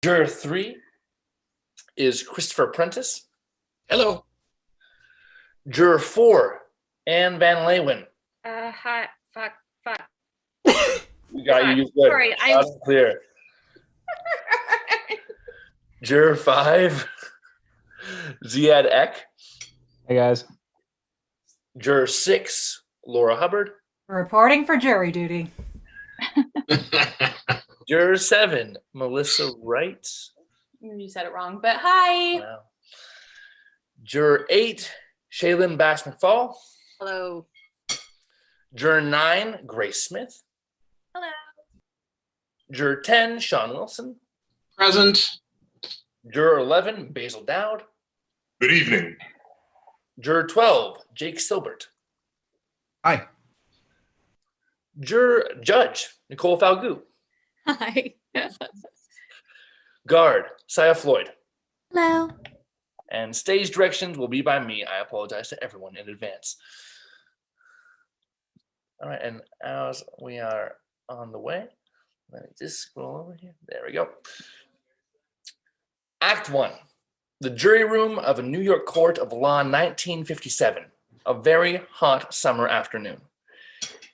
Juror 3 is Christopher Prentice. Hello. Juror 4, Anne Van Leeuwen. Hi. Fuck. You got you. Good. Sorry, Loud and clear. Juror 5, Ziad Ek. Hey guys. Juror 6, Laura Hubbard. Reporting for jury duty. Juror 7, Melissa Wright. You said it wrong, but hi. Wow. Juror 8, Shaylin Bass McFall. Hello. Juror 9, Grace Smith. Hello. Juror 10, Sean Wilson. Present. Juror 11, Basil Dowd. Good evening. Juror 12, Jake Silbert. Hi. Judge, Nicole Falgout. Hi. Guard, Saya Floyd. Hello. And stage directions will be by me. I apologize to everyone in advance. All right, and as we are on the way, let me just scroll over here. There we go. Act 1. The jury room of a New York court of law 1957. A very hot summer afternoon.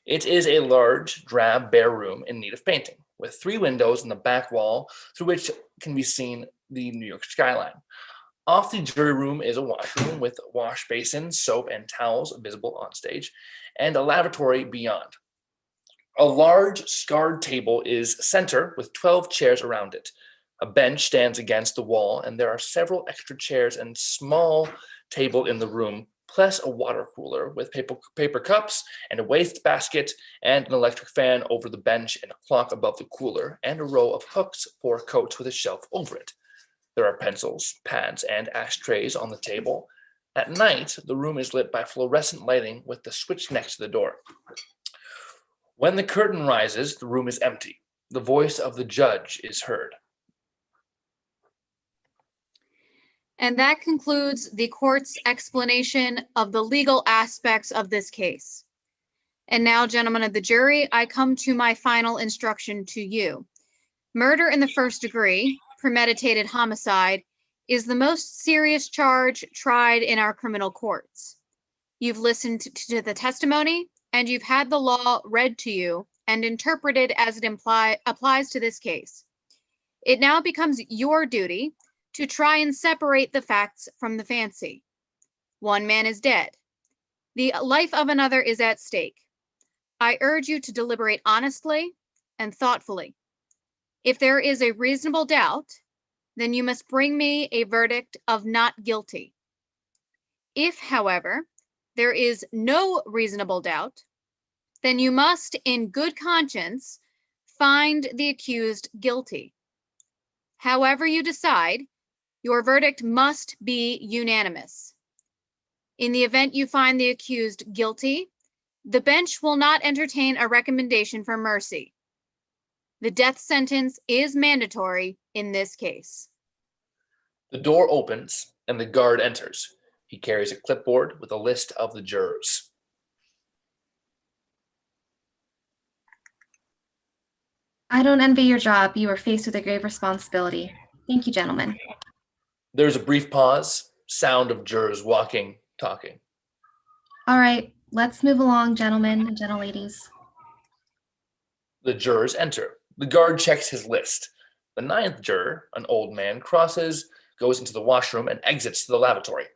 It is a large, drab, bare room in need of painting, with 3 windows in the back wall through which can be seen the New York skyline. Off the jury room is a washroom with wash basins, soap, and towels visible on stage, and a lavatory beyond. A large, scarred table is center with 12 chairs around it. A bench stands against the wall, and there are several extra chairs and small table in the room, plus a water cooler with paper cups and a waste basket and an electric fan over the bench and a clock above the cooler, and a row of hooks for coats with a shelf over it. There are pencils, pads, and ashtrays on the table. At night, the room is lit by fluorescent lighting with the switch next to the door. When the curtain rises, the room is empty. The voice of the judge is heard. And that concludes the court's explanation of the legal aspects of this case. And now, gentlemen of the jury, I come to my final instruction to you. Murder in the first degree, premeditated homicide, is the most serious charge tried in our criminal courts. You've listened to the testimony, and you've had the law read to you and interpreted as it applies to this case. It now becomes your duty to try and separate the facts from the fancy. One man is dead. The life of another is at stake. I urge you to deliberate honestly and thoughtfully. If there is a reasonable doubt, then you must bring me a verdict of not guilty. If, however, there is no reasonable doubt, then you must, in good conscience, find the accused guilty. However you decide, your verdict must be unanimous. In the event you find the accused guilty, the bench will not entertain a recommendation for mercy. The death sentence is mandatory in this case. The door opens and the guard enters. He carries a clipboard with a list of the jurors. I don't envy your job. You are faced with a grave responsibility. Thank you, gentlemen. There's a brief pause, sound of jurors walking, talking. All right, let's move along, gentlemen and gentleladies. The jurors enter. The guard checks his list. The 9th juror, an old man, crosses, goes into the washroom, and exits to the lavatory.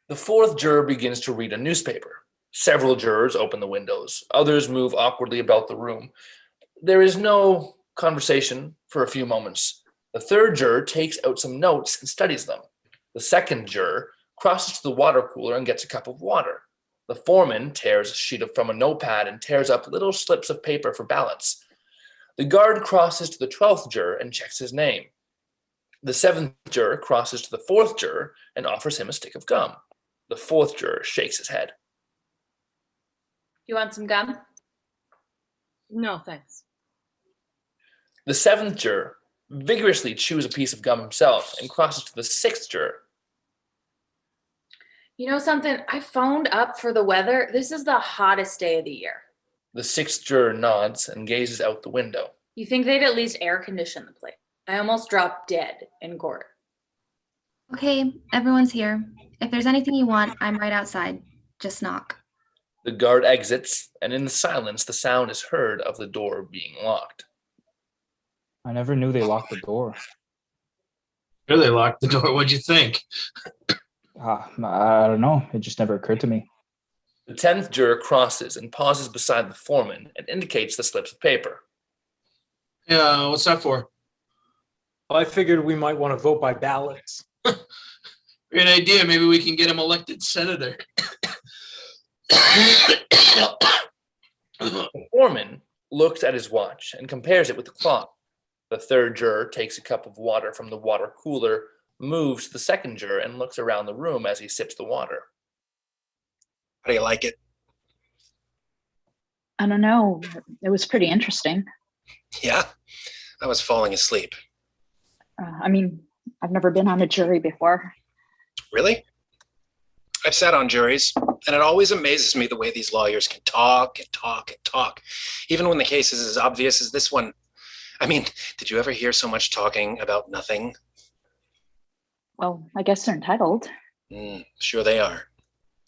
The 4th juror begins to read a newspaper. Several jurors open the windows. Others move awkwardly about the room. There is no conversation for a few moments. The 3rd juror takes out some notes and studies them. The 2nd juror crosses to the water cooler and gets a cup of water. The foreman tears a sheet from a notepad and tears up little slips of paper for ballots. The guard crosses to the 12th juror and checks his name. The 7th juror crosses to the 4th juror and offers him a stick of gum. The 4th juror shakes his head. You want some gum? No, thanks. The 7th juror vigorously chews a piece of gum himself and crosses to the 6th juror. You know something? I phoned up for the weather. This is the hottest day of the year. The 6th juror nods and gazes out the window. You think they'd at least air condition the place? I almost dropped dead in court. Okay, everyone's here. If there's anything you want, I'm right outside. Just knock. The guard exits, and in the silence, the sound is heard of the door being locked. I never knew they locked the door. Here they locked the door. What'd you think? I don't know. It just never occurred to me. The 10th juror crosses and pauses beside the foreman and indicates the slips of paper. Yeah, what's that for? Well, I figured we might want to vote by ballots. Great idea. Maybe we can get him elected senator. The foreman looks at his watch and compares it with the clock. The 3rd juror takes a cup of water from the water cooler, moves to the 2nd juror, and looks around the room as he sips the water. How do you like it? I don't know. It was pretty interesting. Yeah, I was falling asleep. I mean, I've never been on a jury before. Really? I've sat on juries, and it always amazes me the way these lawyers can talk and talk and talk, even when the case is as obvious as this one. I mean, did you ever hear so much talking about nothing? Well, I guess they're entitled. Sure they are.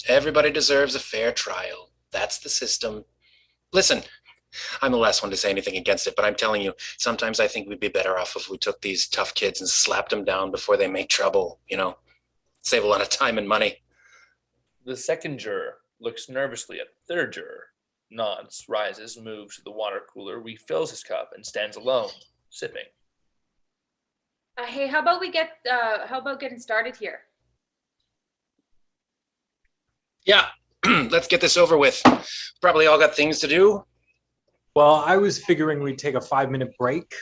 Everybody deserves a fair trial. That's the system. Listen, I'm the last one to say anything against it, but I'm telling you, sometimes I think we'd be better off if we took these tough kids and slapped them down before they make trouble, you know? Save a lot of time and money. The 2nd juror looks nervously at the 3rd juror, nods, rises, moves to the water cooler, refills his cup, and stands alone, sipping. Hey, how about getting started here? Yeah, let's get this over with. Probably all got things to do. Well, I was figuring we'd take a 5-minute break.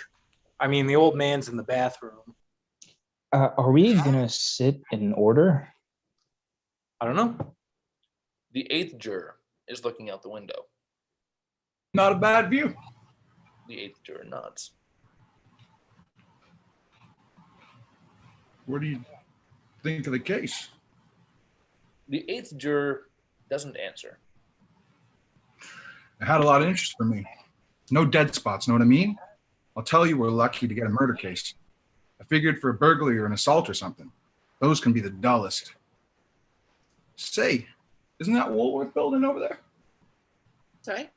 I mean, the old man's in the bathroom. Are we gonna sit in order? I don't know. The 8th juror is looking out the window. Not a bad view. The 8th juror nods. What do you think of the case? The 8th juror doesn't answer. It had a lot of interest for me. No dead spots, know what I mean? I'll tell you, we're lucky to get a murder case. I figured for a burglary or an assault or something. Those can be the dullest. Say, isn't that Woolworth building over there? Sorry?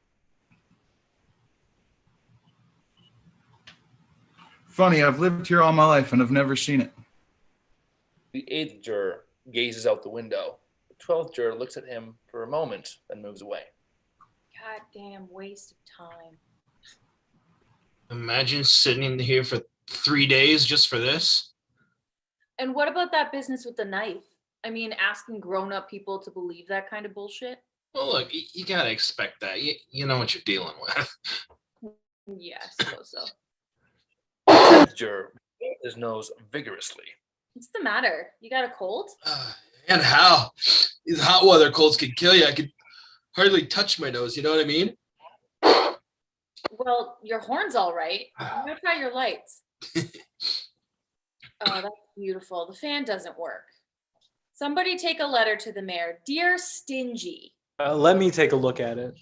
Funny, I've lived here all my life and I've never seen it. The 8th juror gazes out the window. The 12th juror looks at him for a moment, then moves away. Goddamn waste of time. Imagine sitting in here for 3 days just for this. And what about that business with the knife? I mean, asking grown-up people to believe that kind of bullshit? Well, look, you gotta expect that. You know what you're dealing with. Yeah, I suppose so. The 10th juror blows his nose vigorously. What's the matter? You got a cold? And how? These hot weather colds could kill you. I could hardly touch my nose, you know what I mean? Well, your horn's all right. I'm gonna try your lights. Oh, that's beautiful. The fan doesn't work. Somebody take a letter to the mayor. Dear Stingy. Let me take a look at it.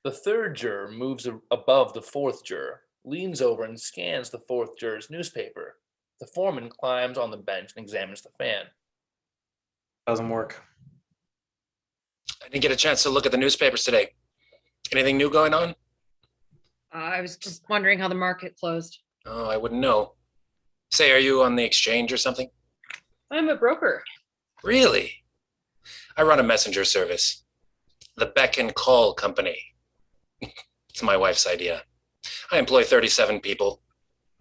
The 3rd juror moves above the 4th juror, leans over and scans the 4th juror's newspaper. The foreman climbs on the bench and examines the fan. Doesn't work. I didn't get a chance to look at the newspapers today. Anything new going on? I was just wondering how the market closed. Oh, I wouldn't know. Say, are you on the exchange or something? I'm a broker. Really? I run a messenger service. The Beck and Call Company. It's my wife's idea. I employ 37 people.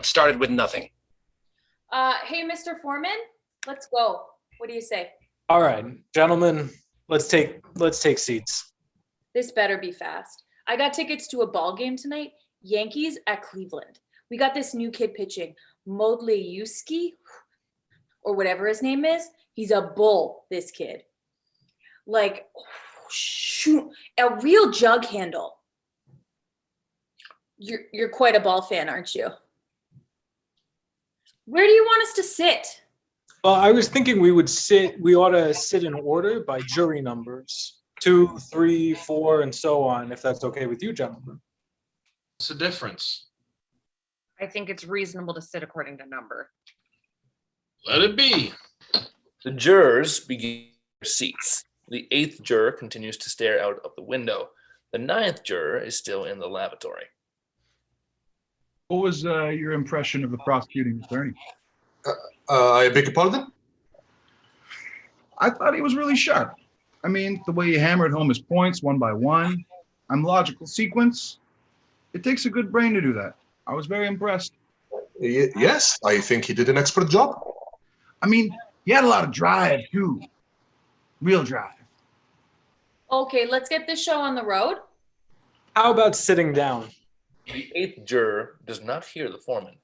Started with nothing. Hey, Mr. Foreman, let's go. What do you say? All right, gentlemen, let's take seats. This better be fast. I got tickets to a ball game tonight. Yankees at Cleveland. We got this new kid pitching, Modleyewski, or whatever his name is. He's a bull, this kid. Like, shoot, a real jug handle. You're quite a ball fan, aren't you? Where do you want us to sit? Well, I was thinking we ought to sit in order by jury numbers. 2, 3, 4, and so on, if that's okay with you, gentlemen. What's the difference? I think it's reasonable to sit according to number. Let it be. The jurors begin their seats. The 8th juror continues to stare out of the window. The 9th juror is still in the lavatory. What was your impression of the prosecuting attorney? I beg your pardon? I thought he was really sharp. I mean, the way he hammered home his points one by one, and logical sequence. It takes a good brain to do that. I was very impressed. Yes, I think he did an expert job. I mean, he had a lot of drive, too. Real drive. Okay, let's get this show on the road. How about sitting down? The 8th juror does not hear the foreman.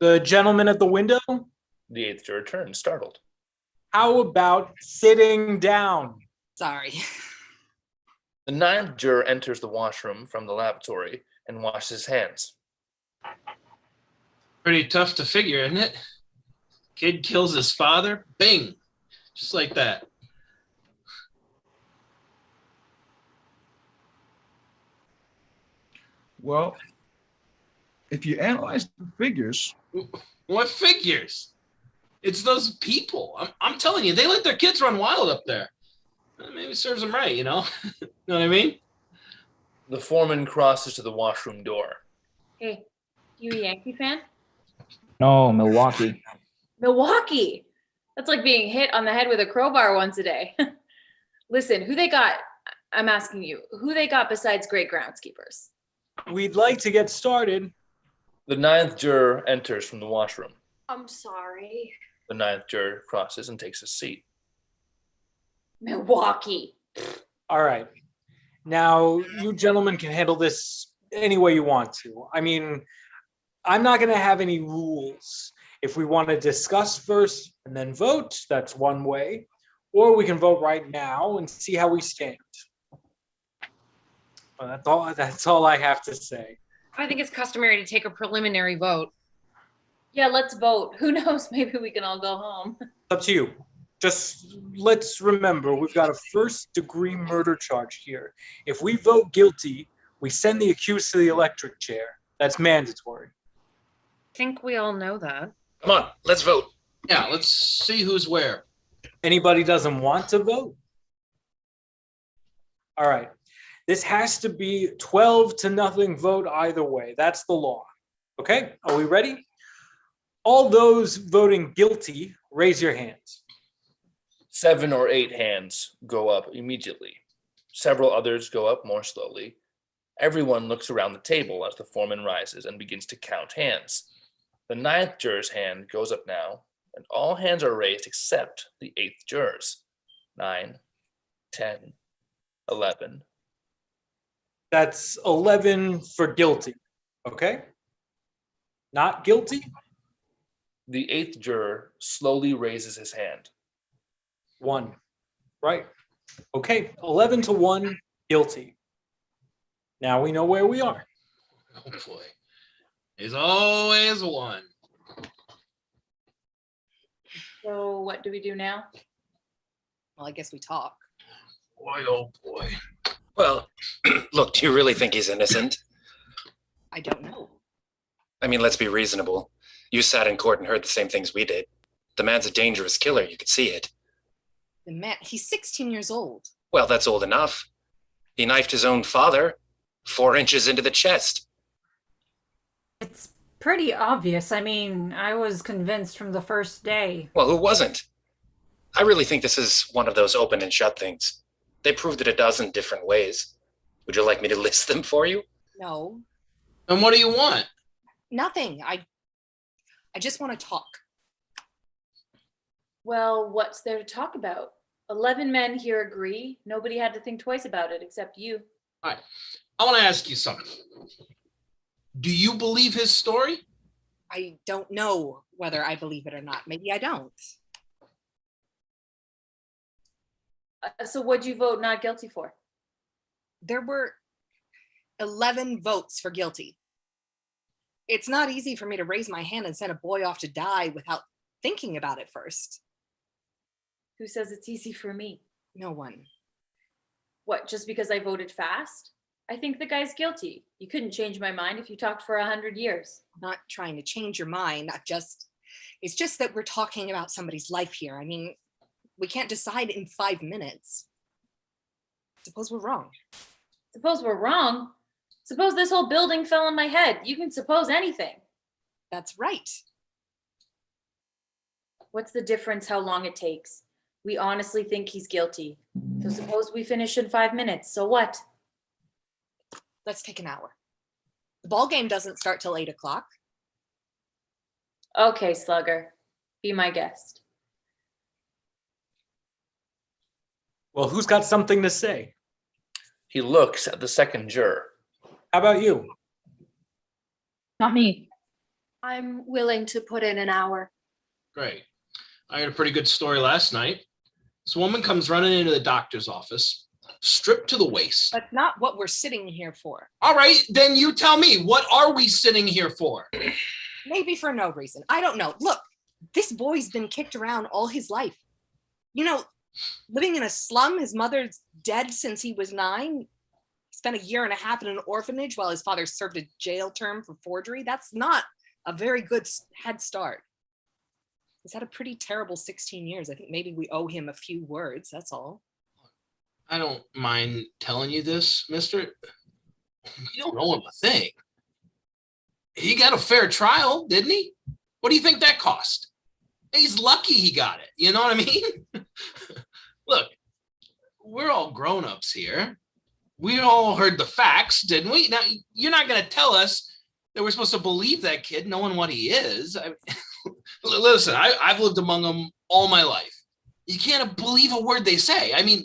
The gentleman at the window? The 8th juror turns, startled. How about sitting down? Sorry. The 9th juror enters the washroom from the lavatory and washes his hands. Pretty tough to figure, isn't it? Kid kills his father, bing, just like that. Well, if you analyze the figures. What figures? It's those people. I'm telling you, they let their kids run wild up there. Maybe it serves them right, you know? You know what I mean? The foreman crosses to the washroom door. Hey, you a Yankee fan? No, Milwaukee. Milwaukee. That's like being hit on the head with a crowbar once a day. Listen, who they got? I'm asking you, who they got besides great groundskeepers? We'd like to get started. The 9th juror enters from the washroom. I'm sorry. The 9th juror crosses and takes his seat. Milwaukee. All right. Now, you gentlemen can handle this any way you want to. I mean, I'm not going to have any rules. If we want to discuss first and then vote, that's one way. Or we can vote right now and see how we stand. Well, that's all I have to say. I think it's customary to take a preliminary vote. Yeah, let's vote. Who knows? Maybe we can all go home. It's up to you. Just let's remember, we've got a first-degree murder charge here. If we vote guilty, we send the accused to the electric chair. That's mandatory. I think we all know that. Come on, let's vote. Yeah, let's see who's where. Anybody doesn't want to vote? All right. This has to be 12-0 vote either way. That's the law. Okay, are we ready? All those voting guilty, raise your hands. 7 or 8 hands go up immediately. Several others go up more slowly. Everyone looks around the table as the foreman rises and begins to count hands. The 9th juror's hand goes up now, and all hands are raised except the 8th juror's. 9, 10, 11. That's 11 for guilty, okay? Not guilty? The 8th juror slowly raises his hand. 1. Right. Okay, 11-1, guilty. Now we know where we are. Oh boy. There's always one. So what do we do now? Well, I guess we talk. Boy, oh boy. Well, look, do you really think he's innocent? I don't know. I mean, let's be reasonable. You sat in court and heard the same things we did. The man's a dangerous killer. You could see it. The man, he's 16 years old. Well, that's old enough. He knifed his own father 4 inches into the chest. It's pretty obvious. I mean, I was convinced from the first day. Well, who wasn't? I really think this is one of those open and shut things. They proved it a dozen different ways. Would you like me to list them for you? No. And what do you want? Nothing. I just want to talk. Well, what's there to talk about? 11 men here agree. Nobody had to think twice about it except you. All right. I want to ask you something. Do you believe his story? I don't know whether I believe it or not. Maybe I don't. So what'd you vote not guilty for? There were 11 votes for guilty. It's not easy for me to raise my hand and send a boy off to die without thinking about it first. Who says it's easy for me? No one. What, just because I voted fast? I think the guy's guilty. You couldn't change my mind if you talked for 100 years. I'm not trying to change your mind. It's just that we're talking about somebody's life here. I mean, we can't decide in 5 minutes. Suppose we're wrong. Suppose we're wrong? Suppose this whole building fell on my head. You can suppose anything. That's right. What's the difference how long it takes? We honestly think he's guilty. So suppose we finish in 5 minutes. So what? Let's take an hour. The ball game doesn't start till 8 o'clock. Okay, Slugger. Be my guest. Well, who's got something to say? He looks at the second juror. How about you? Not me. I'm willing to put in an hour. Great. I had a pretty good story last night. This woman comes running into the doctor's office, stripped to the waist. That's not what we're sitting here for. All right, then you tell me, what are we sitting here for? Maybe for no reason. I don't know. Look, this boy's been kicked around all his life. You know, living in a slum, his mother's dead since he was 9. He spent 1.5 years in an orphanage while his father served a jail term for forgery. That's not a very good head start. He's had a pretty terrible 16 years. I think maybe we owe him a few words, that's all. I don't mind telling you this, mister. You don't owe him a thing. He got a fair trial, didn't he? What do you think that cost? He's lucky he got it. You know what I mean? Look, we're all grown-ups here. We all heard the facts, didn't we? Now, you're not going to tell us that we're supposed to believe that kid knowing what he is. Listen, I've lived among them all my life. You can't believe a word they say. I mean,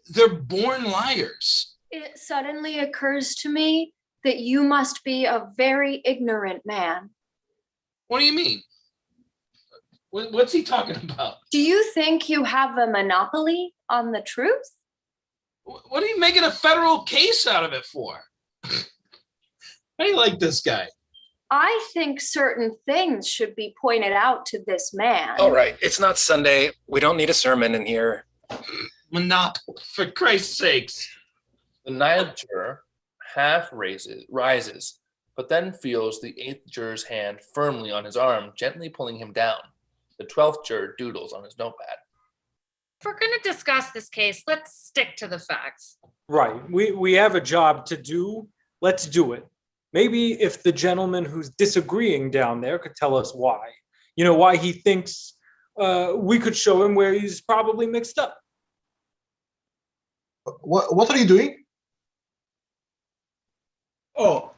they're born liars. It suddenly occurs to me that you must be a very ignorant man. What do you mean? What's he talking about? Do you think you have a monopoly on the truth? What are you making a federal case out of it for? How do you like this guy? I think certain things should be pointed out to this man. All right, it's not Sunday. We don't need a sermon in here. Monopoly, for Christ's sakes. The 9th juror half rises, but then feels the 8th juror's hand firmly on his arm, gently pulling him down. The 12th juror doodles on his notepad. If we're going to discuss this case, let's stick to the facts. Right. We have a job to do. Let's do it. Maybe if the gentleman who's disagreeing down there could tell us why. You know, why he thinks we could show him where he's probably mixed up. What are you doing? Oh,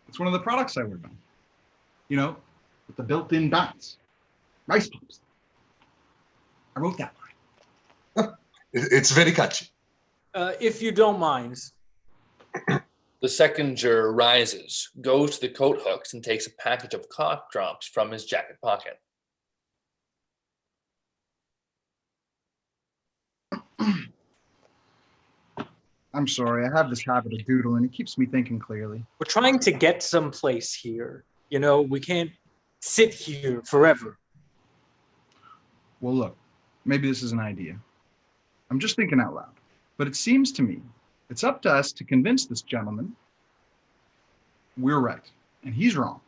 it's one of the products I work on. You know, with the built-in dots. Rice pops. I wrote that line. It's very catchy. If you don't mind. The second juror rises, goes to the coat hooks, and takes a package of cough drops from his jacket pocket. I'm sorry, I have this habit of doodling. It keeps me thinking clearly. We're trying to get someplace here. You know, we can't sit here forever. Well, look, maybe this is an idea. I'm just thinking out loud. But it seems to me it's up to us to convince this gentleman we're right and he's wrong.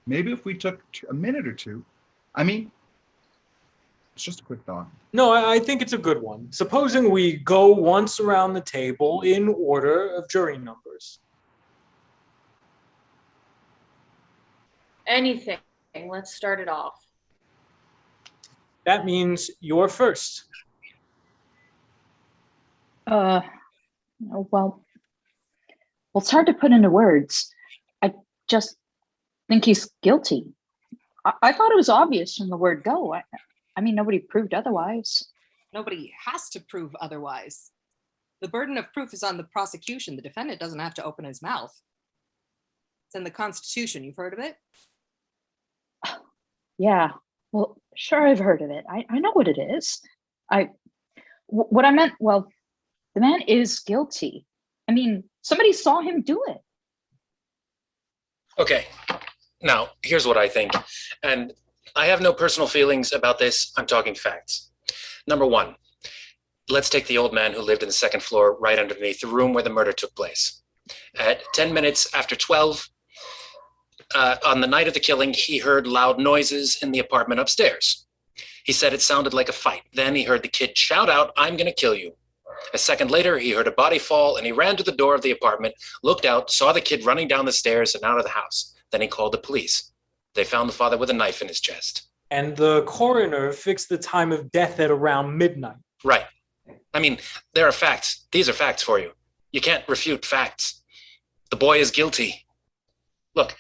Maybe if we took a minute or two, it's just a quick thought. No, I think it's a good one. Supposing we go once around the table in order of jury numbers. Anything. Let's start it off. That means you're first. Well, it's hard to put into words. I just think he's guilty. I thought it was obvious from the word go. I mean, nobody proved otherwise. Nobody has to prove otherwise. The burden of proof is on the prosecution. The defendant doesn't have to open his mouth. It's in the Constitution. You've heard of it? Yeah, well, sure, I've heard of it. I know what it is. What I meant, well, the man is guilty. I mean, somebody saw him do it. Okay, now here's what I think. And I have no personal feelings about this. I'm talking facts. Number one, let's take the old man who lived in the second floor right underneath the room where the murder took place. At 10 minutes after 12, on the night of the killing, he heard loud noises in the apartment upstairs. He said it sounded like a fight. Then he heard the kid shout out, "I'm going to kill you." A second later, he heard a body fall and he ran to the door of the apartment, looked out, saw the kid running down the stairs and out of the house. Then he called the police. They found the father with a knife in his chest. And the coroner fixed the time of death at around midnight. Right. I mean, there are facts. These are facts for you. You can't refute facts. The boy is guilty. Look,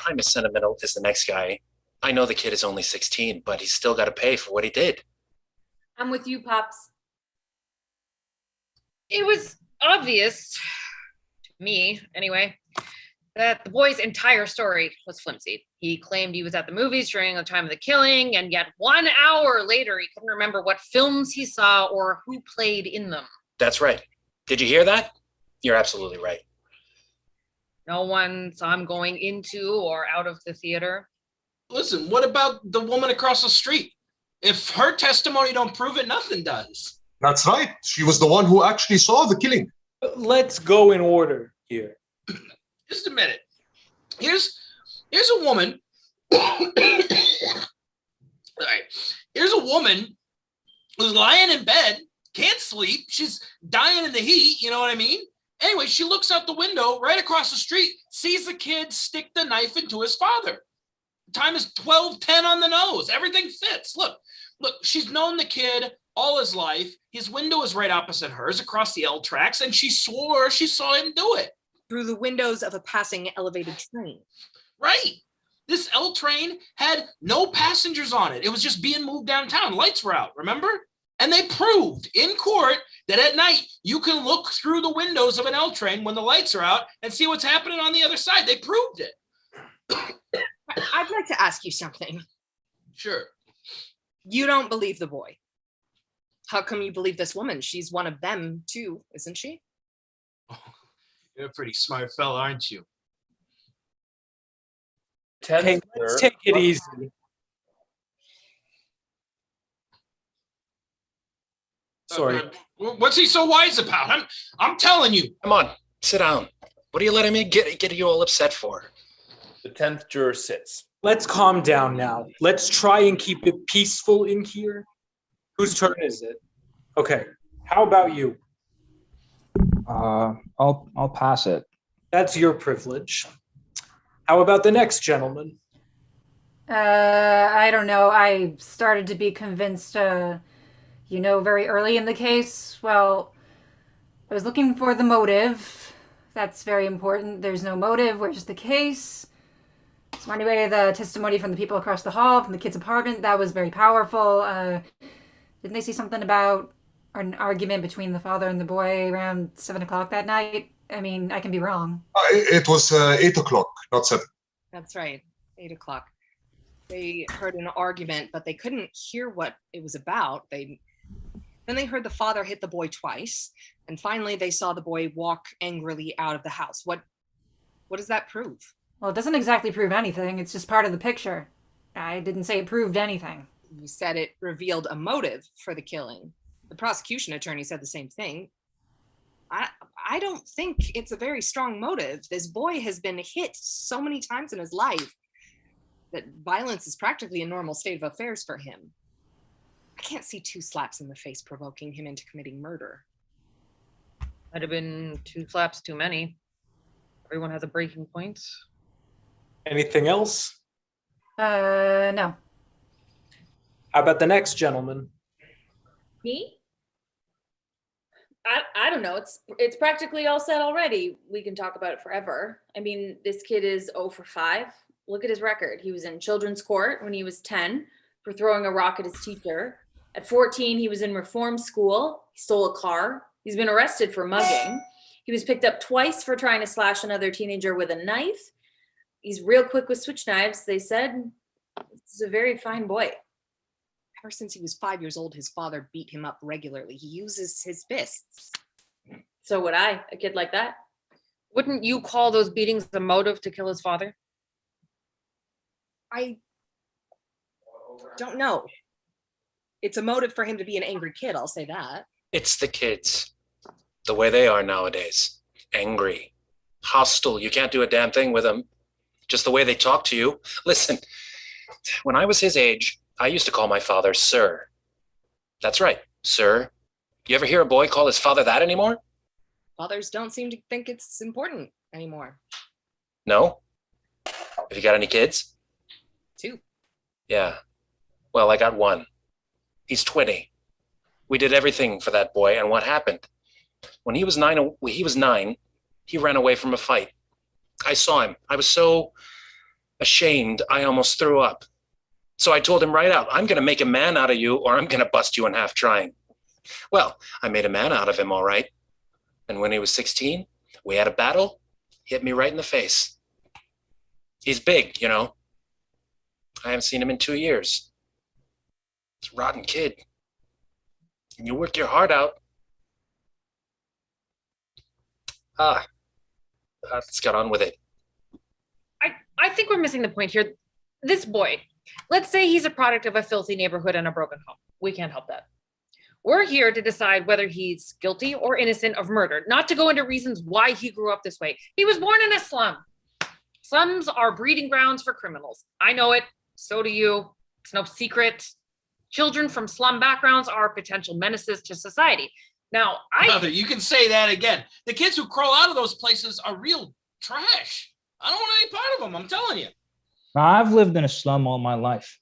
I'm as sentimental as the next guy. I know the kid is only 16, but he's still got to pay for what he did. I'm with you, Pops. It was obvious, to me anyway, that the boy's entire story was flimsy. He claimed he was at the movies during the time of the killing, and yet 1 hour later, he couldn't remember what films he saw or who played in them. That's right. Did you hear that? You're absolutely right. No one saw him going into or out of the theater. Listen, what about the woman across the street? If her testimony don't prove it, nothing does. That's right. She was the one who actually saw the killing. Let's go in order here. Just a minute. Here's a woman. All right. Here's a woman who's lying in bed, can't sleep. She's dying in the heat. You know what I mean? Anyway, she looks out the window right across the street, sees the kid stick the knife into his father. The time is 12:10 on the nose. Everything fits. Look, she's known the kid all his life. His window is right opposite hers across the L tracks, and she swore she saw him do it. Through the windows of a passing elevated train. Right. This L train had no passengers on it. It was just being moved downtown. Lights were out, remember? And they proved in court that at night you can look through the windows of an L train when the lights are out and see what's happening on the other side. They proved it. I'd like to ask you something. Sure. You don't believe the boy. How come you believe this woman? She's one of them too, isn't she? Oh, you're a pretty smart fella, aren't you? Hey, let's take it easy. Sorry. What's he so wise about? I'm telling you. Come on, sit down. What are you letting me get you all upset for? The 10th juror sits. Let's calm down now. Let's try and keep it peaceful in here. Whose turn is it? Okay. How about you? I'll pass it. That's your privilege. How about the next gentleman? I don't know. I started to be convinced, very early in the case. Well, I was looking for the motive. That's very important. There's no motive. Where's the case? So anyway, the testimony from the people across the hall, from the kid's apartment, that was very powerful. Didn't they see something about an argument between the father and the boy around 7 o'clock that night? I mean, I can be wrong. It was 8 o'clock, not 7. That's right, 8 o'clock. They heard an argument, but they couldn't hear what it was about. Then they heard the father hit the boy twice, and finally they saw the boy walk angrily out of the house. What does that prove? Well, it doesn't exactly prove anything. It's just part of the picture. I didn't say it proved anything. You said it revealed a motive for the killing. The prosecution attorney said the same thing. I don't think it's a very strong motive. This boy has been hit so many times in his life that violence is practically a normal state of affairs for him. I can't see 2 slaps in the face provoking him into committing murder. Might have been 2 slaps too many. Everyone has a breaking point. Anything else? No. How about the next gentleman? Me? I don't know. It's practically all set already. We can talk about it forever. I mean, this kid is 0 for 5. Look at his record. He was in children's court when he was 10 for throwing a rock at his teacher. At 14, he was in reform school. He stole a car. He's been arrested for mugging. He was picked up twice for trying to slash another teenager with a knife. He's real quick with switch knives. They said this is a very fine boy. Ever since he was 5 years old, his father beat him up regularly. He uses his fists. So would I, a kid like that. Wouldn't you call those beatings the motive to kill his father? I don't know. It's a motive for him to be an angry kid, I'll say that. It's the kids. The way they are nowadays. Angry, hostile. You can't do a damn thing with them. Just the way they talk to you. Listen, when I was his age, I used to call my father sir. That's right, sir. You ever hear a boy call his father that anymore? Fathers don't seem to think it's important anymore. No? Have you got any kids? 2. Yeah. Well, I got 1. He's 20. We did everything for that boy, and what happened? When he was 9, he ran away from a fight. I saw him. I was so ashamed, I almost threw up. So I told him right out, I'm going to make a man out of you, or I'm going to bust you in half trying. Well, I made a man out of him, all right. And when he was 16, we had a battle. He hit me right in the face. He's big, you know. I haven't seen him in 2 years. He's a rotten kid. And you work your heart out. Let's get on with it. I think we're missing the point here. This boy, let's say he's a product of a filthy neighborhood and a broken home. We can't help that. We're here to decide whether he's guilty or innocent of murder, not to go into reasons why he grew up this way. He was born in a slum. Slums are breeding grounds for criminals. I know it. So do you. It's no secret. Children from slum backgrounds are potential menaces to society. Now, Brother, you can say that again. The kids who crawl out of those places are real trash. I don't want any part of them, I'm telling you. Now, I've lived in a slum all my life.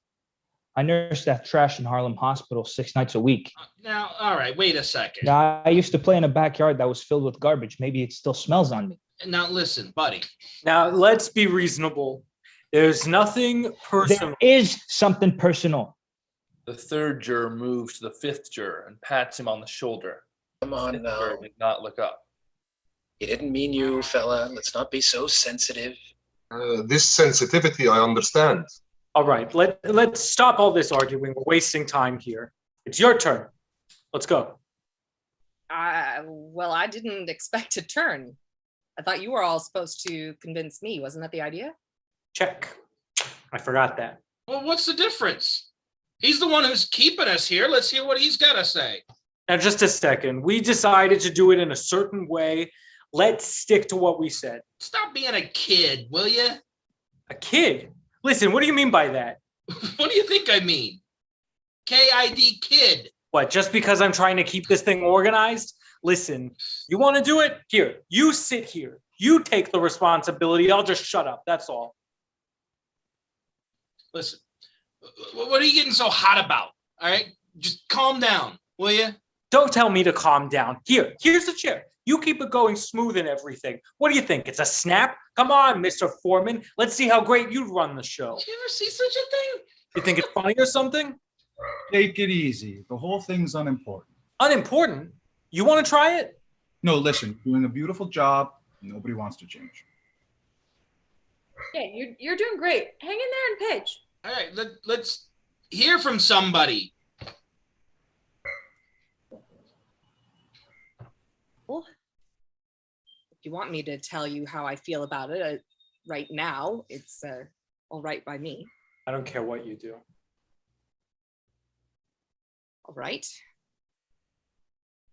I nursed that trash in Harlem Hospital 6 nights a week. Now, all right, wait a second. Now, I used to play in a backyard that was filled with garbage. Maybe it still smells on me. Now, listen, buddy. Now, let's be reasonable. There's nothing personal. There is something personal. The 3rd juror moves to the 5th juror and pats him on the shoulder. Come on Fifth now. juror did not look up. He didn't mean you, fella. Let's not be so sensitive. This sensitivity, I understand. All right, let's stop all this arguing. We're wasting time here. It's your turn. Let's go. Well, I didn't expect a turn. I thought you were all supposed to convince me. Wasn't that the idea? Check. I forgot that. Well, what's the difference? He's the one who's keeping us here. Let's hear what he's got to say. Now, just a second. We decided to do it in a certain way. Let's stick to what we said. Stop being a kid, will you? A kid? Listen, what do you mean by that? What do you think I mean? K-I-D, kid. What, just because I'm trying to keep this thing organized? Listen, you want to do it? Here, you sit here. You take the responsibility. I'll just shut up. That's all. Listen, what are you getting so hot about? All right? Just calm down, will you? Don't tell me to calm down. Here's the chair. You keep it going smooth and everything. What do you think? It's a snap? Come on, Mr. Foreman. Let's see how great you run the show. Did you ever see such a thing? You think it's funny or something? Take it easy. The whole thing's unimportant. Unimportant? You want to try it? No, listen, you're doing a beautiful job. Nobody wants to change. Yeah, you're doing great. Hang in there and pitch. All right, let's hear from somebody. Well, if you want me to tell you how I feel about it right now, it's all right by me. I don't care what you do. All right.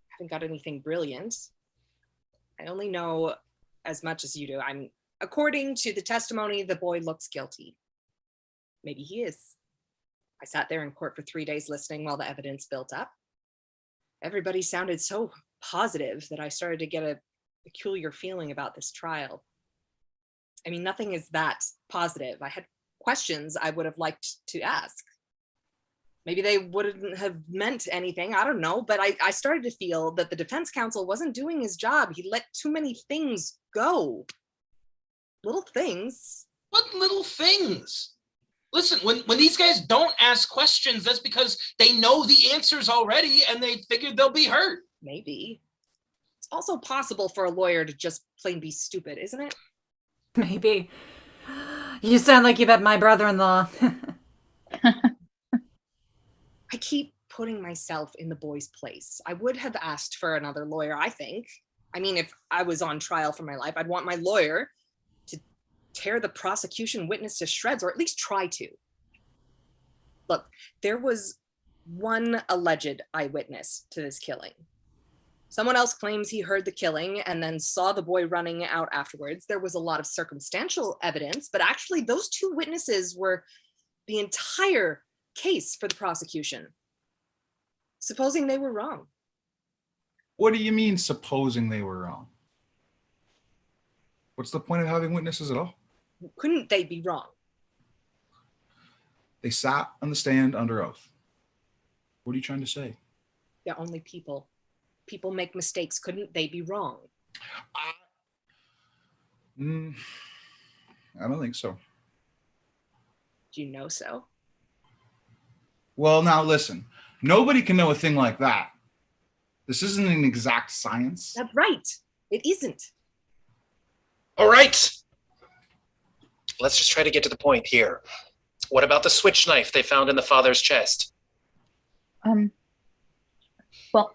Haven't got anything brilliant. I only know as much as you do. According to the testimony, the boy looks guilty. Maybe he is. I sat there in court for 3 days listening while the evidence built up. Everybody sounded so positive that I started to get a peculiar feeling about this trial. I mean, nothing is that positive. I had questions I would have liked to ask. Maybe they wouldn't have meant anything. I don't know. But I started to feel that the defense counsel wasn't doing his job. He let too many things go. Little things. What little things? Listen, when these guys don't ask questions, that's because they know the answers already and they figured they'll be hurt. Maybe. It's also possible for a lawyer to just plain be stupid, isn't it? Maybe. You sound like you met my brother-in-law. I keep putting myself in the boy's place. I would have asked for another lawyer, I think. I mean, if I was on trial for my life, I'd want my lawyer to tear the prosecution witness to shreds, or at least try to. Look, there was one alleged eyewitness to this killing. Someone else claims he heard the killing and then saw the boy running out afterwards. There was a lot of circumstantial evidence, but actually those two witnesses were the entire case for the prosecution. Supposing they were wrong. What do you mean, supposing they were wrong? What's the point of having witnesses at all? Couldn't they be wrong? They sat on the stand under oath. What are you trying to say? They're only people. People make mistakes. Couldn't they be wrong? I don't think so. Do you know so? Well, now listen, nobody can know a thing like that. This isn't an exact science. That's right. It isn't. All right. Let's just try to get to the point here. What about the switch knife they found in the father's chest? Well,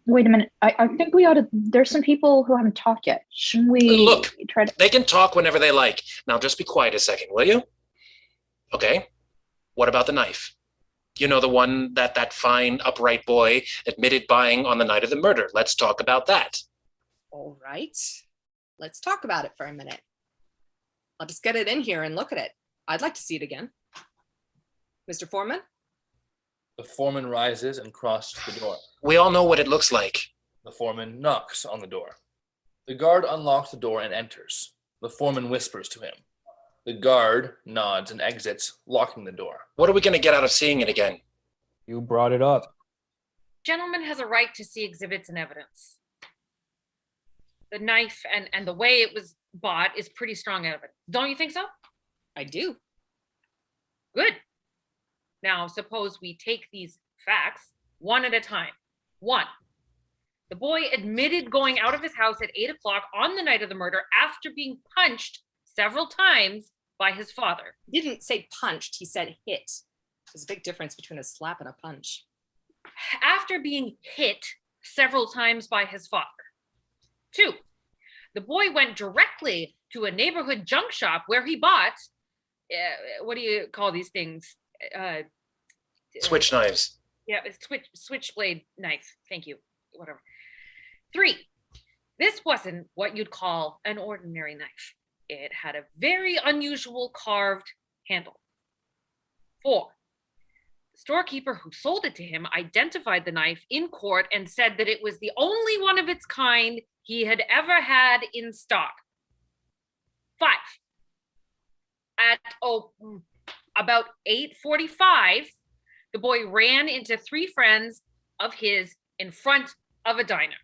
wait a minute. I think we ought to, there's some people who haven't talked yet. Shouldn't we Look, try to? they can talk whenever they like. Now just be quiet a second, will you? Okay. What about the knife? You know, the one that fine, upright boy admitted buying on the night of the murder. Let's talk about that. All right. Let's talk about it for a minute. I'll just get it in here and look at it. I'd like to see it again. Mr. Foreman? The foreman rises and crosses the door. We all know what it looks like. The foreman knocks on the door. The guard unlocks the door and enters. The foreman whispers to him. The guard nods and exits, locking the door. What are we going to get out of seeing it again? You brought it up. Gentleman has a right to see exhibits and evidence. The knife and the way it was bought is pretty strong evidence. Don't you think so? I do. Good. Now, suppose we take these facts one at a time. 1, the boy admitted going out of his house at 8 o'clock on the night of the murder after being punched several times by his father. He didn't say punched, he said hit. There's a big difference between a slap and a punch. After being hit several times by his father. 2, the boy went directly to a neighborhood junk shop where he bought, what do you call these things? Switch knives. Yeah, switchblade knife. Thank you. Whatever. 3, this wasn't what you'd call an ordinary knife. It had a very unusual carved handle. 4, the storekeeper who sold it to him identified the knife in court and said that it was the only one of its kind he had ever had in stock. 5, at about 8:45, the boy ran into 3 friends of his in front of a diner.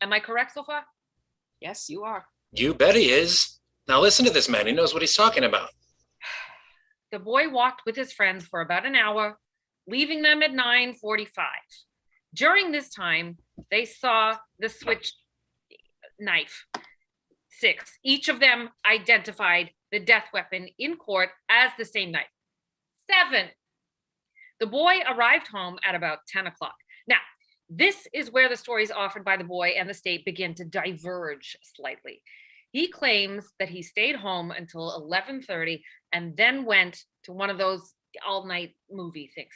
Am I correct so far? Yes, you are. You bet he is. Now listen to this man. He knows what he's talking about. The boy walked with his friends for about an hour, leaving them at 9:45. During this time, they saw the switch knife. 6, each of them identified the death weapon in court as the same knife. 7, the boy arrived home at about 10 o'clock. Now, this is where the stories offered by the boy and the state begin to diverge slightly. He claims that he stayed home until 11:30 and then went to one of those all-night movie things.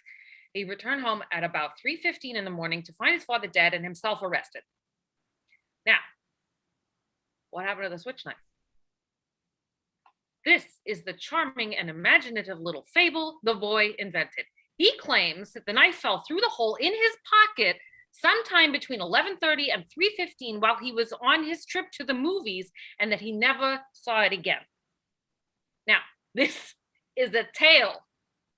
He returned home at about 3:15 in the morning to find his father dead and himself arrested. Now, what happened to the switch knife? This is the charming and imaginative little fable the boy invented. He claims that the knife fell through the hole in his pocket sometime between 11:30 and 3:15 while he was on his trip to the movies, and that he never saw it again. Now, this is a tale,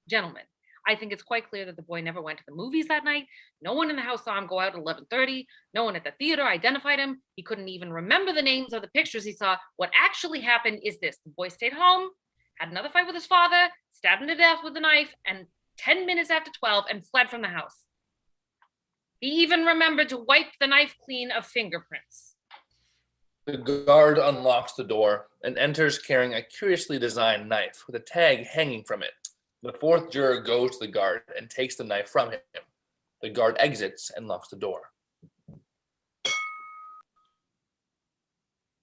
gentlemen. I think it's quite clear that the boy never went to the movies that night. No one in the house saw him go out at 11:30. No one at the theater identified him. He couldn't even remember the names of the pictures he saw. What actually happened is this. The boy stayed home, had another fight with his father, stabbed him to death with a knife, and 10 minutes after 12, and fled from the house. He even remembered to wipe the knife clean of fingerprints. The guard unlocks the door and enters carrying a curiously designed knife with a tag hanging from it. The 4th juror goes to the guard and takes the knife from him. The guard exits and locks the door.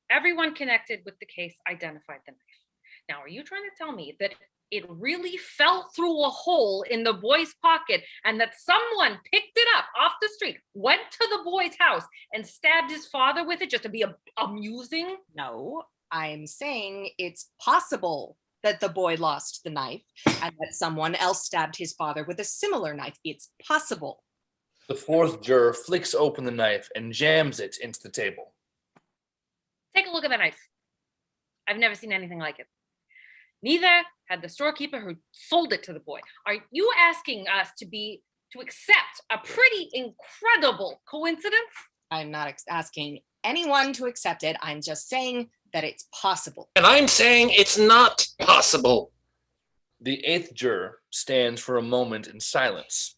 Everyone connected with the case identified the knife. Now, are you trying to tell me that it really fell through a hole in the boy's pocket and that someone picked it up off the street, went to the boy's house, and stabbed his father with it just to be amusing? No, I'm saying it's possible that the boy lost the knife and that someone else stabbed his father with a similar knife. It's possible. The fourth juror flicks open the knife and jams it into the table. Take a look at the knife. I've never seen anything like it. Neither had the storekeeper who sold it to the boy. Are you asking us to accept a pretty incredible coincidence? I'm not asking anyone to accept it. I'm just saying that it's possible. And I'm saying it's not possible. The eighth juror stands for a moment in silence.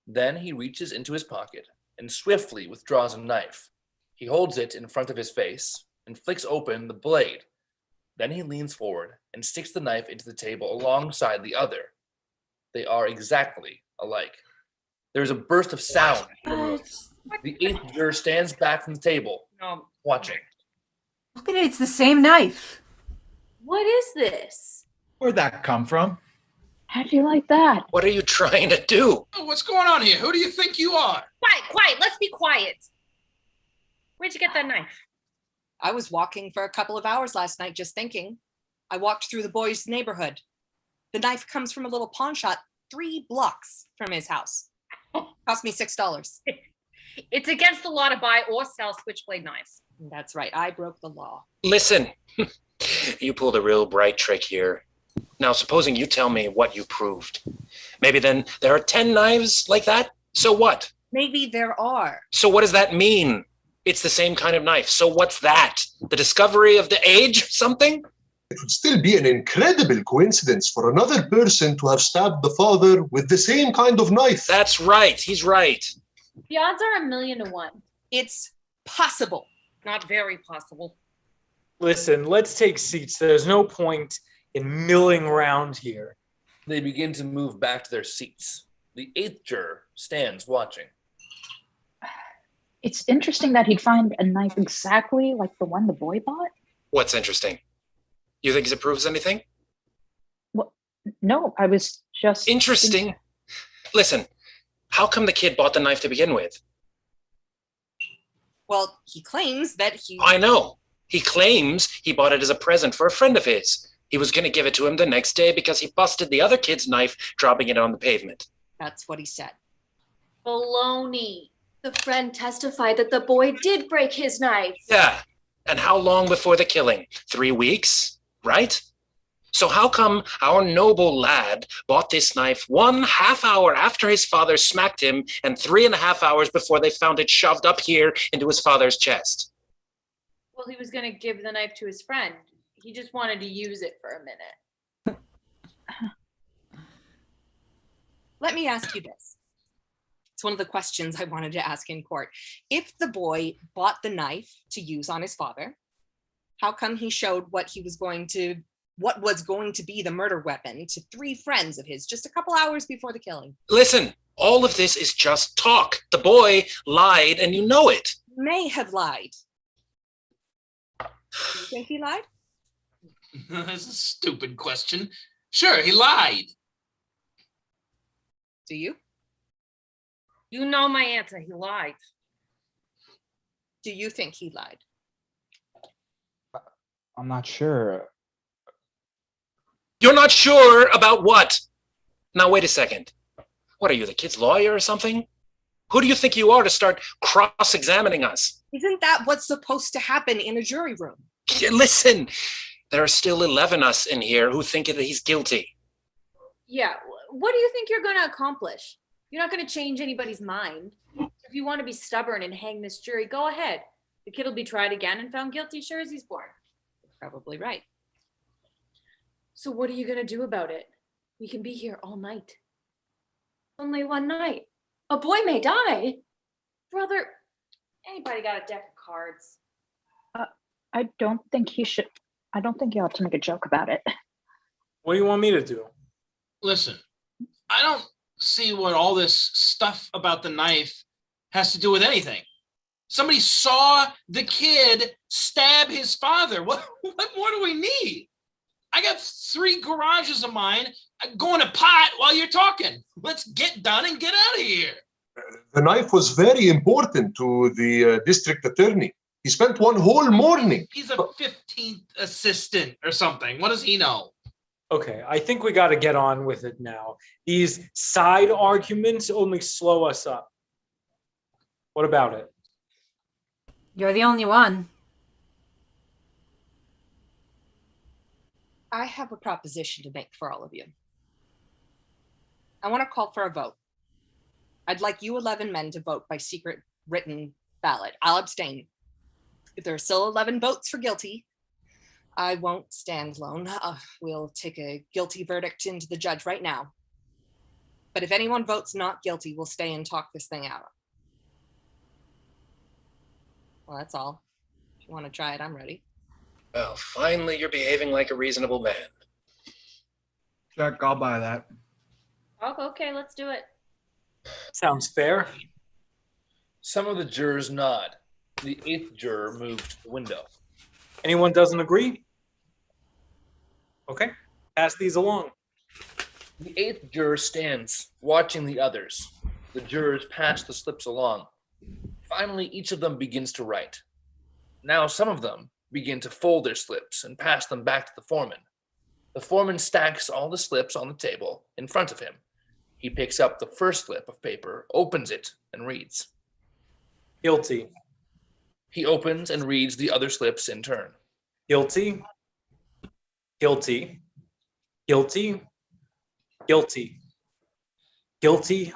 Then he reaches into his pocket and swiftly withdraws a knife. He holds it in front of his face and flicks open the blade. Then he leans forward and sticks the knife into the table alongside the other. They are exactly alike. There is a burst of sound in the room. The eighth juror stands back from the table, watching. Look at it, it's the same knife. What is this? Where'd that come from? How'd you like that? What are you trying to do? Oh, what's going on here? Who do you think you are? Quiet, let's be quiet. Where'd you get that knife? I was walking for a couple of hours last night just thinking. I walked through the boy's neighborhood. The knife comes from a little pawn shop 3 blocks from his house. Cost me $6. It's against the law to buy or sell switchblade knives. That's right. I broke the law. Listen, you pulled a real bright trick here. Now, supposing you tell me what you proved. Maybe then there are 10 knives like that? So what? Maybe there are. So what does that mean? It's the same kind of knife. So what's that? The discovery of the age something? It would still be an incredible coincidence for another person to have stabbed the father with the same kind of knife. That's right. He's right. The odds are 1,000,000 to 1. It's possible. Not very possible. Listen, let's take seats. There's no point in milling around here. They begin to move back to their seats. The eighth juror stands watching. It's interesting that he'd find a knife exactly like the one the boy bought. What's interesting? You think it proves anything? Well, no, I was just... Interesting? Listen, how come the kid bought the knife to begin with? Well, he claims that he... I know. He claims he bought it as a present for a friend of his. He was going to give it to him the next day because he busted the other kid's knife, dropping it on the pavement. That's what he said. Baloney. The friend testified that the boy did break his knife. Yeah. And how long before the killing? 3 weeks, right? So how come our noble lad bought this knife 1/2 hour after his father smacked him and 3.5 hours before they found it shoved up here into his father's chest? Well, he was going to give the knife to his friend. He just wanted to use it for a minute. Let me ask you this. It's one of the questions I wanted to ask in court. If the boy bought the knife to use on his father, how come he showed what was going to be the murder weapon to 3 friends of his just a couple hours before the killing? Listen, all of this is just talk. The boy lied and you know it. May have lied. Do you think he lied? That's a stupid question. Sure, he lied. Do you? You know my answer. He lied. Do you think he lied? I'm not sure. You're not sure about what? Now, wait a second. What are you, the kid's lawyer or something? Who do you think you are to start cross-examining us? Isn't that what's supposed to happen in a jury room? Listen, there are still 11 us in here who think that he's guilty. Yeah, what do you think you're going to accomplish? You're not going to change anybody's mind. If you want to be stubborn and hang this jury, go ahead. The kid will be tried again and found guilty sure as he's born. Probably right. So what are you going to do about it? We can be here all night. Only one night. A boy may die. Brother, anybody got a deck of cards? I don't think you ought to make a joke about it. What do you want me to do? Listen, I don't see what all this stuff about the knife has to do with anything. Somebody saw the kid stab his father. What more do we need? I got 3 garages of mine going to pot while you're talking. Let's get done and get out of here. The knife was very important to the district attorney. He spent one whole morning. He's a 15th assistant or something. What does he know? Okay, I think we got to get on with it now. These side arguments only slow us up. What about it? You're the only one. I have a proposition to make for all of you. I want to call for a vote. I'd like you 11 men to vote by secret written ballot. I'll abstain. If there are still 11 votes for guilty, I won't stand alone. We'll take a guilty verdict into the judge right now. But if anyone votes not guilty, we'll stay and talk this thing out. Well, that's all. If you want to try it, I'm ready. Well, finally you're behaving like a reasonable man. Check, I'll buy that. Oh, okay, let's do it. Sounds fair. Some of the jurors nod. The 8th juror moves to the window. Anyone doesn't agree? Okay, pass these along. The 8th juror stands, watching the others. The jurors pass the slips along. Finally, each of them begins to write. Now some of them begin to fold their slips and pass them back to the foreman. The foreman stacks all the slips on the table in front of him. He picks up the first slip of paper, opens it, and reads. Guilty. He opens and reads the other slips in turn. Guilty. Guilty. Guilty. Guilty. Guilty.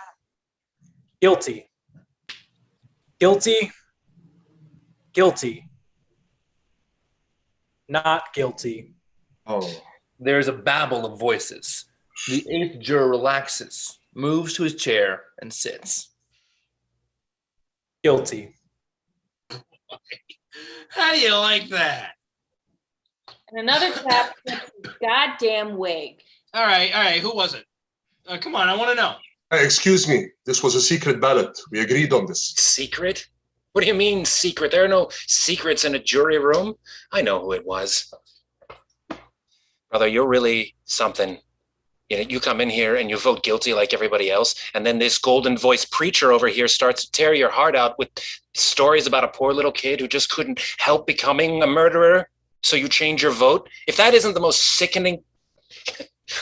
Guilty. Guilty. Guilty. Not guilty. Oh. There's a babble of voices. The 8th juror relaxes, moves to his chair, and sits. Guilty. How do you like that? And another chap gets his goddamn wig. All right. Who was it? Come on, I want to know. Excuse me, this was a secret ballot. We agreed on this. Secret? What do you mean secret? There are no secrets in a jury room. I know who it was. Brother, you're really something. You come in here and you vote guilty like everybody else, and then this golden-voiced preacher over here starts to tear your heart out with stories about a poor little kid who just couldn't help becoming a murderer, so you change your vote? If that isn't the most sickening...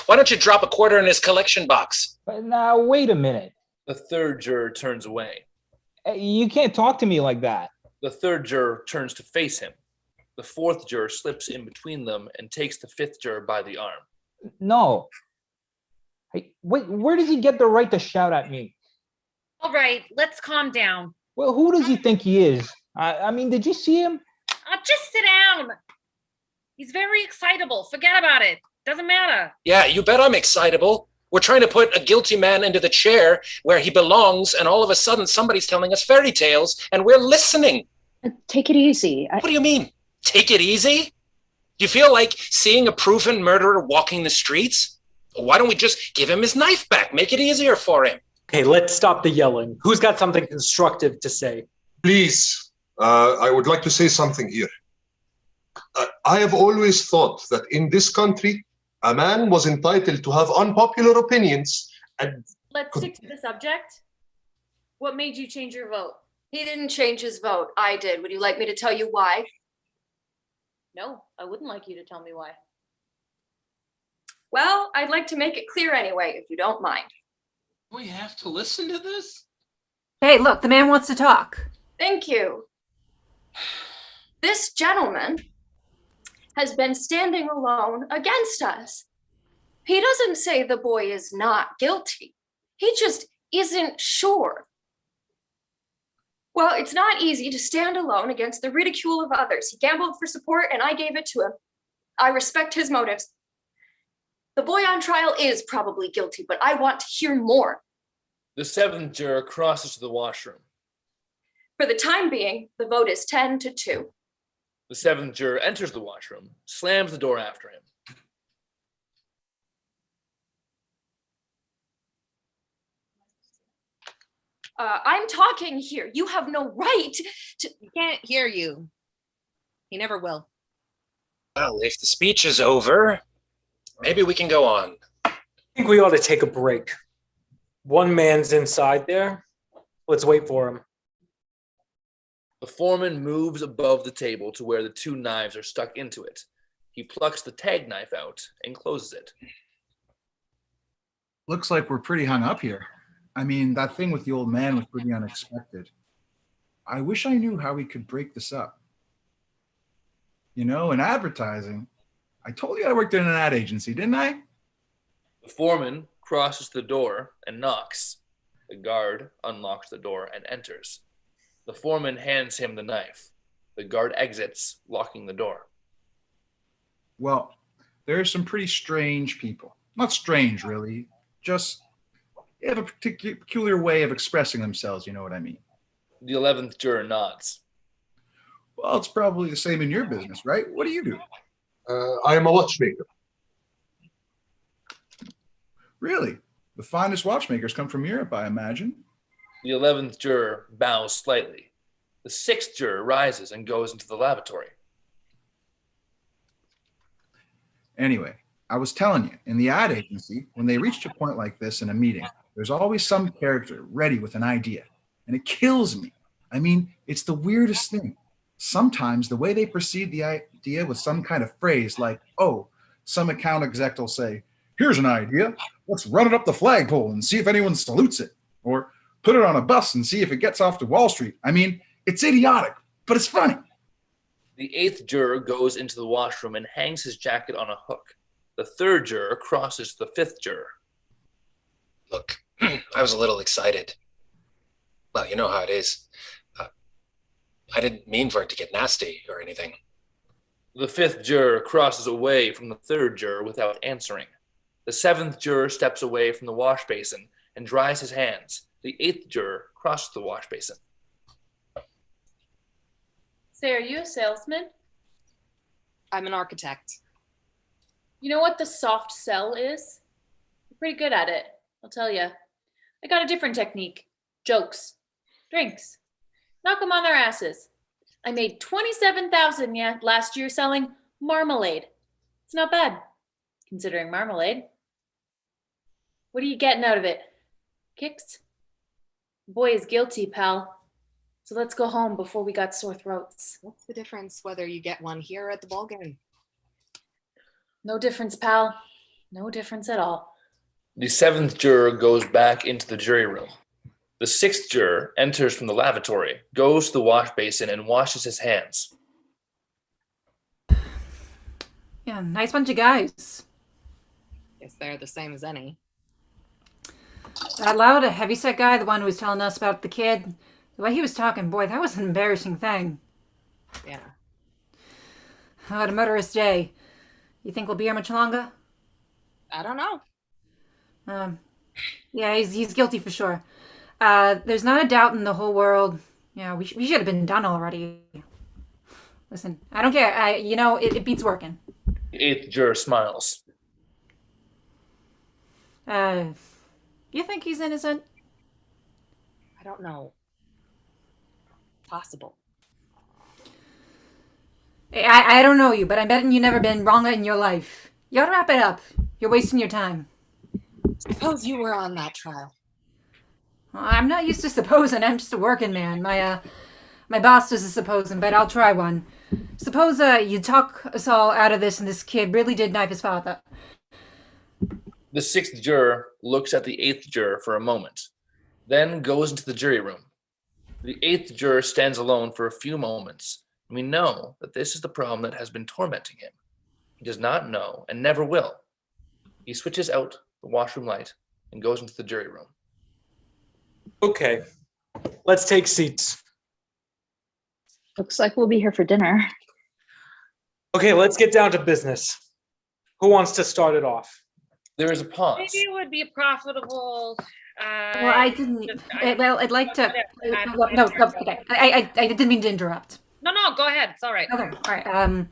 Why don't you drop a quarter in his collection box? But now, wait a minute. The 3rd juror turns away. You can't talk to me like that. The 3rd juror turns to face him. The 4th juror slips in between them and takes the 5th juror by the arm. No. Hey, wait, where does he get the right to shout at me? All right, let's calm down. Well, who does he think he is? I mean, did you see him? Just sit down. He's very excitable. Forget about it. Doesn't matter. Yeah, you bet I'm excitable. We're trying to put a guilty man into the chair where he belongs, and all of a sudden somebody's telling us fairy tales, and we're listening. Take it easy. What do you mean? Take it easy? Do you feel like seeing a proven murderer walking the streets? Why don't we just give him his knife back? Make it easier for him. Okay, let's stop the yelling. Who's got something constructive to say? Please, I would like to say something here. I have always thought that in this country, a man was entitled to have unpopular opinions and... Let's stick to the subject. What made you change your vote? He didn't change his vote. I did. Would you like me to tell you why? No, I wouldn't like you to tell me why. Well, I'd like to make it clear anyway, if you don't mind. We have to listen to this? Hey, look, the man wants to talk. Thank you. This gentleman has been standing alone against us. He doesn't say the boy is not guilty. He just isn't sure. Well, it's not easy to stand alone against the ridicule of others. He gambled for support and I gave it to him. I respect his motives. The boy on trial is probably guilty, but I want to hear more. The 7th juror crosses to the washroom. For the time being, the vote is 10-2. The 7th juror enters the washroom, slams the door after him. I'm talking here. You have no right to... He can't hear you. He never will. Well, if the speech is over, Maybe we can go on. I think we ought to take a break. One man's inside there. Let's wait for him. The foreman moves above the table to where the two knives are stuck into it. He plucks the tag knife out and closes it. Looks like we're pretty hung up here. I mean, that thing with the old man was pretty unexpected. I wish I knew how we could break this up. You know, in advertising, I told you I worked in an ad agency, didn't I? The foreman crosses the door and knocks. The guard unlocks the door and enters. The foreman hands him the knife. The guard exits, locking the door. Well, there are some pretty strange people. Not strange, really. Just they have a peculiar way of expressing themselves, you know what I mean? The 11th juror nods. Well, it's probably the same in your business, right? What do you do? I am a watchmaker. Really? The finest watchmakers come from Europe, I imagine. The 11th juror bows slightly. The 6th juror rises and goes into the lavatory. Anyway, I was telling you, in the ad agency, when they reach a point like this in a meeting, there's always some character ready with an idea. And it kills me. I mean, it's the weirdest thing. Sometimes the way they precede the idea with some kind of phrase like, oh, some account exec will say, here's an idea. Let's run it up the flagpole and see if anyone salutes it. Or put it on a bus and see if it gets off to Wall Street. I mean, it's idiotic, but it's funny. The 8th juror goes into the washroom and hangs his jacket on a hook. The 3rd juror crosses to the 5th juror. Look, I was a little excited. Well, you know how it is. I didn't mean for it to get nasty or anything. The 5th juror crosses away from the 3rd juror without answering. The 7th juror steps away from the wash basin and dries his hands. The 8th juror crosses the wash basin. Say, are you a salesman? I'm an architect. You know what the soft sell is? You're pretty good at it, I'll tell you. I got a different technique. Jokes. Drinks. Knock them on their asses. I made $27,000 last year selling marmalade. It's not bad, considering marmalade. What are you getting out of it? Kicks? The boy is guilty, pal. So let's go home before we got sore throats. What's the difference whether you get one here or at the ball game? No difference, pal. No difference at all. The 7th juror goes back into the jury room. The 6th juror enters from the lavatory, goes to the wash basin, and washes his hands. Yeah, nice bunch of guys. Guess they're the same as any. That loud, a heavyset guy, the one who was telling us about the kid, the way he was talking, boy, that was an embarrassing thing. Yeah. What a murderous day. You think we'll be here much longer? I don't know. Yeah, he's guilty for sure. There's not a doubt in the whole world. Yeah, we should have been done already. Listen, I don't care. It beats working. The 8th juror smiles. You think he's innocent? I don't know. Possible. I don't know you, but I'm betting you've never been wrong in your life. You ought to wrap it up. You're wasting your time. Suppose you were on that trial. Well, I'm not used to supposing. I'm just a working man. My boss does a supposing, but I'll try one. Suppose you talk us all out of this and this kid really did knife his father. The 6th juror looks at the 8th juror for a moment, then goes into the jury room. The 8th juror stands alone for a few moments, and we know that this is the problem that has been tormenting him. He does not know and never will. He switches out the washroom light and goes into the jury room. Okay, let's take seats. Looks like we'll be here for dinner. Okay, let's get down to business. Who wants to start it off? There is a pause. Maybe it would be profitable. Well, I didn't. I'd like to. No, okay. I didn't mean to interrupt. No, go ahead. It's all right. Okay, all right.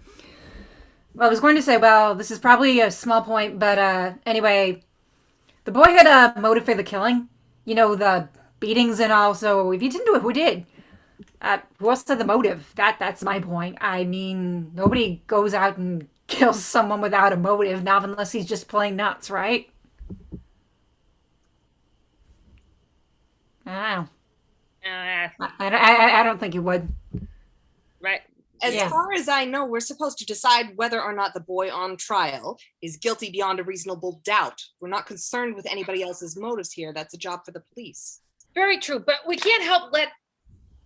Well, I was going to say, well, this is probably a small point, but anyway, the boy had a motive for the killing. You know, the beatings and all. So if he didn't do it, who did? Who else had the motive? That's my point. I mean, nobody goes out and kills someone without a motive, not unless he's just plain nuts, right? I don't know. I don't think he would. Right. As Yeah. far as I know, we're supposed to decide whether or not the boy on trial is guilty beyond a reasonable doubt. We're not concerned with anybody else's motives here. That's a job for the police. Very true, but we can't help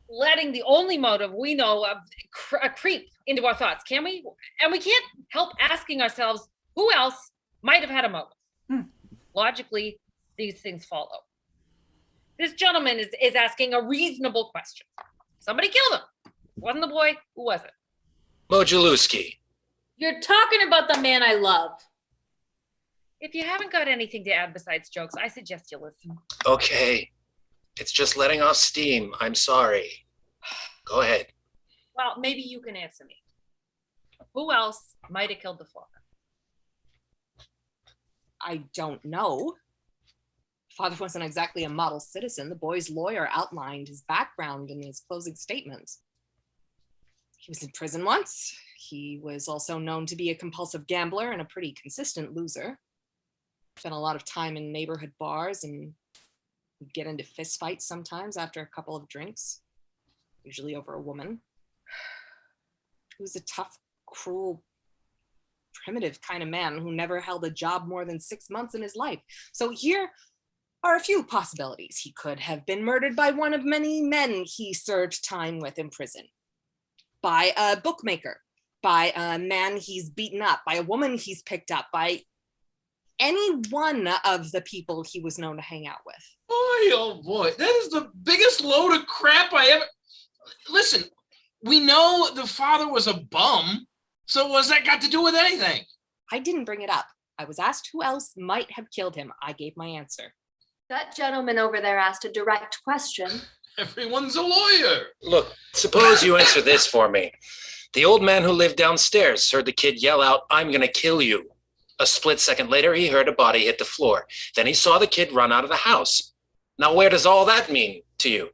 letting the only motive we know of creep into our thoughts, can we? And we can't help asking ourselves who else might have had a motive. Logically, these things follow. This gentleman is asking a reasonable question. Somebody killed him. Wasn't the boy? Who was it? Mojalewski. You're talking about the man I love. If you haven't got anything to add besides jokes, I suggest you listen. Okay. It's just letting off steam. I'm sorry. Go ahead. Well, maybe you can answer me. Who else might have killed the father? I don't know. Father wasn't exactly a model citizen. The boy's lawyer outlined his background in his closing statement. He was in prison once. He was also known to be a compulsive gambler and a pretty consistent loser. Spent a lot of time in neighborhood bars and would get into fistfights sometimes after a couple of drinks, usually over a woman. He was a tough, cruel, primitive kind of man who never held a job more than 6 months in his life. So here are a few possibilities. He could have been murdered by one of many men he served time with in prison, by a bookmaker, by a man he's beaten up, by a woman he's picked up, by any one of the people he was known to hang out with. Boy, oh boy, that is the biggest load of crap I ever. Listen, we know the father was a bum, so what's that got to do with anything? I didn't bring it up. I was asked who else might have killed him. I gave my answer. That gentleman over there asked a direct question. Everyone's a lawyer. Look, suppose you answer this for me. The old man who lived downstairs heard the kid yell out, "I'm gonna kill you." A split second later, he heard a body hit the floor. Then he saw the kid run out of the house. Now, where does all that mean to you?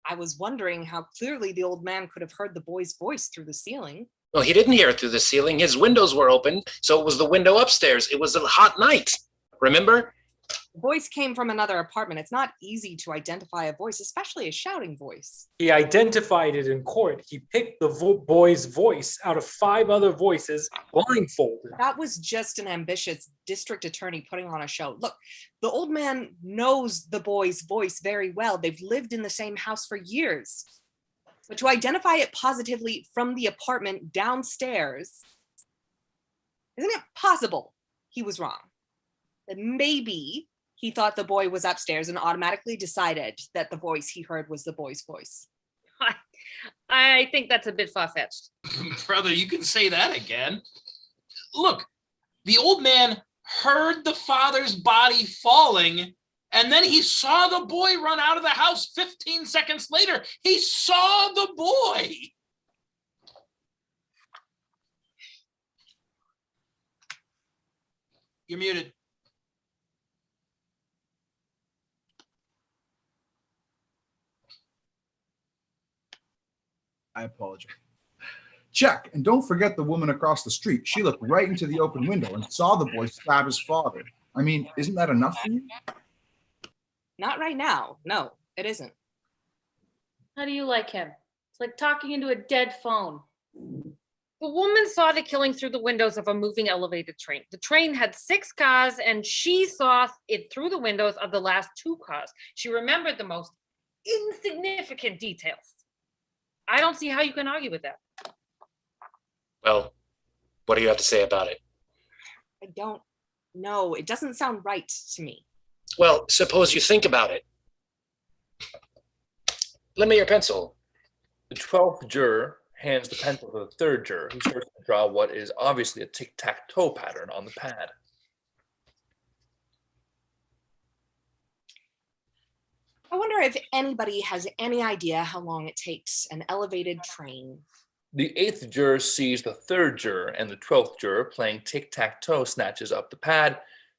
I was wondering how clearly the old man could have heard the boy's voice through the ceiling. Well, he didn't hear it through the ceiling. His windows were open, so it was the window upstairs. It was a hot night. Remember? The voice came from another apartment. It's not easy to identify a voice, especially a shouting voice. He identified it in court. He picked the boy's voice out of 5 other voices blindfolded. That was just an ambitious district attorney putting on a show. Look, the old man knows the boy's voice very well. They've lived in the same house for years. But to identify it positively from the apartment downstairs, isn't it possible he was wrong? That maybe he thought the boy was upstairs and automatically decided that the voice he heard was the boy's voice. I think that's a bit far-fetched. Brother, you can say that again. Look, the old man heard the father's body falling, and then he saw the boy run out of the house 15 seconds later. He saw the boy. You're muted. I apologize. Check. And don't forget the woman across the street. She looked right into the open window and saw the boy stab his father. I mean, isn't that enough for you? Not right now. No, it isn't. How do you like him? It's like talking into a dead phone. The woman saw the killing through the windows of a moving elevated train. The train had 6 cars, and she saw it through the windows of the last 2 cars. She remembered the most insignificant details. I don't see how you can argue with that. Well, what do you have to say about it? I don't know. It doesn't sound right to me. Well, suppose you think about it. Lend me your pencil. The 12th juror hands the pencil to the 3rd juror, who starts to draw what is obviously a tic-tac-toe pattern on the pad. I wonder if anybody has any idea how long it takes an elevated train. The 8th juror sees the 3rd juror and the 12th juror playing tic-tac-toe, snatches up the pad,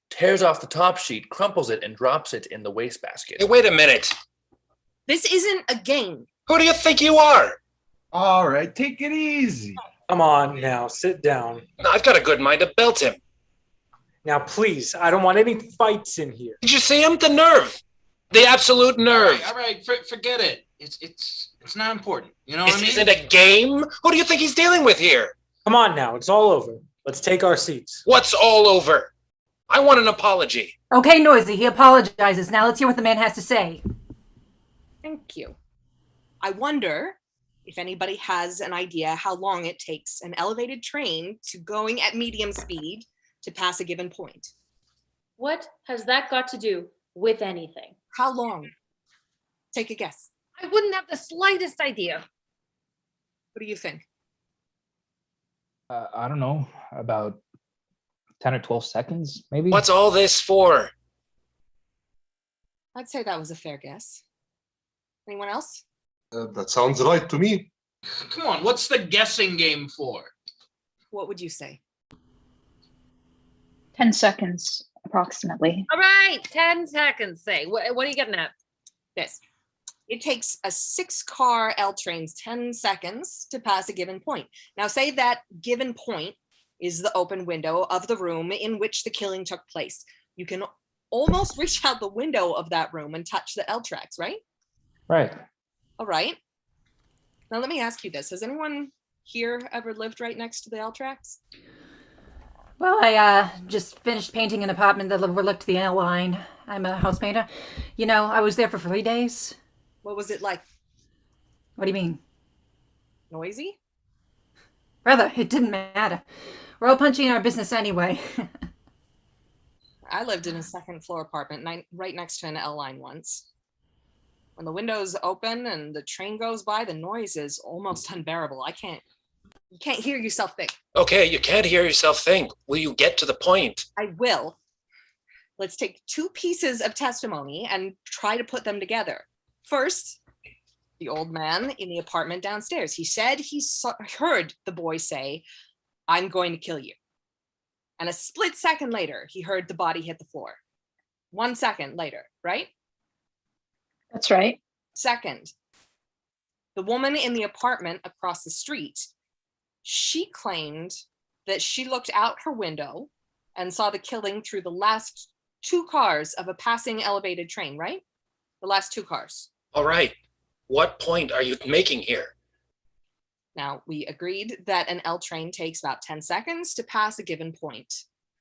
tears off the top sheet, crumples it, and drops it in the wastebasket. Hey, wait a minute. This isn't a game. Who do you think you are? All right, take it easy. Come on now, sit down. I've got a good mind to belt him. Now, please, I don't want any fights in here. Did you see him? The nerve. The absolute nerve. All right, forget it. It's not important. You know what I mean? This isn't a game. Who do you think he's dealing with here? Come on now, it's all over. Let's take our seats. What's all over? I want an apology. Okay, Noisy, he apologizes. Now let's hear what the man has to say. Thank you. I wonder if anybody has an idea how long it takes an elevated train to going at medium speed to pass a given point. What has that got to do with anything? How long? Take a guess. I wouldn't have the slightest idea. What do you think? I don't know, about 10 or 12 seconds, maybe. What's all this for? I'd say that was a fair guess. Anyone else? That sounds right to me. Come on, what's the guessing game for? What would you say? 10 seconds, approximately. All right, 10 seconds, say. What are you getting at? This. It takes a 6-car L trains 10 seconds to pass a given point. Now say that given point is the open window of the room in which the killing took place. You can almost reach out the window of that room and touch the L tracks, right? Right. All right. Now let me ask you this. Has anyone here ever lived right next to the L tracks? Well, I just finished painting an apartment that overlooked the L line. I'm a house painter. You know, I was there for 3 days. What was it like? What do you mean? Noisy? Brother, it didn't matter. We're all punching our business anyway. I lived in a second floor apartment right next to an L line once. When the windows open and the train goes by, the noise is almost unbearable. You can't hear yourself think. Okay, you can't hear yourself think. Will you get to the point? I will. Let's take 2 pieces of testimony and try to put them together. First, the old man in the apartment downstairs. He said he heard the boy say, "I'm going to kill you." And a split second later, he heard the body hit the floor. 1 second later, right? That's right. Second, the woman in the apartment across the street, she claimed that she looked out her window and saw the killing through the last 2 cars of a passing elevated train, right? The last 2 cars. All right. What point are you making here? Now, we agreed that an L train takes about 10 seconds to pass a given point.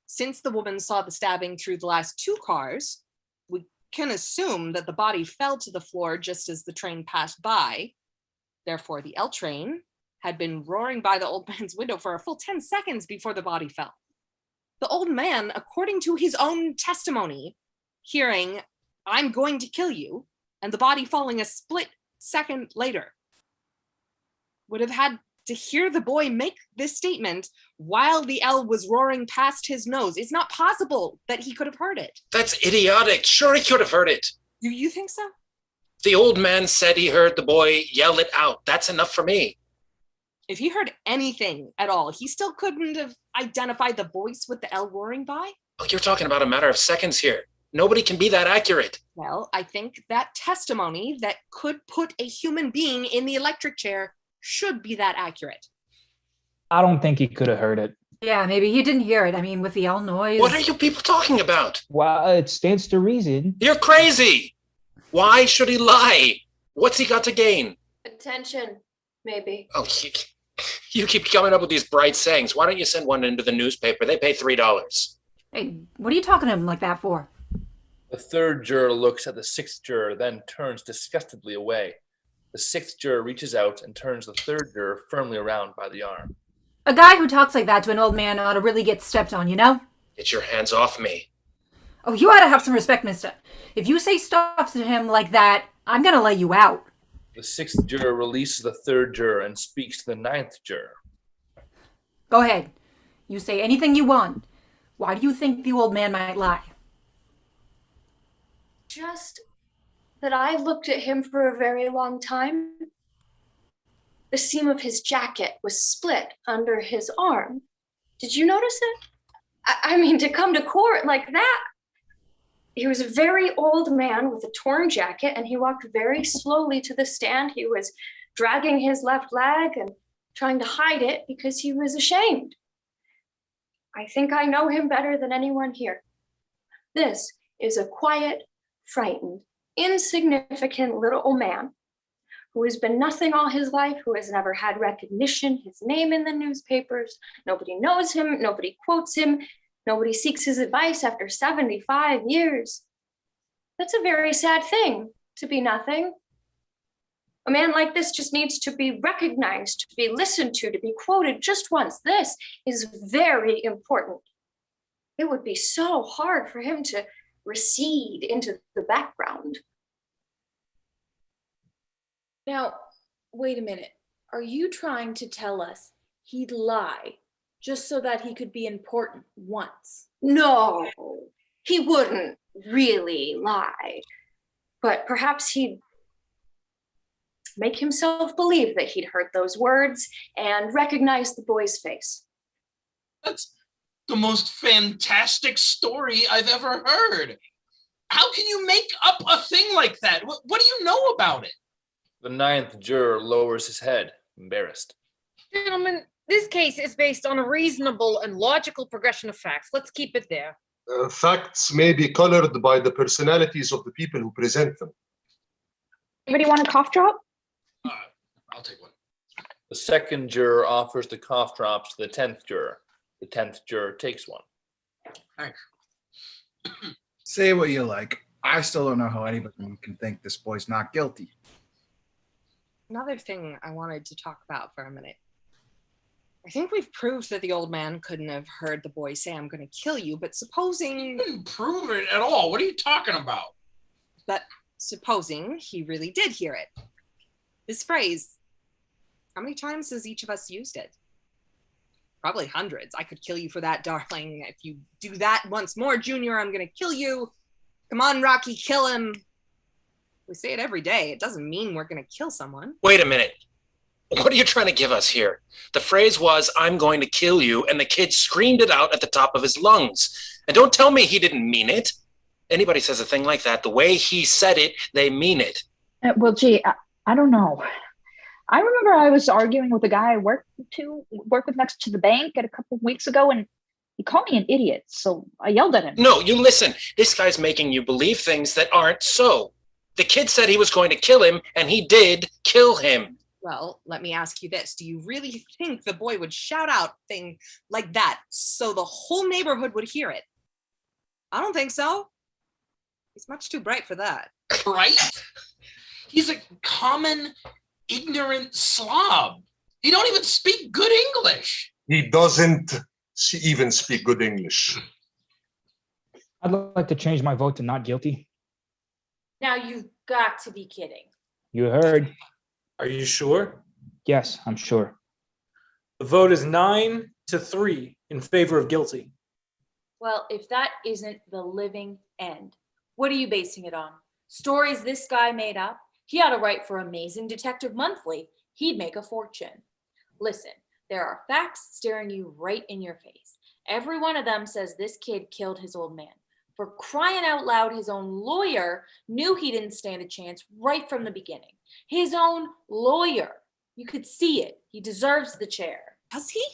Since the woman saw the stabbing through the last 2 cars, we can assume that the body fell to the floor just as the train passed by. Therefore, the L train had been roaring by the old man's window for a full 10 seconds before the body fell. The old man, according to his own testimony, hearing, "I'm going to kill you," and the body falling a split second later, would have had to hear the boy make this statement while the L was roaring past his nose. It's not possible that he could have heard it. That's idiotic. Sure, he could have heard it. Do you think so? The old man said he heard the boy yell it out. That's enough for me. If he heard anything at all, he still couldn't have identified the voice with the L roaring by? Oh, you're talking about a matter of seconds here. Nobody can be that accurate. Well, I think that testimony that could put a human being in the electric chair should be that accurate. I don't think he could have heard it. Yeah, maybe he didn't hear it. I mean, with the L noise. What are you people talking about? Well, it stands to reason. You're crazy. Why should he lie? What's he got to gain? Attention, maybe. Oh, you keep coming up with these bright sayings. Why don't you send one into the newspaper? They pay $3. Hey, what are you talking to him like that for? The 3rd juror looks at the 6th juror, then turns disgustedly away. The 6th juror reaches out and turns the 3rd juror firmly around by the arm. A guy who talks like that to an old man ought to really get stepped on, you know? Get your hands off me. Oh, you ought to have some respect, mister. If you say stuff to him like that, I'm gonna lay you out. The 6th juror releases the 3rd juror and speaks to the 9th juror. Go ahead. You say anything you want. Why do you think the old man might lie? Just that I looked at him for a very long time. The seam of his jacket was split under his arm. Did you notice it? I mean, to come to court like that. He was a very old man with a torn jacket, and he walked very slowly to the stand. He was dragging his left leg and trying to hide it because he was ashamed. I think I know him better than anyone here. This is a quiet, frightened, insignificant little man who has been nothing all his life, who has never had recognition, his name in the newspapers. Nobody knows him, nobody quotes him, nobody seeks his advice after 75 years. That's a very sad thing, to be nothing. A man like this just needs to be recognized, to be listened to be quoted just once. This is very important. It would be so hard for him to recede into the background. Now, wait a minute. Are you trying to tell us he'd lie just so that he could be important once? No, he wouldn't really lie. But perhaps he'd make himself believe that he'd heard those words and recognize the boy's face. That's the most fantastic story I've ever heard. How can you make up a thing like that? What do you know about it? The ninth juror lowers his head, embarrassed. Gentlemen, this case is based on a reasonable and logical progression of facts. Let's keep it there. Facts may be colored by the personalities of the people who present them. Anybody want a cough drop? I'll take one. The second juror offers the cough drops to the 10th juror. The 10th juror takes one. Thanks. Say what you like. I still don't know how anybody can think this boy's not guilty. Another thing I wanted to talk about for a minute. I think we've proved that the old man couldn't have heard the boy say, "I'm going to kill you," but supposing... You didn't prove it at all. What are you talking about? But supposing he really did hear it. This phrase, how many times has each of us used it? Probably hundreds. "I could kill you for that, darling. If you do that once more, Junior, I'm going to kill you. Come on, Rocky, kill him." We say it every day. It doesn't mean we're going to kill someone. Wait a minute. What are you trying to give us here? The phrase was, "I'm going to kill you," and the kid screamed it out at the top of his lungs. And don't tell me he didn't mean it. Anybody says a thing like that, the way he said it, they mean it. Well, gee, I don't know. I remember I was arguing with a guy I work with next to the bank a couple of weeks ago, and he called me an idiot, so I yelled at him. No, you listen. This guy's making you believe things that aren't so. The kid said he was going to kill him, and he did kill him. Well, let me ask you this. Do you really think the boy would shout out thing like that so the whole neighborhood would hear it? I don't think so. He's much too bright for that. Right? He's a common, ignorant slob. He don't even speak good English. He doesn't even speak good English. I'd like to change my vote to not guilty. Now you've got to be kidding. You heard. Are you sure? Yes, I'm sure. The vote is 9-3 in favor of guilty. Well, if that isn't the living end, what are you basing it on? Stories this guy made up? He ought to write for Amazing Detective Monthly. He'd make a fortune. Listen, there are facts staring you right in your face. Every one of them says this kid killed his old man. For crying out loud, his own lawyer knew he didn't stand a chance right from the beginning. His own lawyer. You could see it. He deserves the chair. Does he?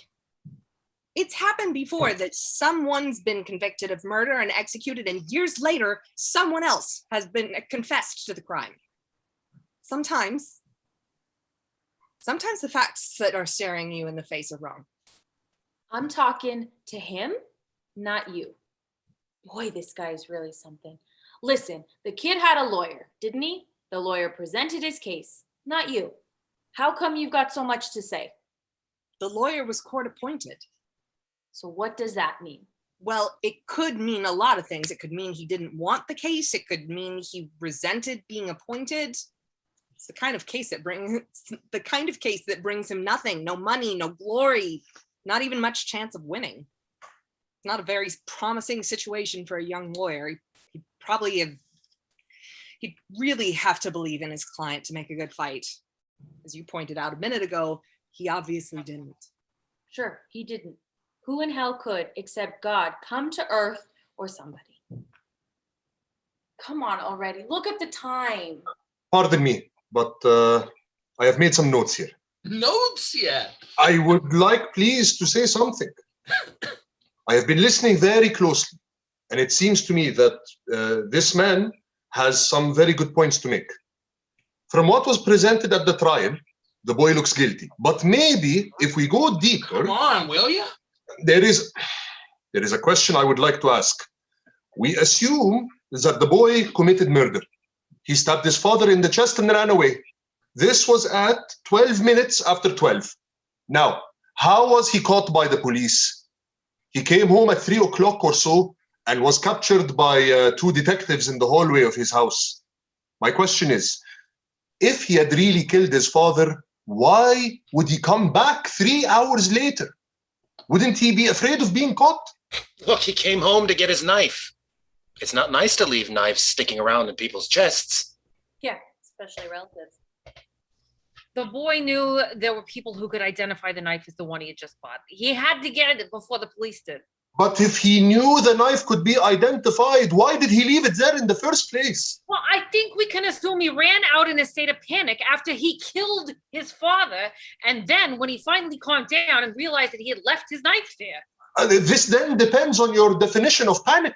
It's happened before that someone's been convicted of murder and executed, and years later, someone else has been confessed to the crime. Sometimes the facts that are staring you in the face are wrong. I'm talking to him, not you. Boy, this guy is really something. Listen, the kid had a lawyer, didn't he? The lawyer presented his case, not you. How come you've got so much to say? The lawyer was court appointed. So what does that mean? Well, it could mean a lot of things. It could mean he didn't want the case. It could mean he resented being appointed. It's the kind of case that brings him nothing, no money, no glory, not even much chance of winning. It's not a very promising situation for a young lawyer. He'd really have to believe in his client to make a good fight. As you pointed out a minute ago, he obviously didn't. Sure, he didn't. Who in hell could, except God, come to earth or somebody? Come on already, look at the time. Pardon me, but I have made some notes here. notes yet. I would like, please, to say something. I have been listening very closely, and it seems to me that this man has some very good points to make. From what was presented at the trial, the boy looks guilty. But maybe if we go deeper, Come on, will you? there is a question I would like to ask. We assume that the boy committed murder. He stabbed his father in the chest and ran away. This was at 12 minutes after 12. Now, how was he caught by the police? He came home at 3 o'clock or so and was captured by 2 detectives in the hallway of his house. My question is, if he had really killed his father, why would he come back 3 hours later? Wouldn't he be afraid of being caught? Look, he came home to get his knife. It's not nice to leave knives sticking around in people's chests. Yeah, especially relatives. The boy knew there were people who could identify the knife as the one he had just bought. He had to get it before the police did. But if he knew the knife could be identified, why did he leave it there in the first place? Well, I think we can assume he ran out in a state of panic after he killed his father. And then when he finally calmed down and realized that he had left his knife there. This then depends on your definition of panic.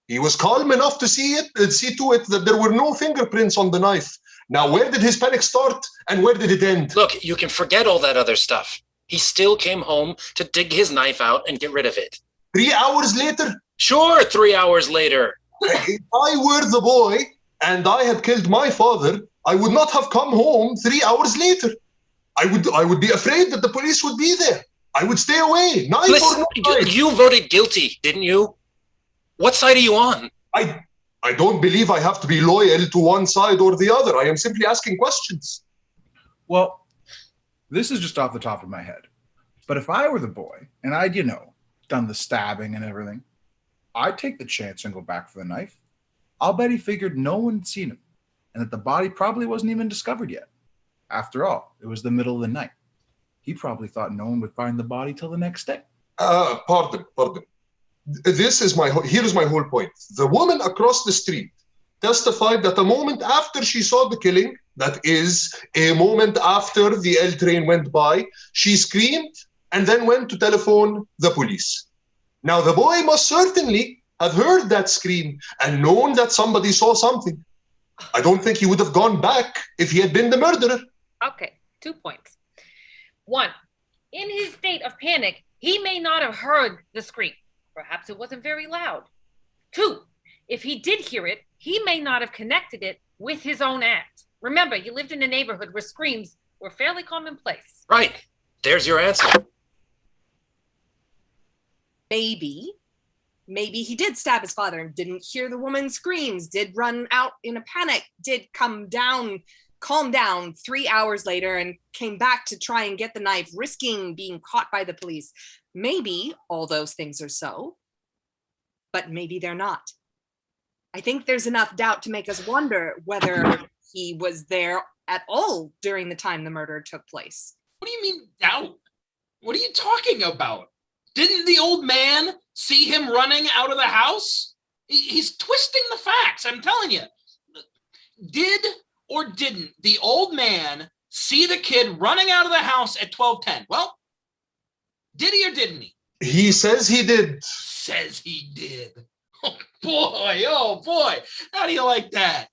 He was calm enough to see to it that there were no fingerprints on the knife. Now, where did his panic start and where did it end? Look, you can forget all that other stuff. He still came home to dig his knife out and get rid of it. 3 hours later? Sure, 3 hours later. If I were the boy and I had killed my father, I would not have come home 3 hours later. I would be afraid that the police would be there. I would stay away. Listen, you voted guilty, didn't you? What side are you on? I don't believe I have to be loyal to one side or the other. I am simply asking questions. Well, this is just off the top of my head. But if I were the boy and I'd, done the stabbing and everything, I'd take the chance and go back for the knife. I'll bet he figured no one had seen him and that the body probably wasn't even discovered yet. After all, it was the middle of the night. He probably thought no one would find the body till the next day. Pardon. Here's my whole point. The woman across the street testified that a moment after she saw the killing, that is, a moment after the L train went by, she screamed and then went to telephone the police. Now, the boy must certainly have heard that scream and known that somebody saw something. I don't think he would have gone back if he had been the murderer. Okay, 2 points. 1, in his state of panic, he may not have heard the scream. Perhaps it wasn't very loud. 2, if he did hear it, he may not have connected it with his own act. Remember, you lived in a neighborhood where screams were fairly commonplace. Right. There's your answer. Maybe he did stab his father and didn't hear the woman's screams, did run out in a panic, did calm down 3 hours later and came back to try and get the knife, risking being caught by the police. Maybe all those things are so, but maybe they're not. I think there's enough doubt to make us wonder whether he was there at all during the time the murder took place. What do you mean doubt? What are you talking about? Didn't the old man see him running out of the house? He's twisting the facts, I'm telling you. Did or didn't the old man see the kid running out of the house at 12:10? Well, did he or didn't he? He says he did. Says he did. Oh boy. How do you like that?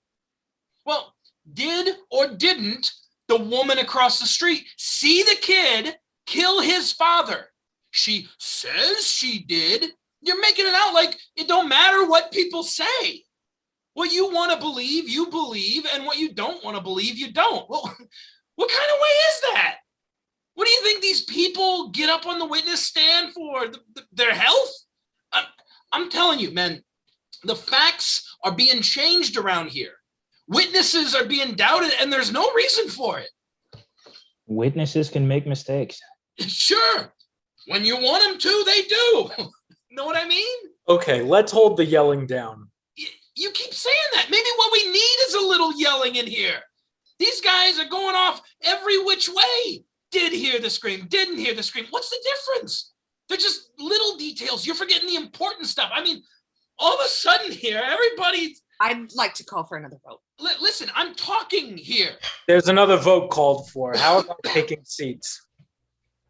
Well, did or didn't the woman across the street see the kid kill his father? She says she did. You're making it out like it don't matter what people say. What you want to believe, you believe, and what you don't want to believe, you don't. Well, what kind of way is that? What do you think these people get up on the witness stand for? Their health? I'm telling you, man, the facts are being changed around here. Witnesses are being doubted, and there's no reason for it. Witnesses can make mistakes. Sure. When you want them to, they do. Know what I mean? Okay, let's hold the yelling down. You keep saying that. Maybe what we need is a little yelling in here. These guys are going off every which way. Did hear the scream, didn't hear the scream. What's the difference? They're just little details. You're forgetting the important stuff. I mean, all of a sudden here, everybody's I'd like to call for another vote. Listen, I'm talking here. There's another vote called for. How about taking seats?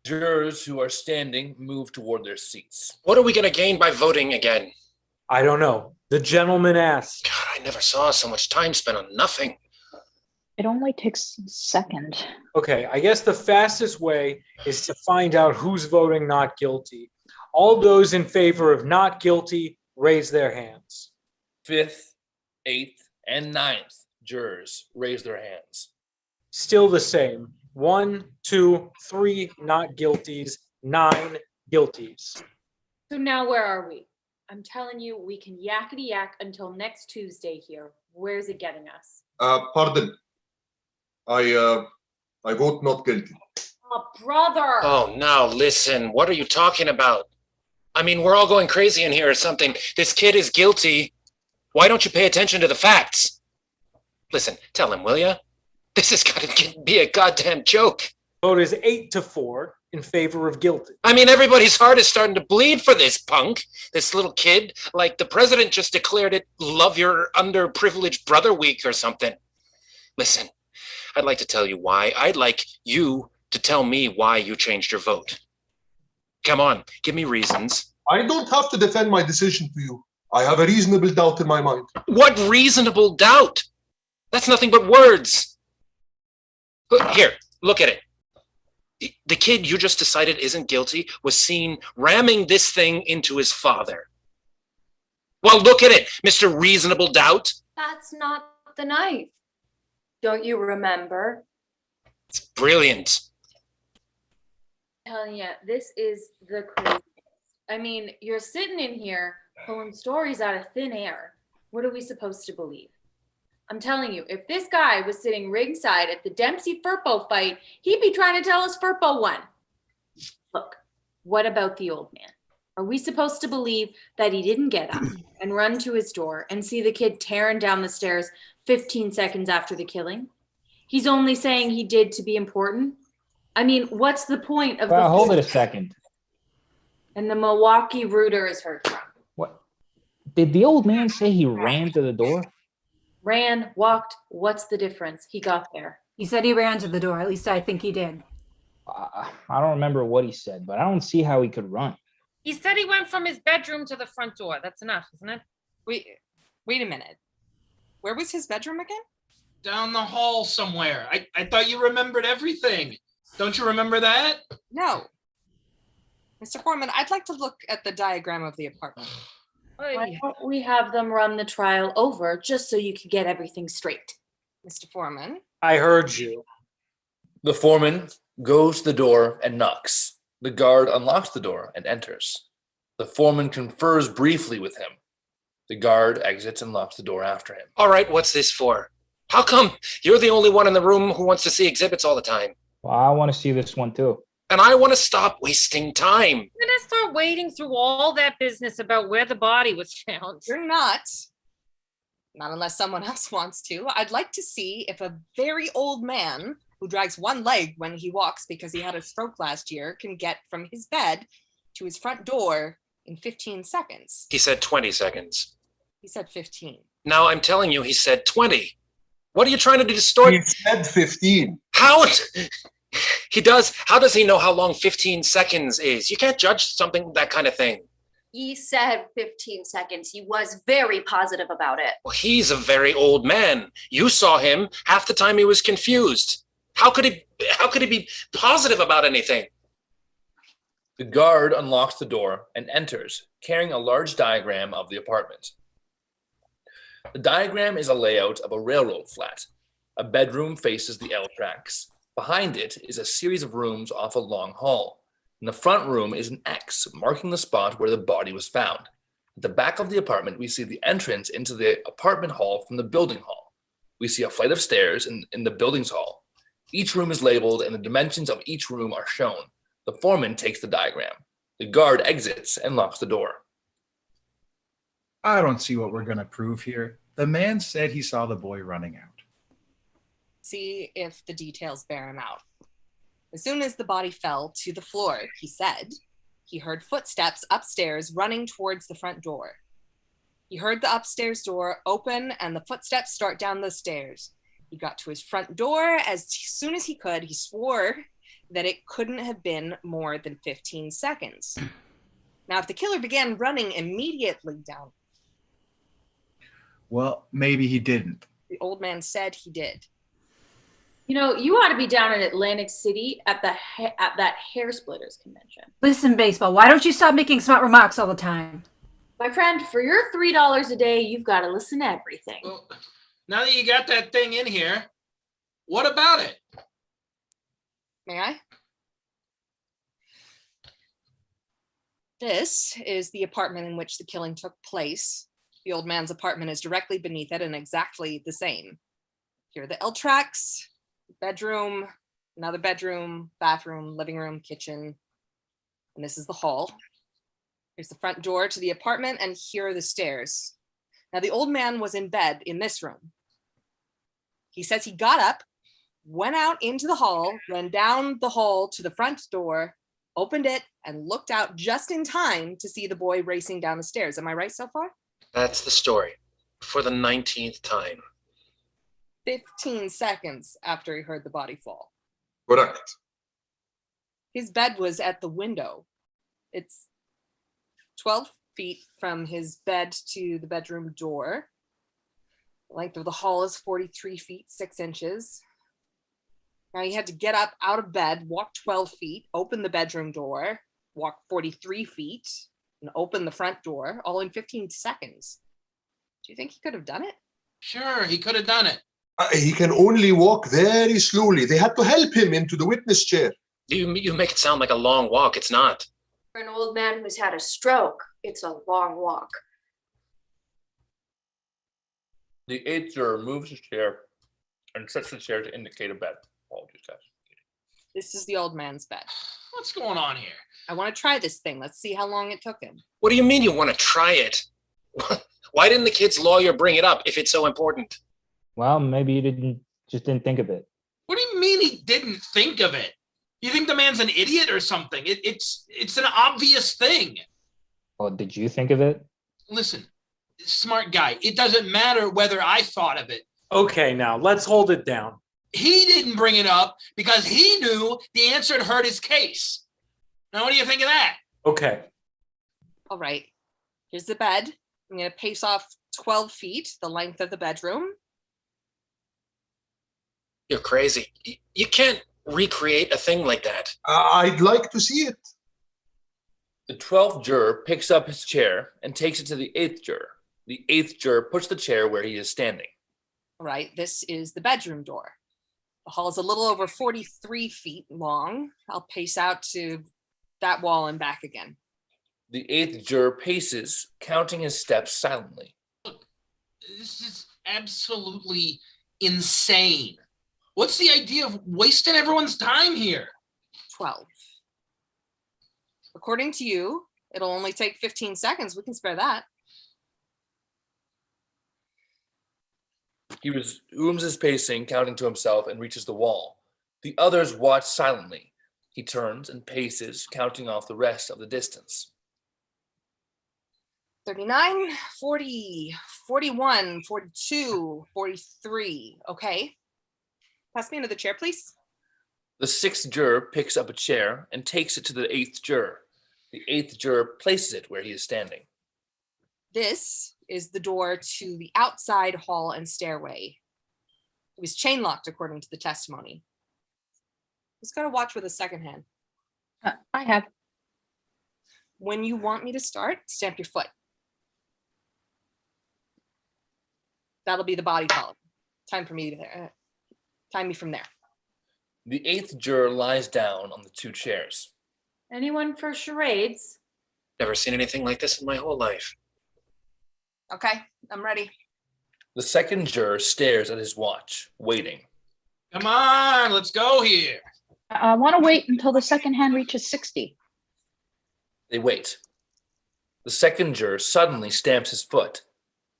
Jurors who are standing move toward their seats. What are we going to gain by voting again? I don't know. The gentleman asked. God, I never saw so much time spent on nothing. It only takes a second. Okay, I guess the fastest way is to find out who's voting not guilty. All those in favor of not guilty, raise their hands. 5th, 8th, and 9th jurors raise their hands. Still the same. 1, 2, 3 not guilties, 9 guilties. So now where are we? I'm telling you, we can yakety yak until next Tuesday here. Where's it getting us? Pardon. I vote not guilty. Oh, brother. Oh, now listen. What are you talking about? I mean, we're all going crazy in here or something. This kid is guilty. Why don't you pay attention to the facts? Listen, tell him, will ya? This is going to be a goddamn joke. Vote is 8-4 in favor of guilty. I mean, everybody's heart is starting to bleed for this punk, this little kid. Like the president just declared it Love Your Underprivileged Brother Week or something. Listen, I'd like to tell you why. I'd like you to tell me why you changed your vote. Come on, give me reasons. I don't have to defend my decision to you. I have a reasonable doubt in my mind. What reasonable doubt? That's nothing but words. Here, look at it. The kid you just decided isn't guilty was seen ramming this thing into his father. Well, look at it, Mr. Reasonable Doubt. That's not the knife. Don't you remember? It's brilliant. I'm telling you, this is the craziest. I mean, you're sitting in here pulling stories out of thin air. What are we supposed to believe? I'm telling you, if this guy was sitting ringside at the Dempsey Furpo fight, he'd be trying to tell us Furpo won. Look, what about the old man? Are we supposed to believe that he didn't get up and run to his door and see the kid tearing down the stairs 15 seconds after the killing? He's only saying he did to be important. I mean, what's the point of Well, hold it a second. And the Milwaukee Rooter is heard from. What? Did the old man say he ran to the door? Ran, walked, what's the difference? He got there. He said he ran to the door. At least I think he did. I don't remember what he said, but I don't see how he could run. He said he went from his bedroom to the front door. That's enough, isn't it? Wait a minute. Where was his bedroom again? Down the hall somewhere. I thought you remembered everything. Don't you remember that? No. Mr. Foreman, I'd like to look at the diagram of the apartment. Why don't we have them run the trial over just so you can get everything straight? Mr. Foreman? I heard you. The foreman goes to the door and knocks. The guard unlocks the door and enters. The foreman confers briefly with him. The guard exits and locks the door after him. All right, what's this for? How come you're the only one in the room who wants to see exhibits all the time? Well, I want to see this one too. And I want to stop wasting time. I'm gonna start wading through all that business about where the body was found. You're not. Not unless someone else wants to. I'd like to see if a very old man who drags one leg when he walks because he had a stroke last year can get from his bed to his front door in 15 seconds. He said 20 seconds. He said 15. Now I'm telling you, he said 20. What are you trying to distort? He said 15. How? He does. How does he know how long 15 seconds is? You can't judge something, that kind of thing. He said 15 seconds. He was very positive about it. Well, he's a very old man. You saw him. Half the time he was confused. How could he be positive about anything? The guard unlocks the door and enters, carrying a large diagram of the apartment. The diagram is a layout of a railroad flat. A bedroom faces the L tracks. Behind it is a series of rooms off a long hall. In the front room is an X marking the spot where the body was found. At the back of the apartment, we see the entrance into the apartment hall from the building hall. We see a flight of stairs in the building's hall. Each room is labeled and the dimensions of each room are shown. The foreman takes the diagram. The guard exits and locks the door. I don't see what we're going to prove here. The man said he saw the boy running out. See if the details bear him out. As soon as the body fell to the floor, he said, he heard footsteps upstairs running towards the front door. He heard the upstairs door open and the footsteps start down the stairs. He got to his front door as soon as he could. He swore that it couldn't have been more than 15 seconds. Now, if the killer began running immediately down, Well, maybe he didn't. the old man said he did. You know, you ought to be down in Atlantic City at that hair splitters convention. Listen, baseball, why don't you stop making smart remarks all the time? My friend, for your $3 a day, you've got to listen to everything. Well, now that you got that thing in here, what about it? May I? This is the apartment in which the killing took place. The old man's apartment is directly beneath it and exactly the same. Here are the L tracks, bedroom, another bedroom, bathroom, living room, kitchen, and this is the hall. Here's the front door to the apartment, and here are the stairs. Now, the old man was in bed in this room. He says he got up, went out into the hall, ran down the hall to the front door, opened it, and looked out just in time to see the boy racing down the stairs. Am I right so far? That's the story. For the 19th time. 15 seconds after he heard the body fall. Correct. His bed was at the window. It's 12 feet from his bed to the bedroom door. The length of the hall is 43 feet, 6 inches. Now he had to get up out of bed, walk 12 feet, open the bedroom door, walk 43 feet, and open the front door, all in 15 seconds. Do you think he could have done it? Sure, he could have done it. He can only walk very slowly. They had to help him into the witness chair. You make it sound like a long walk. It's not. For an old man who's had a stroke, it's a long walk. The eighth juror moves his chair and sets the chair to indicate a bed. Apologies, guys. This is the old man's bed. What's going on here? I want to try this thing. Let's see how long it took him. What do you mean you want to try it? Why didn't the kid's lawyer bring it up if it's so important? Well, maybe you just didn't think of it. What do you mean he didn't think of it? You think the man's an idiot or something? It's an obvious thing. Well, did you think of it? Listen, smart guy, it doesn't matter whether I thought of it. Okay, now let's hold it down. He didn't bring it up because he knew the answer had hurt his case. Now, what do you think of that? Okay. All right. Here's the bed. I'm going to pace off 12 feet, the length of the bedroom. You're crazy. You can't recreate a thing like that. I'd like to see it. The 12th juror picks up his chair and takes it to the 8th juror. The 8th juror puts the chair where he is standing. All right. This is the bedroom door. The hall is a little over 43 feet long. I'll pace out to that wall and back again. The 8th juror paces, counting his steps silently. Look, this is absolutely insane. What's the idea of wasting everyone's time here? 12. According to you, it'll only take 15 seconds. We can spare that. He resumes his pacing, counting to himself, and reaches the wall. The others watch silently. He turns and paces, counting off the rest of the distance. 39, 40, 41, 42, 43. Okay. Pass me another chair, please. The 6th juror picks up a chair and takes it to the 8th juror. The 8th juror places it where he is standing. This is the door to the outside hall and stairway. It was chain locked according to the testimony. Just gotta watch with a second hand. I have. When you want me to start, stamp your foot. That'll be the body column. Time me from there. The 8th juror lies down on the 2 chairs. Anyone for charades? Never seen anything like this in my whole life. Okay, I'm ready. The 2nd juror stares at his watch, waiting. Come on, let's go here. I want to wait until the second hand reaches 60. They wait. The 2nd juror suddenly stamps his foot.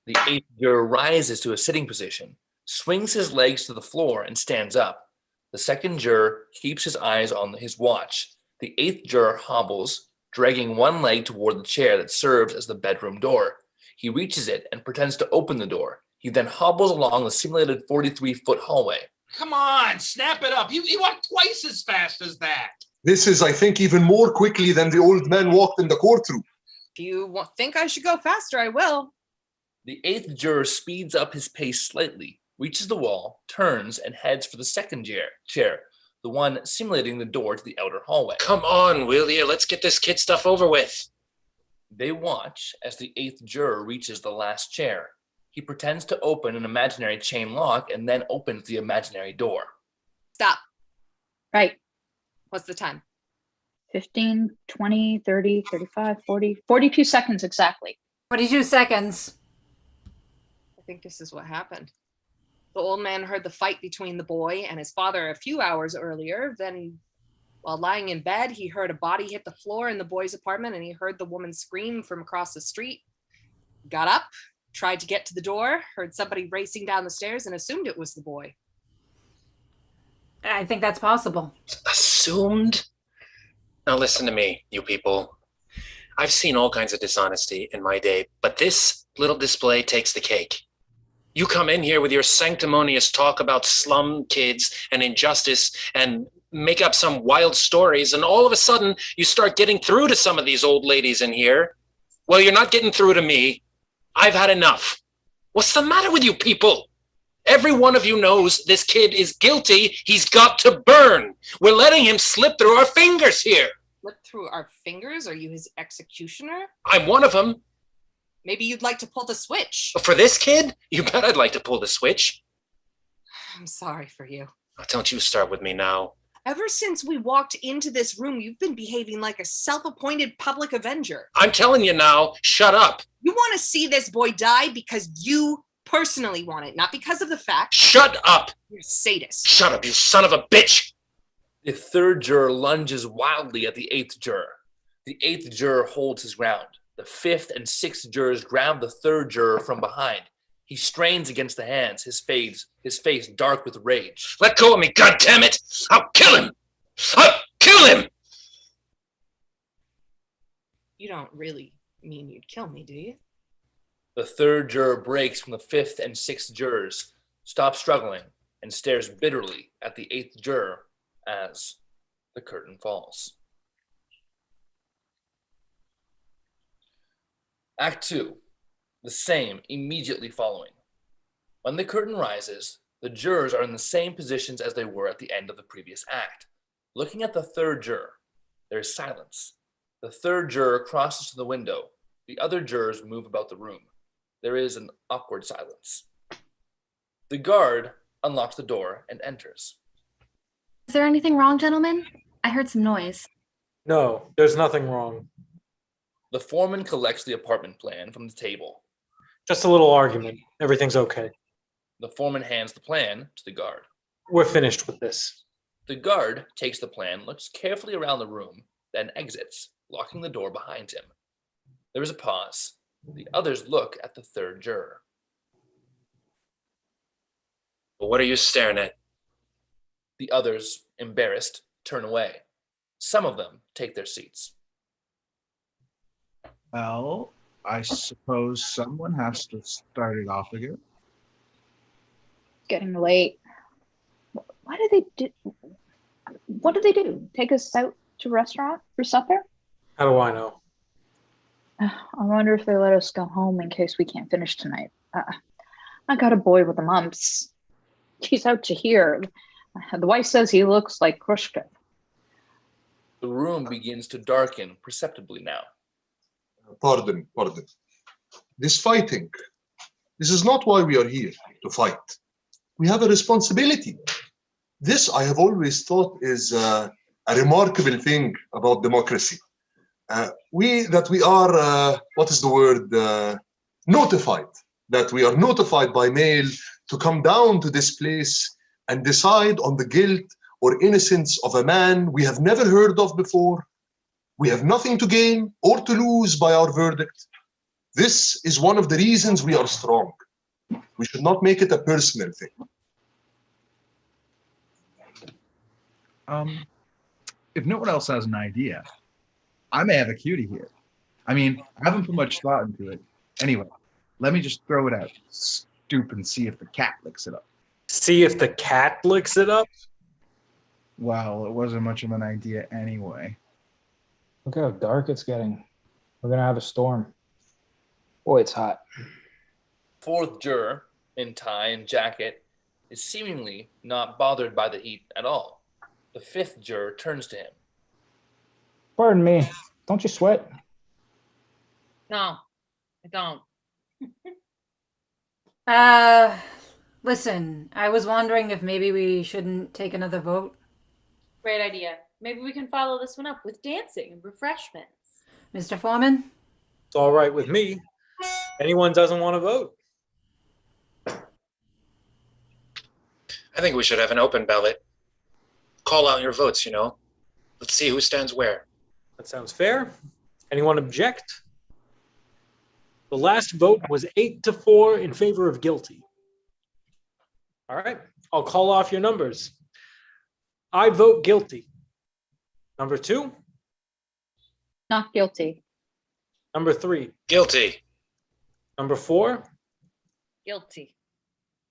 The 8th juror rises to a sitting position, swings his legs to the floor, and stands up. The 2nd juror keeps his eyes on his watch. The 8th juror hobbles, dragging one leg toward the chair that serves as the bedroom door. He reaches it and pretends to open the door. He then hobbles along the simulated 43-foot hallway. Come on, snap it up. He walked twice as fast as that. This is, I think, even more quickly than the old man walked in the courtroom. If you think I should go faster, I will. The 8th juror speeds up his pace slightly, reaches the wall, turns, and heads for the second chair, the one simulating the door to the outer hallway. Come on, will you? Let's get this kid stuff over with. They watch as the 8th juror reaches the last chair. He pretends to open an imaginary chain lock and then opens the imaginary door. Stop. Right. What's the time? 15, 20, 30, 35, 40, 42 seconds exactly. 22 seconds. I think this is what happened. The old man heard the fight between the boy and his father a few hours earlier. Then, while lying in bed, he heard a body hit the floor in the boy's apartment, and he heard the woman scream from across the street. Got up, tried to get to the door, heard somebody racing down the stairs, and assumed it was the boy. I think that's possible. Assumed? Now listen to me, you people. I've seen all kinds of dishonesty in my day, but this little display takes the cake. You come in here with your sanctimonious talk about slum kids and injustice and make up some wild stories, and all of a sudden you start getting through to some of these old ladies in here. Well, you're not getting through to me. I've had enough. What's the matter with you people? Every one of you knows this kid is guilty. He's got to burn. We're letting him slip through our fingers here. Slip through our fingers? Are you his executioner? I'm one of them. Maybe you'd like to pull the switch. For this kid, you bet I'd like to pull the switch. I'm sorry for you. Don't you start with me now. Ever since we walked into this room, you've been behaving like a self-appointed public avenger. I'm telling you now, shut up. You want to see this boy die because you personally want it, not because of the fact. Shut up. You're a sadist. Shut up, you son of a bitch. The 3rd juror lunges wildly at the 8th juror. The 8th juror holds his ground. The 5th and 6th jurors grab the 3rd juror from behind. He strains against the hands, his face dark with rage. Let go of me, goddammit! I'll kill him! I'll kill him! You don't really mean you'd kill me, do you? The 3rd juror breaks from the 5th and 6th jurors, stops struggling, and stares bitterly at the 8th juror as the curtain falls. Act 2, the same immediately following. When the curtain rises, the jurors are in the same positions as they were at the end of the previous act. Looking at the 3rd juror, there is silence. The 3rd juror crosses to the window. The other jurors move about the room. There is an awkward silence. The guard unlocks the door and enters. Is there anything wrong, gentlemen? I heard some noise. No, there's nothing wrong. The foreman collects the apartment plan from the table. Just a little argument. Everything's okay. The foreman hands the plan to the guard. We're finished with this. The guard takes the plan, looks carefully around the room, then exits, locking the door behind him. There is a pause. The others look at the 3rd juror. What are you staring at? The others, embarrassed, turn away. Some of them take their seats. Well, I suppose someone has to start it off again. Getting late. What do they do? What do they do? Take us out to a restaurant for supper? How do I know? I wonder if they let us go home in case we can't finish tonight. I got a boy with the mumps. He's out to here. The wife says he looks like Khrushchev. The room begins to darken perceptibly now. Pardon. This fighting, this is not why we are here, to fight. We have a responsibility. This, I have always thought, is a remarkable thing about democracy. We are, what is the word, notified. That we are notified by mail to come down to this place and decide on the guilt or innocence of a man we have never heard of before. We have nothing to gain or to lose by our verdict. This is one of the reasons we are strong. We should not make it a personal thing. If no one else has an idea, I may have a cutie here. I mean, I haven't put much thought into it. Anyway, Let me just throw it out. Stoop and see if the cat licks it up. See if the cat licks it up? Well, it wasn't much of an idea anyway. Look how dark it's getting. We're gonna have a storm. Boy, it's hot. Fourth juror, in tie and jacket, is seemingly not bothered by the heat at all. The fifth juror turns to him. Pardon me. Don't you sweat? No, I don't. Listen, I was wondering if maybe we shouldn't take another vote. Great idea. Maybe we can follow this one up with dancing and refreshments. Mr. Foreman? It's all right with me. Anyone doesn't want to vote? I think we should have an open ballot. Call out your votes, you know. Let's see who stands where. That sounds fair. Anyone object? The last vote was 8-4 in favor of guilty. All right, I'll call off your numbers. I vote guilty. Number 2, Not guilty. number 3, Guilty. number 4, Guilty.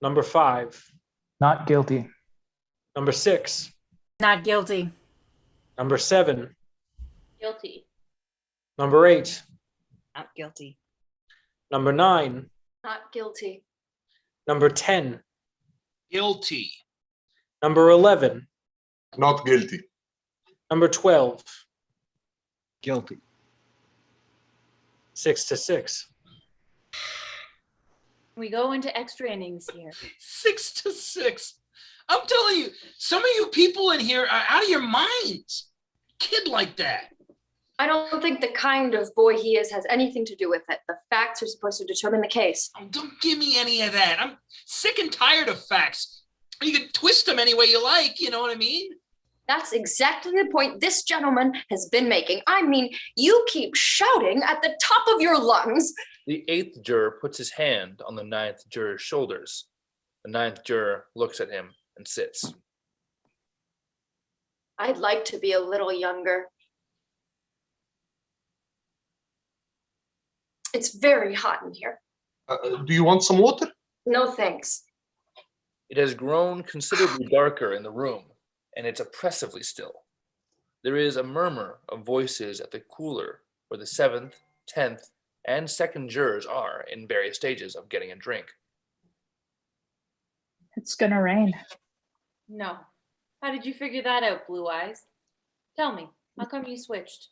number 5, Not guilty. number 6, Not guilty. number 7, Guilty. number 8, Not guilty. number 9, Not guilty. number 10, Guilty. number 11, Not guilty. number 12, Guilty. 6-6. We go into extra innings here. 6-6. I'm telling you, some of you people in here are out of your minds. Kid like that. I don't think the kind of boy he is has anything to do with it. The facts are supposed to determine the case. Oh, don't give me any of that. I'm sick and tired of facts. You can twist them any way you like, you know what I mean? That's exactly the point this gentleman has been making. I mean, you keep shouting at the top of your lungs. The eighth juror puts his hand on the ninth juror's shoulders. The ninth juror looks at him and sits. I'd like to be a little younger. It's very hot in here. Do you want some water? No thanks. It has grown considerably darker in the room, and it's oppressively still. There is a murmur of voices at the cooler where the 7th, 10th, and 2nd jurors are in various stages of getting a drink. It's gonna rain. No. How did you figure that out, Blue Eyes? Tell me, how come you switched?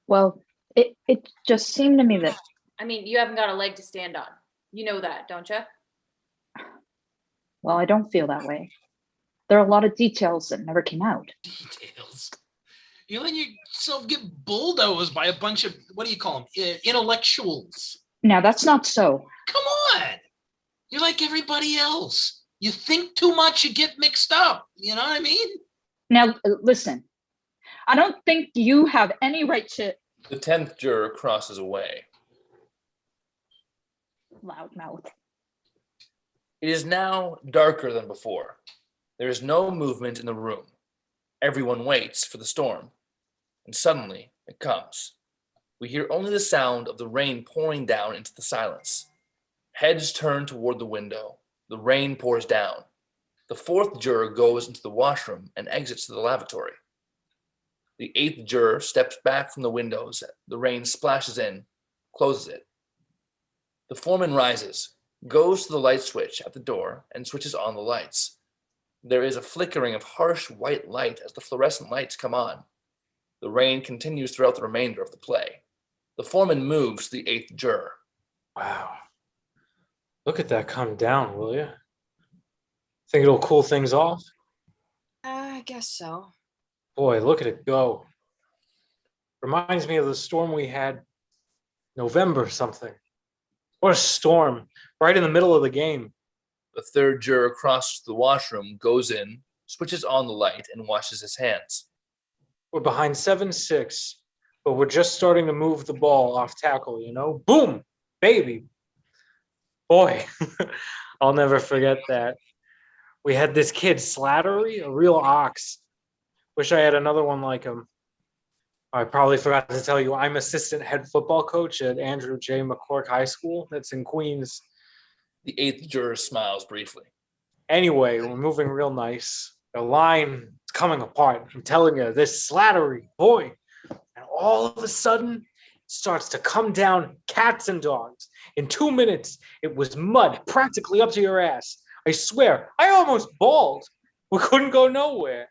Well, it just seemed to me that, I mean, you haven't got a leg to stand on. You know that, don't you? well, I don't feel that way. There are a lot of details that never came out. Details. You let yourself get bulldozed by a bunch of, what do you call them, intellectuals. Now, that's not so. Come on. You're like everybody else. You think too much, you get mixed up. You know what I mean? Now, listen, I don't think you have any right to The 10th juror crosses away. loudmouth. It is now darker than before. There is no movement in the room. Everyone waits for the storm. And suddenly it comes. We hear only the sound of the rain pouring down into the silence. Heads turn toward the window. The rain pours down. The 4th juror goes into the washroom and exits to the lavatory. The 8th juror steps back from the windows. The rain splashes in, closes it. The foreman rises, goes to the light switch at the door, and switches on the lights. There is a flickering of harsh white light as the fluorescent lights come on. The rain continues throughout the remainder of the play. The foreman moves to the 8th juror. Wow. Look at that come down, will you? Think it'll cool things off? I guess so. Boy, look at it go. Reminds me of the storm we had November something. What a storm, right in the middle of the game. The 3rd juror crosses the washroom, goes in, switches on the light, and washes his hands. We're behind 7-6, but we're just starting to move the ball off tackle, you know? Boom, baby. Boy, I'll never forget that. We had this kid, Slattery, a real ox. Wish I had another one like him. I probably forgot to tell you, I'm assistant head football coach at Andrew J. McCourt High School. That's in Queens. The eighth juror smiles briefly. Anyway, we're moving real nice. The line is coming apart. I'm telling you, this slattery boy. And all of a sudden, it starts to come down cats and dogs. In 2 minutes, it was mud practically up to your ass. I swear, I almost bawled. We couldn't go nowhere.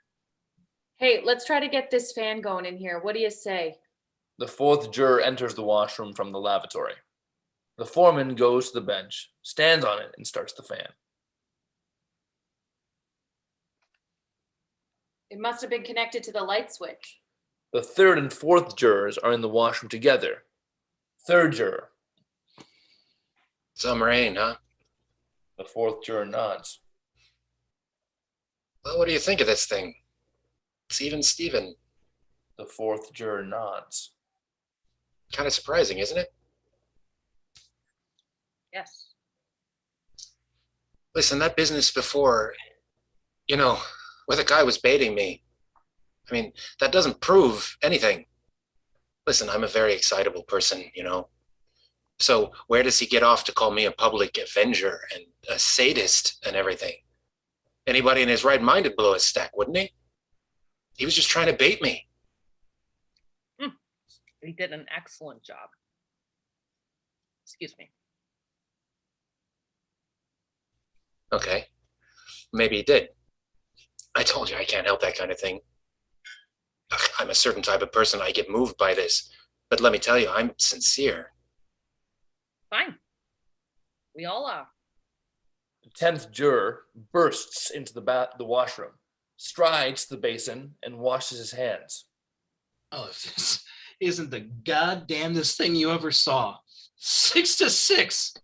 Hey, let's try to get this fan going in here. What do you say? The fourth juror enters the washroom from the lavatory. The foreman goes to the bench, stands on it, and starts the fan. It must have been connected to the light switch. The third and fourth jurors are in the washroom together. Third juror. Some rain, huh? The fourth juror nods. Well, what do you think of this thing? It's even Steven. The fourth juror nods. Kind of surprising, isn't it? Yes. Listen, that business before, where the guy was baiting me. I mean, that doesn't prove anything. Listen, I'm a very excitable person, So where does he get off to call me a public avenger and a sadist and everything? Anybody in his right mind would blow his stack, wouldn't he? He was just trying to bait me. He did an excellent job. Excuse me. Okay. Maybe he did. I told you I can't help that kind of thing. Ugh, I'm a certain type of person. I get moved by this. But let me tell you, I'm sincere. Fine. We all are. The 10th juror bursts into the washroom, strides to the basin, and washes his hands. Oh, if this isn't the goddamnedest thing you ever saw. 6-6.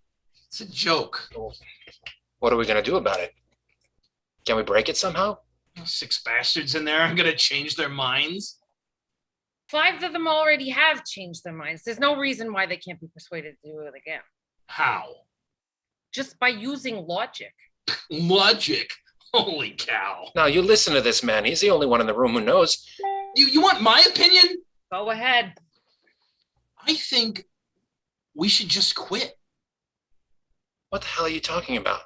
It's a joke. What are we going to do about it? Can we break it somehow? 6 bastards in there are going to change their minds. 5 of them already have changed their minds. There's no reason why they can't be persuaded to do it again. How? Just by using logic. Logic? Holy cow. Now, you listen to this man. He's the only one in the room who knows. You want my opinion? Go ahead. I think we should just quit. What the hell are you talking about?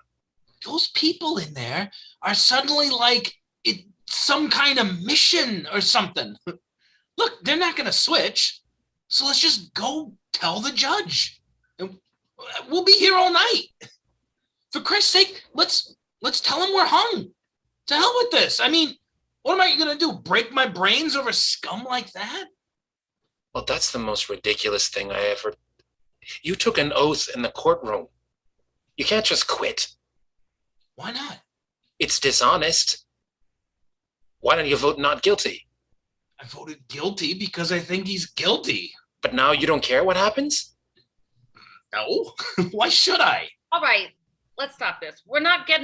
Those people in there are suddenly like it's some kind of mission or something. Look, they're not going to switch. So let's just go tell the judge. And we'll be here all night. For Christ's sake, let's tell him we're hung. To hell with this. I mean, what am I going to do? Break my brains over scum like that? Well, that's the most ridiculous thing I ever... You took an oath in the courtroom. You can't just quit. Why not? It's dishonest. Why don't you vote not guilty? I voted guilty because I think he's guilty. But now you don't care what happens? No. Why should I? All right, let's stop this. We're not get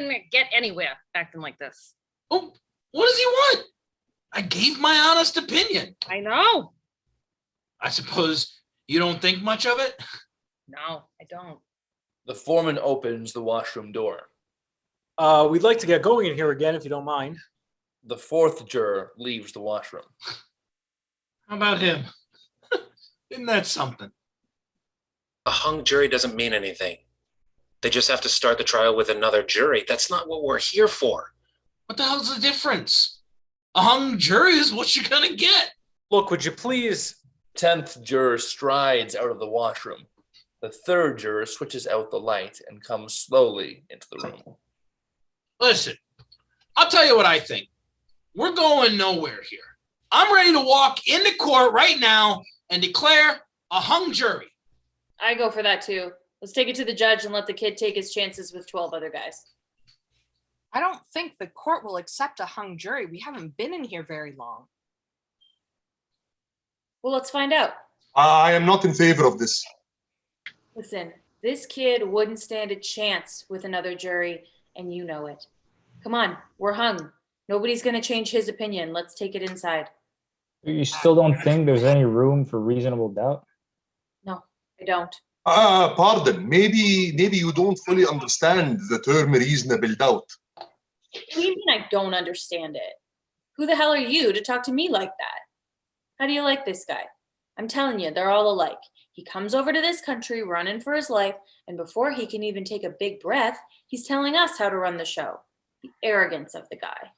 anywhere acting like this. Oh, what does he want? I gave my honest opinion. I know. I suppose you don't think much of it? No, I don't. The foreman opens the washroom door. We'd like to get going in here again, if you don't mind. The fourth juror leaves the washroom. How about him? Isn't that something? A hung jury doesn't mean anything. They just have to start the trial with another jury. That's not what we're here for. What the hell's the difference? A hung jury is what you're gonna get. Look, would you please... 10th juror strides out of the washroom. The third juror switches out the light and comes slowly into the room. Listen, I'll tell you what I think. We're going nowhere here. I'm ready to walk into court right now and declare a hung jury. I go for that too. Let's take it to the judge and let the kid take his chances with 12 other guys. I don't think the court will accept a hung jury. We haven't been in here very long. Well, let's find out. I am not in favor of this. Listen, this kid wouldn't stand a chance with another jury, and you know it. Come on, we're hung. Nobody's going to change his opinion. Let's take it inside. You still don't think there's any room for reasonable doubt? No, I don't. Pardon. Maybe you don't fully understand the term reasonable doubt. What do you mean I don't understand it? Who the hell are you to talk to me like that? How do you like this guy? I'm telling you, they're all alike. He comes over to this country running for his life, and before he can even take a big breath, he's telling us how to run the show. The arrogance of the guy.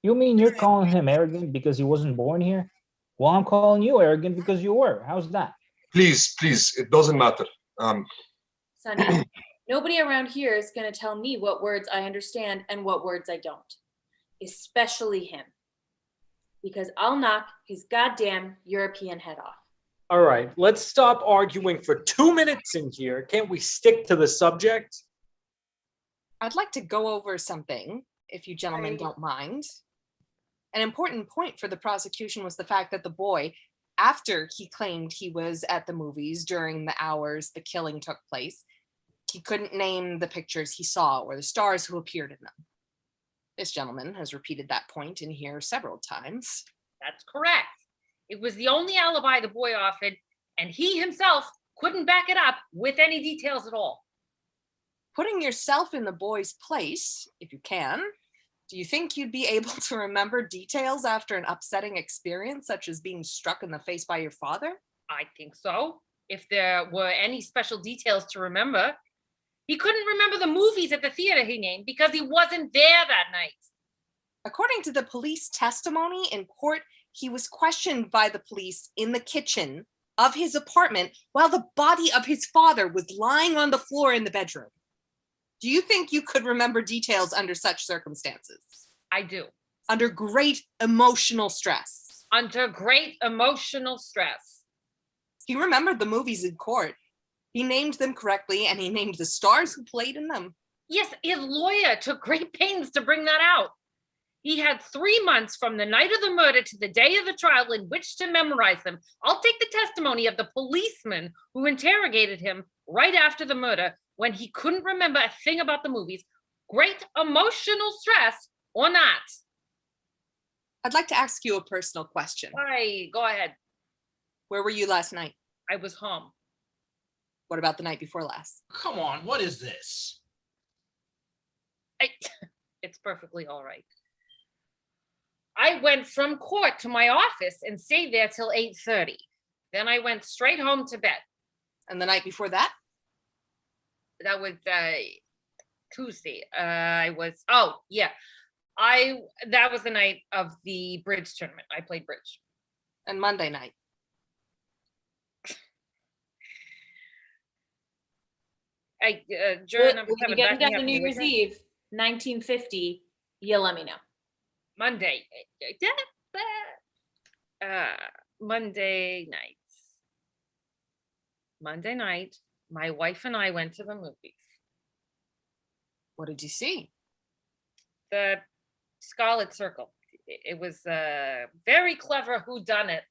You mean you're calling him arrogant because he wasn't born here? Well, I'm calling you arrogant because you were. How's that? Please, it doesn't matter. Sonny, nobody around here is going to tell me what words I understand and what words I don't. Especially him. Because I'll knock his goddamn European head off. All right, let's stop arguing for 2 minutes in here. Can't we stick to the subject? I'd like to go over something, if you gentlemen don't mind. An important point for the prosecution was the fact that the boy, after he claimed he was at the movies during the hours the killing took place, he couldn't name the pictures he saw or the stars who appeared in them. This gentleman has repeated that point in here several times. That's correct. It was the only alibi the boy offered, and he himself couldn't back it up with any details at all. Putting yourself in the boy's place, if you can, do you think you'd be able to remember details after an upsetting experience, such as being struck in the face by your father? I think so. If there were any special details to remember. He couldn't remember the movies at the theater he named because he wasn't there that night. According to the police testimony in court, he was questioned by the police in the kitchen of his apartment while the body of his father was lying on the floor in the bedroom. Do you think you could remember details under such circumstances? I do. Under great emotional stress. Under great emotional stress. He remembered the movies in court. He named them correctly, and he named the stars who played in them. Yes, his lawyer took great pains to bring that out. He had 3 months from the night of the murder to the day of the trial in which to memorize them. I'll take the testimony of the policeman who interrogated him right after the murder when he couldn't remember a thing about the movies. Great emotional stress or not. I'd like to ask you a personal question. Hi, go ahead. Where were you last night? I was home. What about the night before last? Come on, what is this? It's perfectly all right. I went from court to my office and stayed there till 8:30. Then I went straight home to bed. And the night before that? That was Tuesday. That was the night of the bridge tournament. I played bridge. And Monday night? Juror When number you 7. get down to backing up New me, Year's okay? Eve, 1950, you let me know. Monday. Monday night. Monday night, my wife and I went to the movies. What did you see? The Scarlet Circle. It was a very clever whodunit.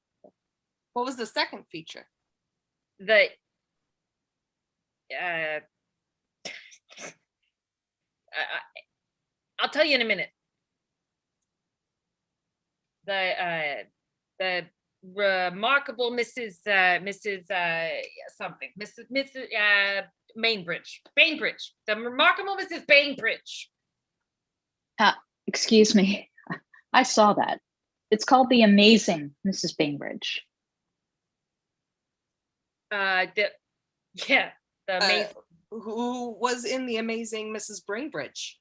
What was the second feature? I'll tell you in a minute. The remarkable Mrs. Bainbridge. The remarkable Mrs. Bainbridge. Excuse me. I saw that. It's called The Amazing Mrs. Bainbridge. The amazing. Who was in The Amazing Mrs. Bainbridge?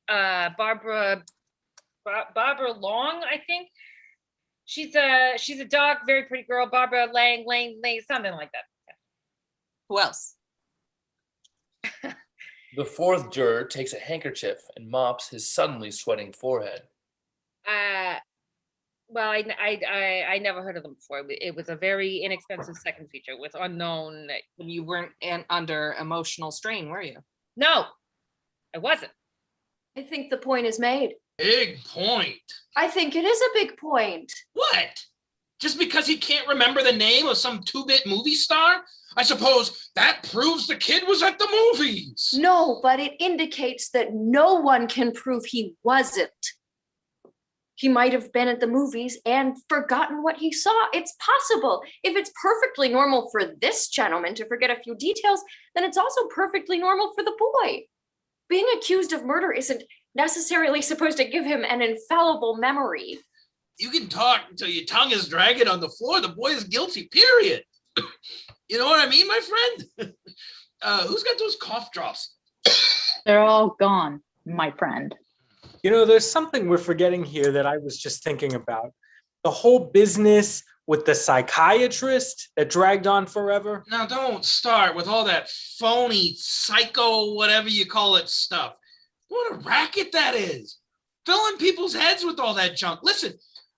Barbara Long, I think. She's a dark, very pretty girl. Barbara Lang, something like that. Who else? The fourth juror takes a handkerchief and mops his suddenly sweating forehead. Well, I never heard of them before. It was a very inexpensive second feature with unknown. You weren't under emotional strain, were you? No, I wasn't. I think the point is made. Big point. I think it is a big point. What? Just because he can't remember the name of some 2-bit movie star? I suppose that proves the kid was at the movies. No, but it indicates that no one can prove he wasn't. He might have been at the movies and forgotten what he saw. It's possible. If it's perfectly normal for this gentleman to forget a few details, then it's also perfectly normal for the boy. Being accused of murder isn't necessarily supposed to give him an infallible memory. You can talk until your tongue is dragging on the floor. The boy is guilty, period. You know what I mean, my friend? Who's got those cough drops? They're all gone, my friend. You know, there's something we're forgetting here that I was just thinking about. The whole business with the psychiatrist that dragged on forever. Now, don't start with all that phony, psycho, whatever you call it stuff. What a racket that is. Filling people's heads with all that junk. Listen,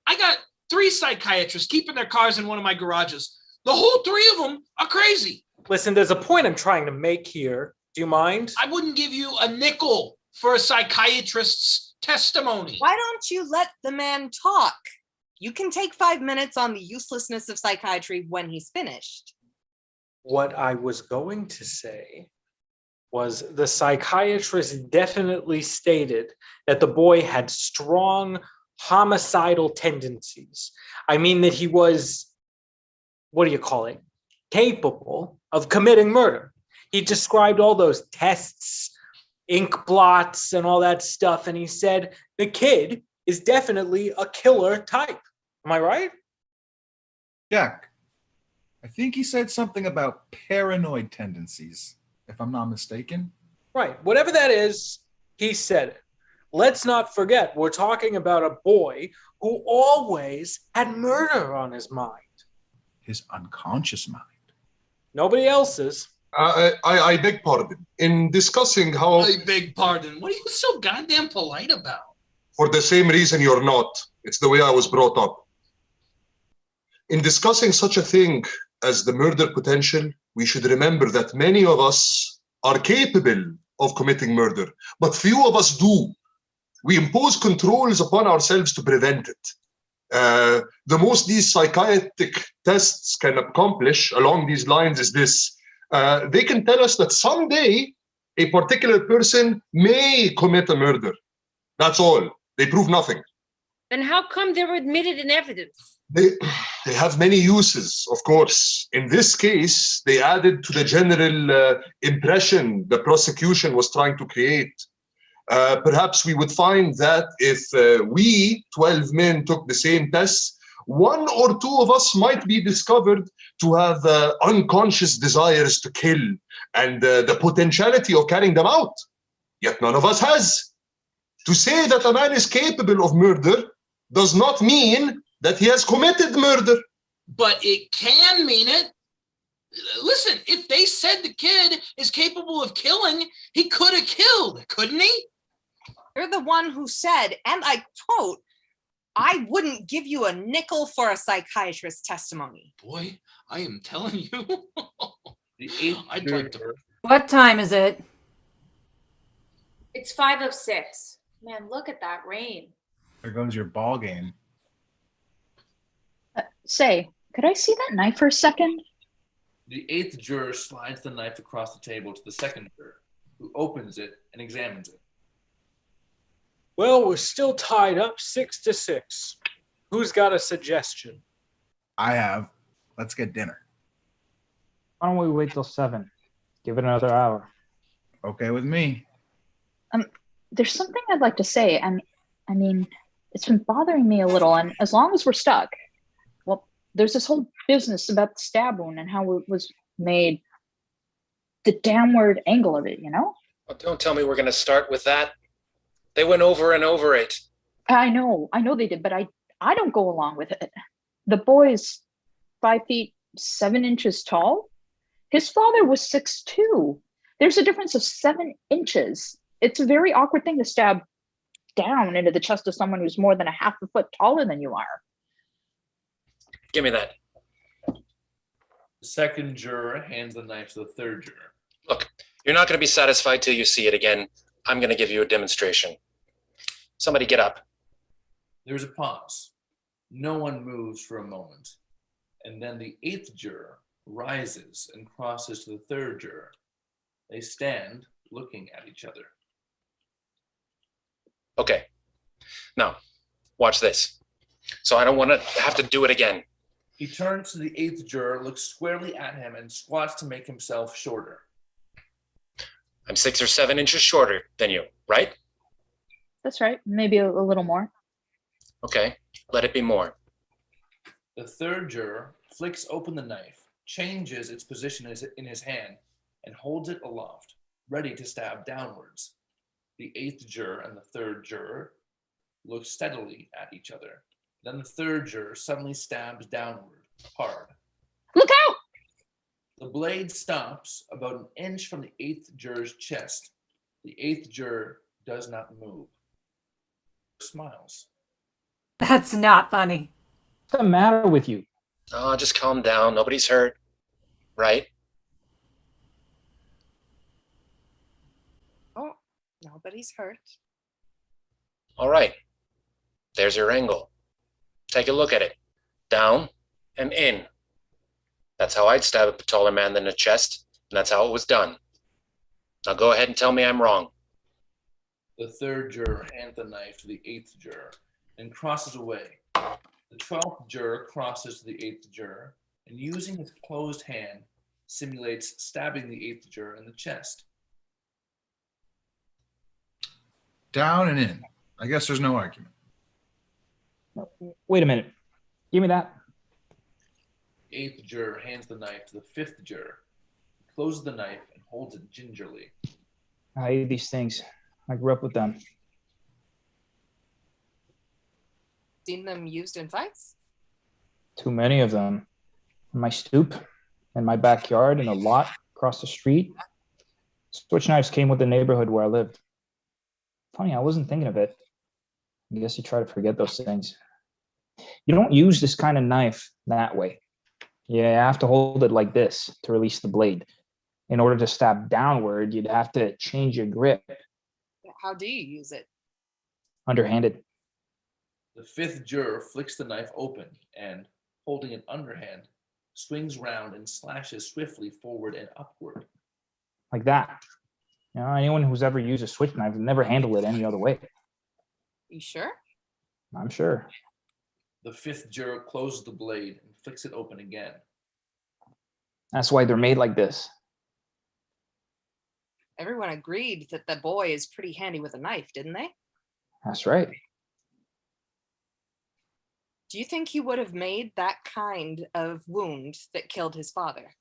I got 3 psychiatrists keeping their cars in one of my garages. The whole 3 of them are crazy. Listen, there's a point I'm trying to make here. Do you mind? I wouldn't give you a nickel for a psychiatrist's testimony. Why don't you let the man talk? You can take 5 minutes on the uselessness of psychiatry when he's finished. What I was going to say was the psychiatrist definitely stated that the boy had strong homicidal tendencies. I mean that he was, what do you call it, capable of committing murder. He described all those tests, ink blots, and all that stuff, and he said the kid is definitely a killer type. Am I right? Jack, I think he said something about paranoid tendencies, if I'm not mistaken. Right. Whatever that is, he said it. Let's not forget, we're talking about a boy who always had murder on his mind. His unconscious mind. Nobody else's. I beg pardon. In discussing how... I beg pardon. What are you so goddamn polite about? For the same reason you're not. It's the way I was brought up. In discussing such a thing as the murder potential, we should remember that many of us are capable of committing murder, but few of us do. We impose controls upon ourselves to prevent it. The most these psychiatric tests can accomplish along these lines is this. They can tell us that someday a particular person may commit a murder. That's all. They prove nothing. Then how come they were admitted in evidence? They have many uses, of course. In this case, they added to the general impression the prosecution was trying to create. Perhaps we would find that if we 12 men took the same tests, 1 or 2 of us might be discovered to have unconscious desires to kill and the potentiality of carrying them out. Yet none of us has. To say that a man is capable of murder does not mean that he has committed murder. But it can mean it. Listen, if they said the kid is capable of killing, he could have killed, couldn't he? You're the one who said, and I quote, I wouldn't give you a nickel for a psychiatrist's testimony. Boy, I am telling you. I'd like to. What time is it? It's 5:06. Man, look at that rain. There goes your ball game. Say, could I see that knife for a second? The 8th juror slides the knife across the table to the 2nd juror, who opens it and examines it. Well, we're still tied up 6-6. Who's got a suggestion? I have. Let's get dinner. Why don't we wait till 7? Give it another hour. Okay with me. There's something I'd like to say, and I mean, it's been bothering me a little, and as long as we're stuck, well, there's this whole business about the stab wound and how it was made, the downward angle of it, you know? Well, don't tell me we're going to start with that. They went over and over it. I know they did, but I don't go along with it. The boy's 5 feet 7 inches tall. His father was 6'2". There's a difference of 7 inches. It's a very awkward thing to stab down into the chest of someone who's more than a half a foot taller than you are. Give me that. The 2nd juror hands the knife to the 3rd juror. Look, you're not going to be satisfied till you see it again. I'm going to give you a demonstration. Somebody get up. There's a pause. No one moves for a moment. And then the 8th juror rises and crosses to the 3rd juror. They stand looking at each other. Okay. Now, watch this. So I don't want to have to do it again. He turns to the 8th juror, looks squarely at him, and squats to make himself shorter. I'm 6 or 7 inches shorter than you, right? That's right. Maybe a little more. Okay. Let it be more. The third juror flicks open the knife, changes its position in his hand, and holds it aloft, ready to stab downwards. The eighth juror and the third juror look steadily at each other. Then the third juror suddenly stabs downward, hard. Look out! The blade stops about an inch from the eighth juror's chest. The eighth juror does not move. Smiles. That's not funny. What's the matter with you? Oh, just calm down. Nobody's hurt. Right? Oh, nobody's hurt. All right. There's your angle. Take a look at it. Down and in. That's how I'd stab a taller man than the chest, and that's how it was done. Now go ahead and tell me I'm wrong. The third juror hands the knife to the eighth juror and crosses away. The 12th juror crosses to the eighth juror and, using his closed hand, simulates stabbing the eighth juror in the chest. Down and in. I guess there's no argument. Wait a minute. Give me that. The eighth juror hands the knife to the fifth juror. He closes the knife and holds it gingerly. I hate these things. I grew up with them. Seen them used in fights? Too many of them. On my stoop, in my backyard, in a lot across the street. Switch knives came with the neighborhood where I lived. Funny, I wasn't thinking of it. I guess you try to forget those things. You don't use this kind of knife that way. You have to hold it like this to release the blade. In order to stab downward, you'd have to change your grip. How do you use it? Underhanded. The fifth juror flicks the knife open and, holding it underhand, swings round and slashes swiftly forward and upward. Like that. You know, anyone who's ever used a switch knife would never handle it any other way. You sure? I'm sure. The fifth juror closes the blade and flicks it open again. That's why they're made like this. Everyone agreed that the boy is pretty handy with a knife, didn't they? That's right. Do you think he would have made that kind of wound that killed his father?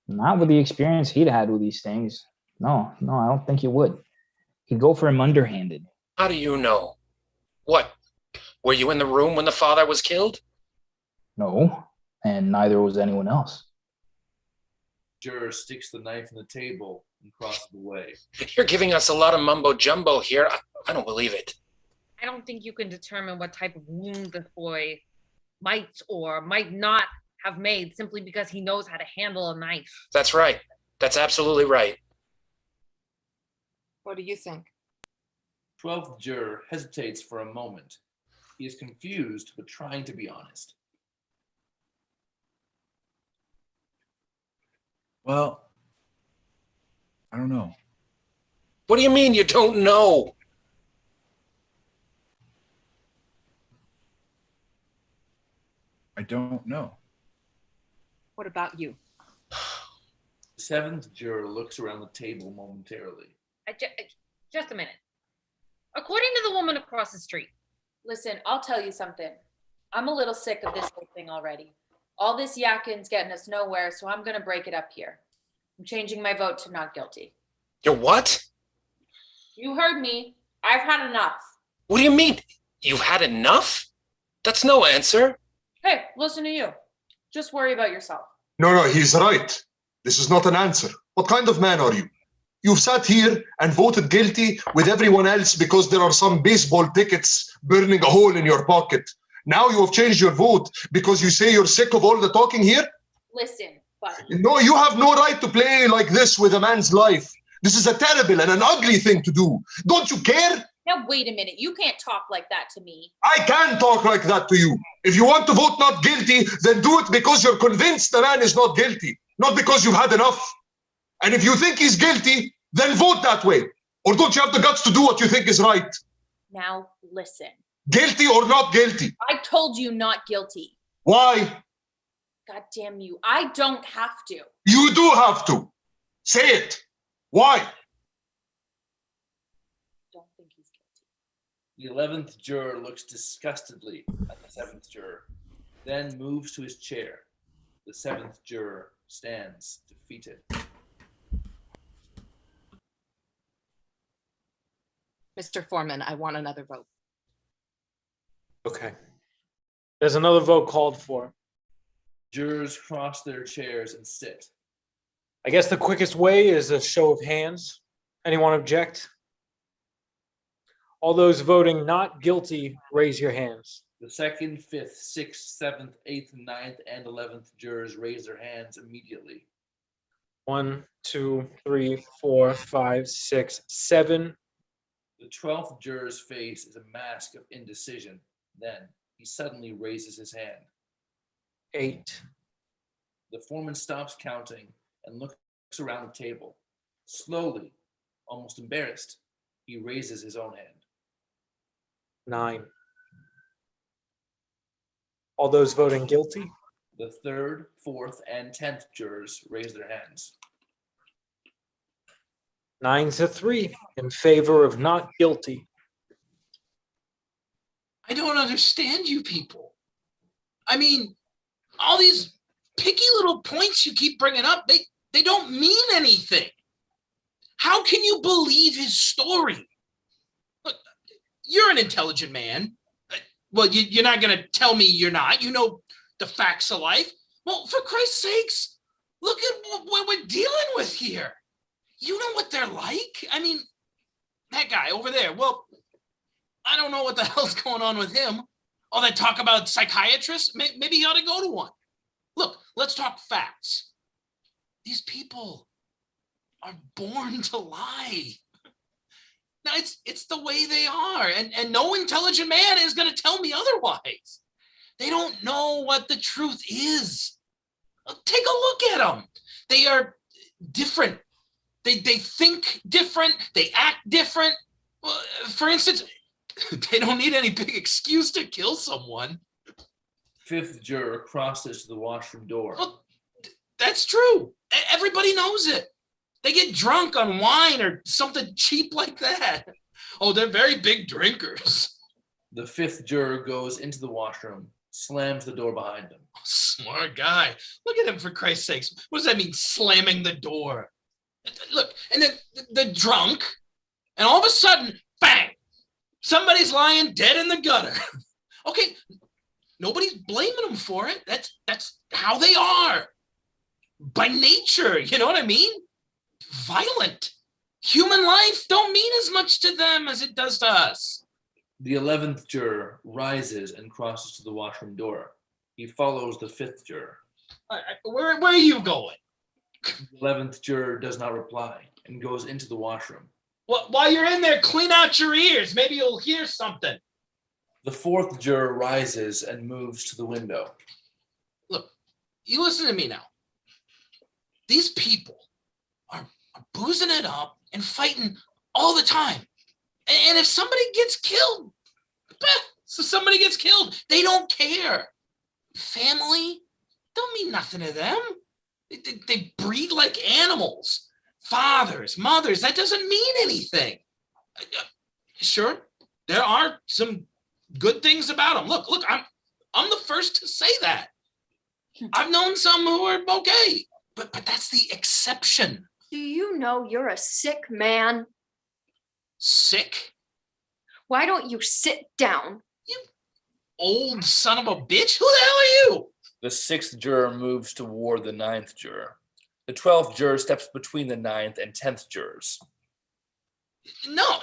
Not with the experience he'd had with these things. No, I don't think he would. He'd go for him underhanded. How do you know? What? Were you in the room when the father was killed? No, and neither was anyone else. Juror sticks the knife in the table and crosses away. You're giving us a lot of mumbo jumbo here. I don't believe it. I don't think you can determine what type of wound this boy might or might not have made simply because he knows how to handle a knife. That's right. That's absolutely right. What do you think? 12th juror hesitates for a moment. He is confused, but trying to be honest. Well, I don't know. What do you mean you don't know? I don't know. What about you? The 7th juror looks around the table momentarily. Just a minute. According to the woman across the street. Listen, I'll tell you something. I'm a little sick of this whole thing already. All this yakking's getting us nowhere, so I'm going to break it up here. I'm changing my vote to not guilty. You're what? You heard me. I've had enough. What do you mean? You've had enough? That's no answer. Hey, listen to you. Just worry about yourself. No, he's right. This is not an answer. What kind of man are you? You've sat here and voted guilty with everyone else because there are some baseball tickets burning a hole in your pocket. Now you have changed your vote because you say you're sick of all the talking here? Listen, buddy. No, you have no right to play like this with a man's life. This is a terrible and an ugly thing to do. Don't you care? Now, wait a minute. You can't talk like that to me. I can talk like that to you. If you want to vote not guilty, then do it because you're convinced the man is not guilty, not because you've had enough. And if you think he's guilty, then vote that way. Or don't you have the guts to do what you think is right? Now, listen. Guilty or not guilty? I told you not guilty. Why? God damn you. I don't have to. You do have to. Say it. Why? Don't think he's guilty. The 11th juror looks disgustedly at the 7th juror, then moves to his chair. The 7th juror stands defeated. Mr. Foreman, I want another vote. Okay. There's another vote called for. Jurors cross their chairs and sit. I guess the quickest way is a show of hands. Anyone object? All those voting not guilty, raise your hands. The 2nd, 5th, 6th, 7th, 8th, 9th, and 11th jurors raise their hands immediately. 1, 2, 3, 4, 5, 6, 7. The 12th juror's face is a mask of indecision. Then he suddenly raises his hand. 8. The foreman stops counting and looks around the table. Slowly, almost embarrassed, he raises his own hand. 9. All those voting guilty? The 3rd, 4th, and 10th jurors raise their hands. 9-3 in favor of not guilty. I don't understand you people. I mean, all these picky little points you keep bringing up, they don't mean anything. How can you believe his story? Look, you're an intelligent man. Well, you're not going to tell me you're not. You know the facts of life. Well, for Christ's sakes, look at what we're dealing with here. You know what they're like? I mean, that guy over there, well, I don't know what the hell's going on with him. All that talk about psychiatrists, maybe he ought to go to one. Look, let's talk facts. These people are born to lie. Now, it's the way they are, and no intelligent man is going to tell me otherwise. They don't know what the truth is. Take a look at them. They are different. They think different. They act different. For instance, they don't need any big excuse to kill someone. 5th juror crosses to the washroom door. Well, that's true. Everybody knows it. They get drunk on wine or something cheap like that. Oh, they're very big drinkers. The 5th juror goes into the washroom, slams the door behind him. Smart guy. Look at him, for Christ's sakes. What does that mean, slamming the door? Look, and then the drunk, and all of a sudden, bang, somebody's lying dead in the gutter. Okay, nobody's blaming them for it. That's how they are. By nature, you know what I mean? Violent. Human life don't mean as much to them as it does to us. The 11th juror rises and crosses to the washroom door. He follows the 5th juror. Where are you going? The 11th juror does not reply and goes into the washroom. Well, while you're in there, clean out your ears. Maybe you'll hear something. The 4th juror rises and moves to the window. Look, you listen to me now. These people are boozing it up and fighting all the time. And if somebody gets killed, so somebody gets killed, they don't care. Family don't mean nothing to them. They breed like animals. Fathers, mothers, that doesn't mean anything. Sure, there are some good things about them. Look, I'm the first to say that. I've known some who are okay, but that's the exception. Do you know you're a sick man? Sick? Why don't you sit down? You old son of a bitch. Who the hell are you? The 6th juror moves toward the 9th juror. The 12th juror steps between the 9th and 10th jurors. No.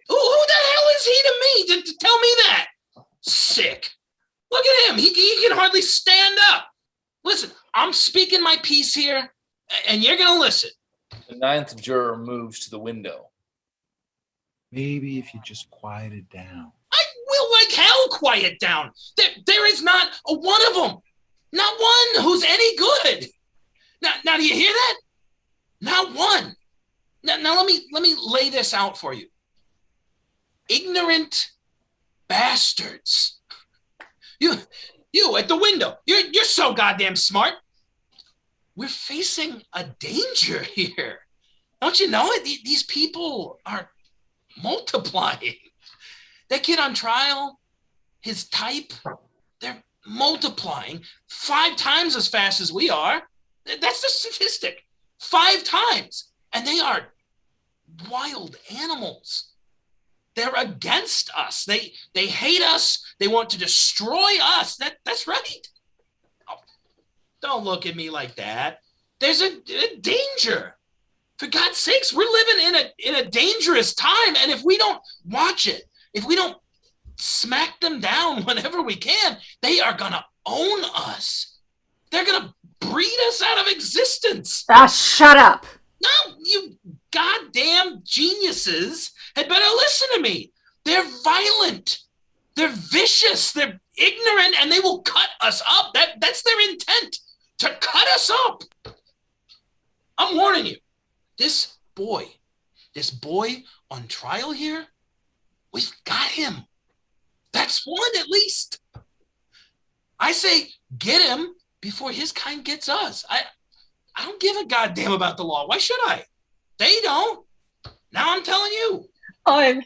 Who the hell is he to me to tell me that? Sick. Look at him. He can hardly stand up. Listen, I'm speaking my piece here, and you're going to listen. The 9th juror moves to the window. Maybe if you just quieted down. I will like hell quiet down. There is not a one of them. Not one who's any good. Now do you hear that? Not one. Now let me lay this out for you. Ignorant bastards. You at the window. You're so goddamn smart. We're facing a danger here. Don't you know it? These people are multiplying. That kid on trial, his type, they're multiplying 5 times as fast as we are. That's the statistic. 5 times. And they are wild animals. They're against us. They hate us. They want to destroy us. That's right. Oh, don't look at me like that. There's a danger. For God's sakes, we're living in a dangerous time. And if we don't watch it, if we don't smack them down whenever we can, they are going to own us. They're going to breed us out of existence. Shut up. No, you goddamn geniuses had better listen to me. They're violent. They're vicious. They're ignorant, and they will cut us up. That's their intent, to cut us up. I'm warning you. This boy on trial here, we've got him. That's one at least. I say get him before his kind gets us. I don't give a goddamn about the law. Why should I? They don't. Now I'm telling you. I've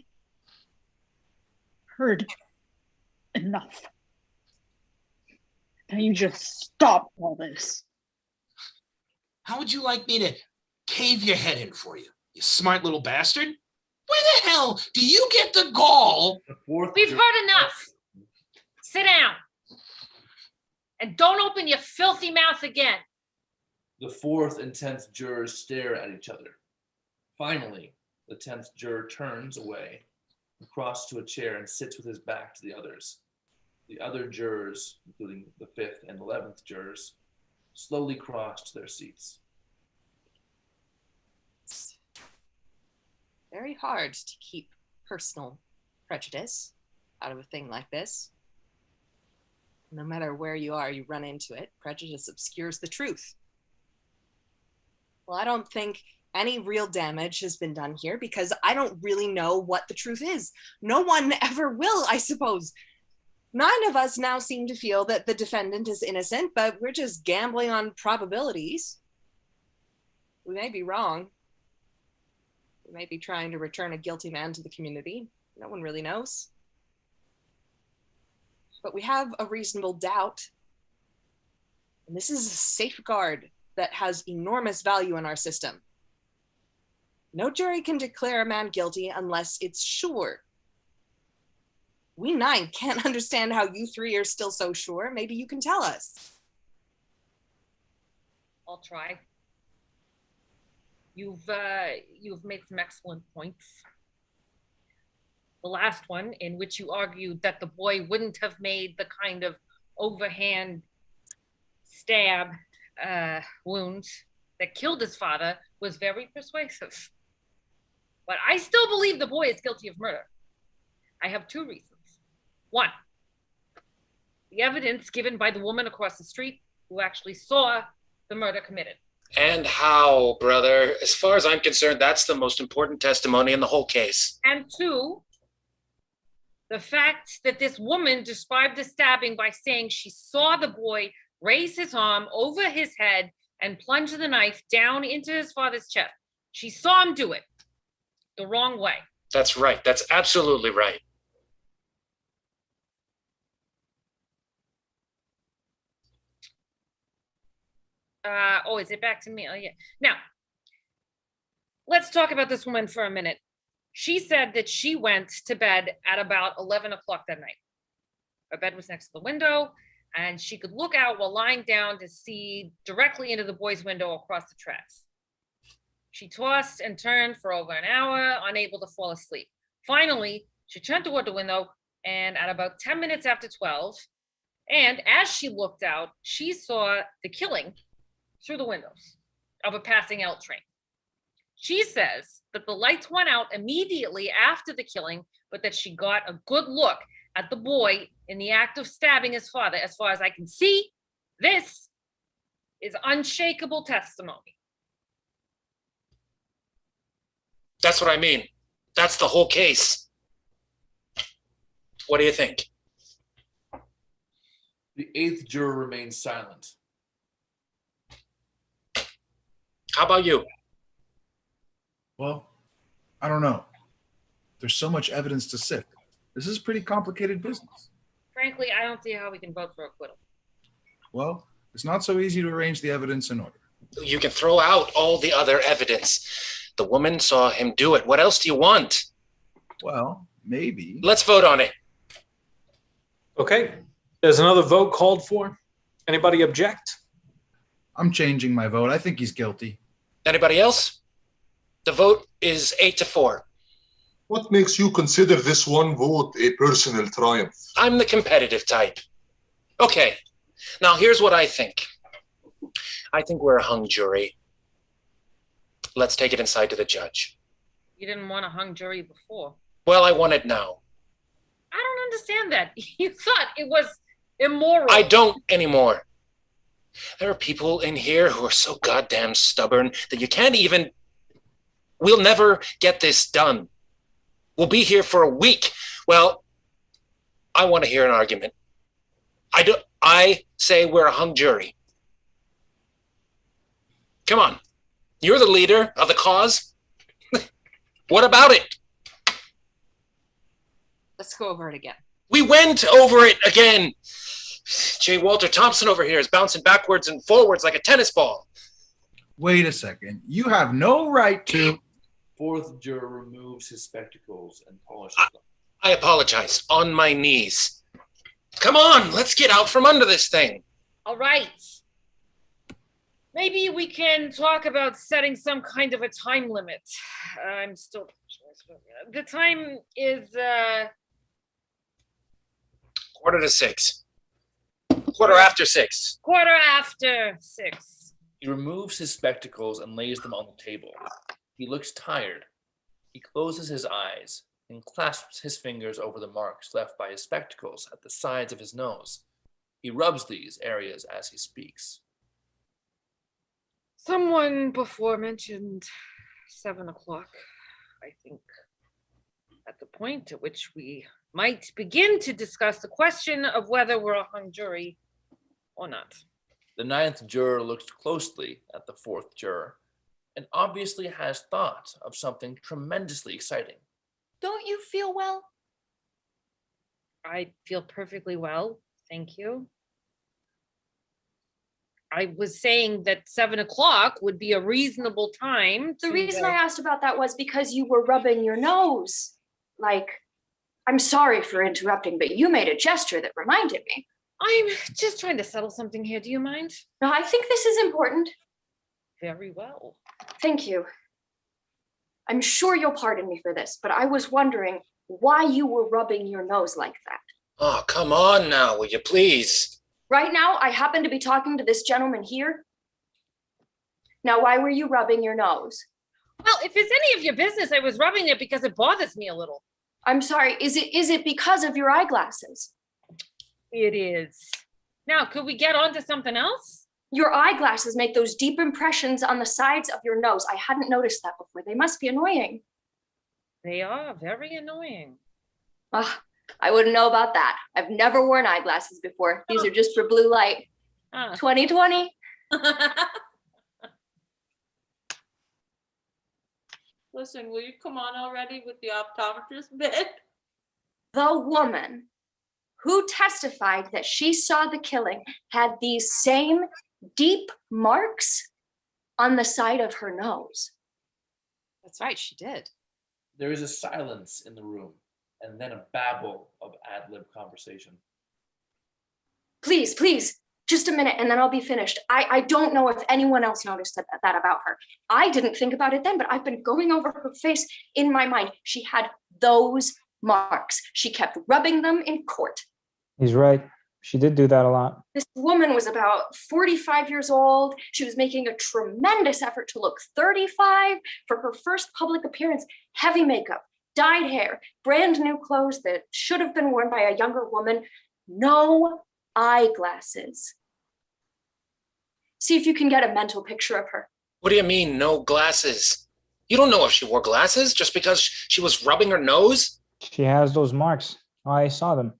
heard enough. Now you just stop all this. How would you like me to cave your head in for you, you smart little bastard? Where the hell do you get the gall? We've heard enough. Sit down. And don't open your filthy mouth again. The 4th and 10th jurors stare at each other. Finally, the 10th juror turns away, across to a chair, and sits with his back to the others. The other jurors, including the 5th and 11th jurors, slowly cross to their seats. It's very hard to keep personal prejudice out of a thing like this. No matter where you are, you run into it. Prejudice obscures the truth. Well, I don't think any real damage has been done here because I don't really know what the truth is. No one ever will, I suppose. None of us now seem to feel that the defendant is innocent, but we're just gambling on probabilities. We may be wrong. We may be trying to return a guilty man to the community. No one really knows. But we have a reasonable doubt. And this is a safeguard that has enormous value in our system. No jury can declare a man guilty unless it's sure. We 9 can't understand how you 3 are still so sure. Maybe you can tell us. I'll try. You've made some excellent points. The last one, in which you argued that the boy wouldn't have made the kind of overhand stab wounds that killed his father, was very persuasive. But I still believe the boy is guilty of murder. I have 2 reasons. 1, the evidence given by the woman across the street who actually saw the murder committed. And how, brother? As far as I'm concerned, that's the most important testimony in the whole case. And 2, the fact that this woman described the stabbing by saying she saw the boy raise his arm over his head and plunge the knife down into his father's chest. She saw him do it the wrong way. That's right. That's absolutely right. Is it back to me? Oh, yeah. Now, let's talk about this woman for a minute. She said that she went to bed at about 11 o'clock that night. Her bed was next to the window, and she could look out while lying down to see directly into the boy's window across the tracks. She tossed and turned for over an hour, unable to fall asleep. Finally, she turned toward the window, and at about 10 minutes after 12, and as she looked out, she saw the killing through the windows of a passing L train. She says that the lights went out immediately after the killing, but that she got a good look at the boy in the act of stabbing his father. As far as I can see, this is unshakable testimony. That's what I mean. That's the whole case. What do you think? The 8th juror remains silent. How about you? Well, I don't know. There's so much evidence to sift. This is pretty complicated business. Frankly, I don't see how we can vote for acquittal. Well, it's not so easy to arrange the evidence in order. You can throw out all the other evidence. The woman saw him do it. What else do you want? Well, maybe. Let's vote on it. Okay, there's another vote called for. Anybody object? I'm changing my vote. I think he's guilty. Anybody else? The vote is 8-4. What makes you consider this one vote a personal triumph? I'm the competitive type. Okay, now here's what I think. I think we're a hung jury. Let's take it inside to the judge. You didn't want a hung jury before. Well, I want it now. I don't understand that. You thought it was immoral. I don't anymore. There are people in here who are so goddamn stubborn that you can't even... We'll never get this done. We'll be here for a week. Well, I want to hear an argument. I say we're a hung jury. Come on. You're the leader of the cause. What about it? Let's go over it again. We went over it again. J. Walter Thompson over here is bouncing backwards and forwards like a tennis ball. Wait a second. You have no right to... Fourth juror removes his spectacles and polishes them. I apologize. On my knees. Come on, let's get out from under this thing. All right. Maybe we can talk about setting some kind of a time limit. I'm still... The time is... 5:45. 6:15. 6:15. He removes his spectacles and lays them on the table. He looks tired. He closes his eyes and clasps his fingers over the marks left by his spectacles at the sides of his nose. He rubs these areas as he speaks. Someone before mentioned 7 o'clock. I think at the point at which we might begin to discuss the question of whether we're a hung jury or not. The ninth juror looks closely at the fourth juror and obviously has thought of something tremendously exciting. Don't you feel well? I feel perfectly well, thank you. I was saying that 7 o'clock would be a reasonable time. The reason I asked about that was because you were rubbing your nose. Like, I'm sorry for interrupting, but you made a gesture that reminded me. I'm just trying to settle something here. Do you mind? No, I think this is important. Very well. Thank you. I'm sure you'll pardon me for this, but I was wondering why you were rubbing your nose like that. Oh, come on now, will you please? Right now, I happen to be talking to this gentleman here. Now, why were you rubbing your nose? Well, if it's any of your business, I was rubbing it because it bothers me a little. I'm sorry, is it because of your eyeglasses? It is. Now, could we get on to something else? Your eyeglasses make those deep impressions on the sides of your nose. I hadn't noticed that before. They must be annoying. They are very annoying. I wouldn't know about that. I've never worn eyeglasses before. These are just for blue light. 2020. Listen, will you come on already with the optometrist bit? The woman who testified that she saw the killing had these same deep marks on the side of her nose. That's right, she did. There is a silence in the room, and then a babble of ad-lib conversation. Please, just a minute, and then I'll be finished. I don't know if anyone else noticed that about her. I didn't think about it then, but I've been going over her face in my mind. She had those marks. She kept rubbing them in court. He's right. She did do that a lot. This woman was about 45 years old. She was making a tremendous effort to look 35 for her first public appearance. Heavy makeup, dyed hair, brand new clothes that should have been worn by a younger woman. No eyeglasses. See if you can get a mental picture of her. What do you mean, no glasses? You don't know if she wore glasses just because she was rubbing her nose? She has those marks. I saw them.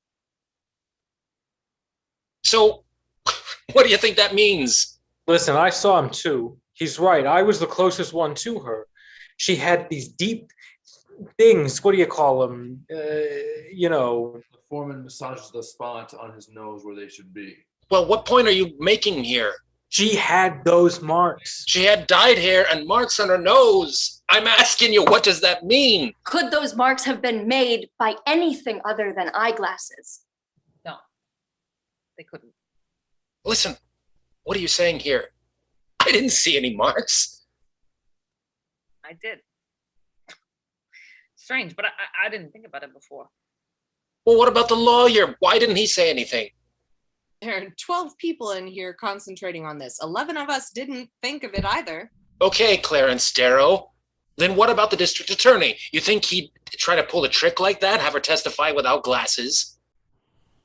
So, what do you think that means? Listen, I saw him too. He's right. I was the closest one to her. She had these deep, things. What do you call them? You know. The foreman massages the spot on his nose where they should be. Well, what point are you making here? She had those marks. She had dyed hair and marks on her nose. I'm asking you, what does that mean? Could those marks have been made by anything other than eyeglasses? No, they couldn't. Listen, what are you saying here? I didn't see any marks. I did. Strange, but I didn't think about it before. Well, what about the lawyer? Why didn't he say anything? There are 12 people in here concentrating on this. 11 of us didn't think of it either. Okay, Clarence Darrow. Then what about the district attorney? You think he'd try to pull a trick like that, have her testify without glasses?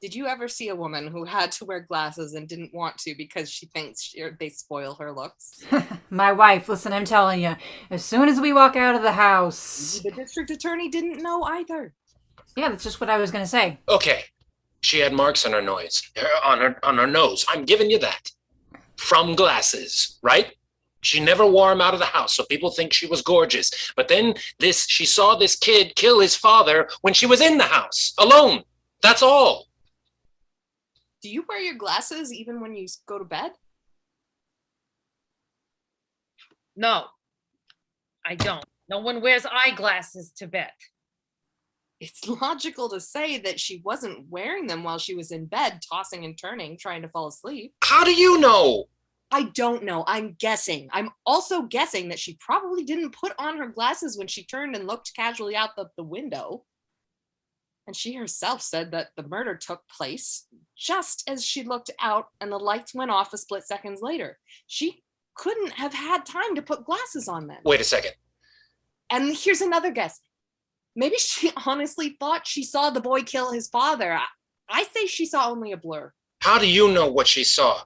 Did you ever see a woman who had to wear glasses and didn't want to because she thinks they spoil her looks? My wife, listen, I'm telling you, as soon as we walk out of the house. The district attorney didn't know either. Yeah, that's just what I was going to say. Okay. She had marks on her nose. On her nose. I'm giving you that. From glasses, right? She never wore them out of the house, so people think she was gorgeous. But then she saw this kid kill his father when she was in the house, alone. That's all. Do you wear your glasses even when you go to bed? No, I don't. No one wears eyeglasses to bed. It's logical to say that she wasn't wearing them while she was in bed, tossing and turning, trying to fall asleep. How do you know? I don't know. I'm guessing. I'm also guessing that she probably didn't put on her glasses when she turned and looked casually out the window. And she herself said that the murder took place just as she looked out and the lights went off a split seconds later. She couldn't have had time to put glasses on then. Wait a second. And here's another guess. Maybe she honestly thought she saw the boy kill his father. I say she saw only a blur. How do you know what she saw?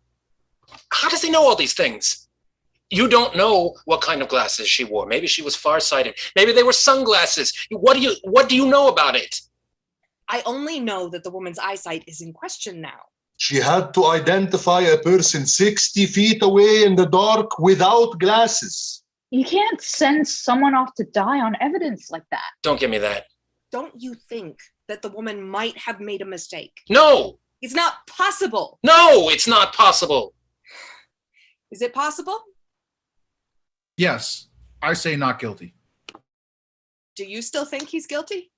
How does he know all these things? You don't know what kind of glasses she wore. Maybe she was farsighted. Maybe they were sunglasses. What do you know about it? I only know that the woman's eyesight is in question now. She had to identify a person 60 feet away in the dark without glasses. You can't send someone off to die on evidence like that. Don't give me that. Don't you think that the woman might have made a mistake? No! It's not possible. No, it's not possible. Is it possible? Yes, I say not guilty. Do you still think he's guilty?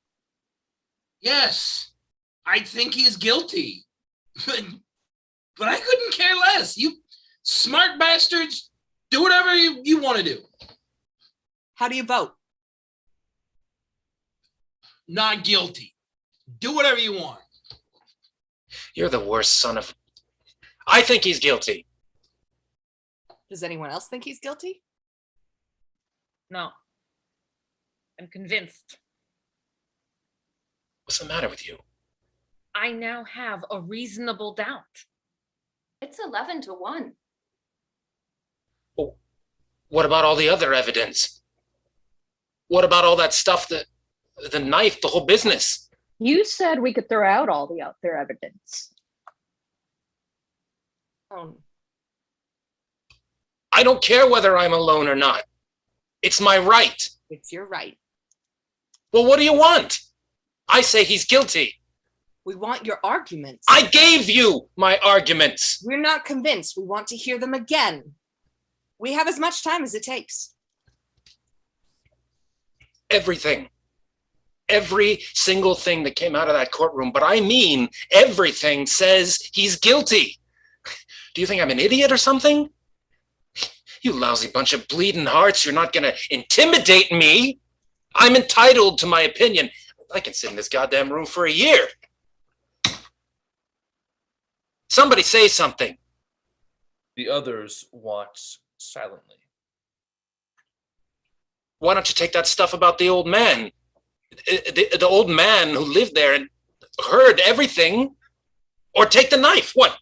Yes, I think he's guilty. But I couldn't care less. You smart bastards, do whatever you want to do. How do you vote? Not guilty. Do whatever you want. You're the worst son of... I think he's guilty. Does anyone else think he's guilty? No. I'm convinced. What's the matter with you? I now have a reasonable doubt. It's 11-1. Oh, what about all the other evidence? What about all that stuff, the knife, the whole business? You said we could throw out all the other evidence. I don't care whether I'm alone or not. It's my right. It's your right. Well, what do you want? I say he's guilty. We want your arguments. I gave you my arguments. We're not convinced. We want to hear them again. We have as much time as it takes. Everything. Every single thing that came out of that courtroom, but I mean everything, says he's guilty. Do you think I'm an idiot or something? You lousy bunch of bleeding hearts, you're not gonna intimidate me. I'm entitled to my opinion. I can sit in this goddamn room for a year. Somebody say something. The others watch silently. Why don't you take that stuff about the old man? The old man who lived there and heard everything. Or take the knife. What?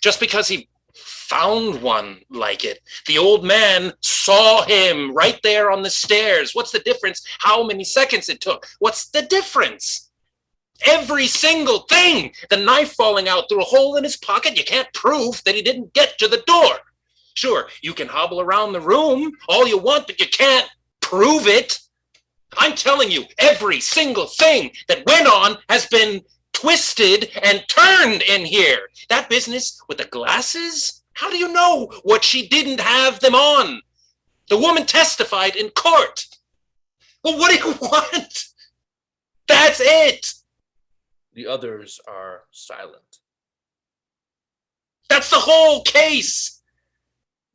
Just because he found one like it. The old man saw him right there on the stairs. What's the difference? How many seconds it took? What's the difference? Every single thing. The knife falling out through a hole in his pocket. You can't prove that he didn't get to the door. Sure, you can hobble around the room all you want, but you can't prove it. I'm telling you, every single thing that went on has been twisted and turned in here. That business with the glasses? How do you know what she didn't have them on? The woman testified in court. Well, what do you want? That's it. The others are silent. That's the whole case.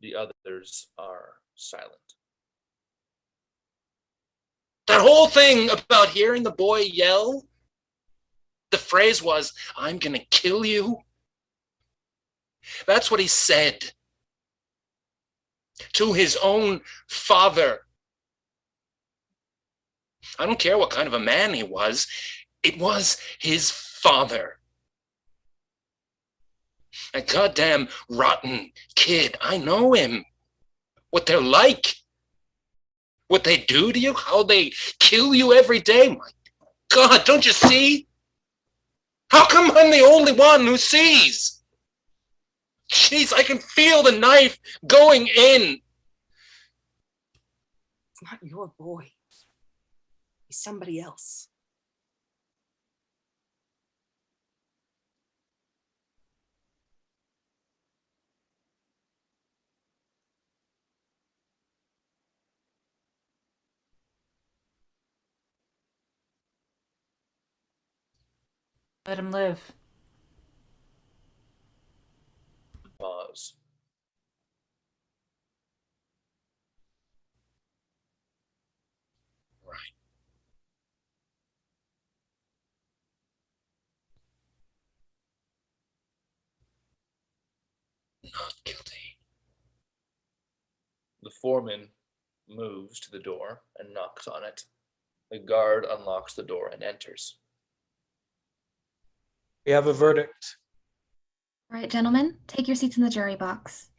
The others are silent. That whole thing about hearing the boy yell, the phrase was, "I'm gonna kill you." That's what he said to his own father. I don't care what kind of a man he was. It was his father. A goddamn rotten kid. I know him. What they're like. What they do to you. How they kill you every day. My God, don't you see? How come I'm the only one who sees? Jeez, I can feel the knife going in. It's not your boy. He's somebody else. Let him live. Pause. Right. Not guilty. The foreman moves to the door and knocks on it. The guard unlocks the door and enters. We have a verdict. All right, gentlemen, take your seats in the jury box.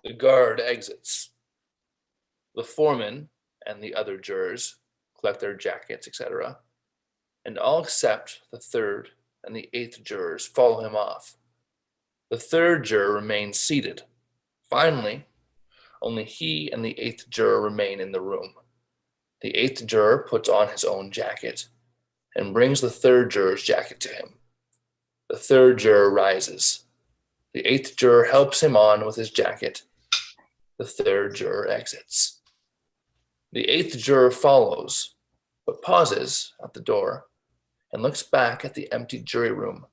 The guard exits. The foreman and the other jurors collect their jackets, etc., and all except the third and the eighth jurors follow him off. The third juror remains seated. Finally, only he and the eighth juror remain in the room. The eighth juror puts on his own jacket and brings the third juror's jacket to him. The third juror rises. The eighth juror helps him on with his jacket. The third juror exits. The eighth juror follows, but pauses at the door and looks back at the empty jury room.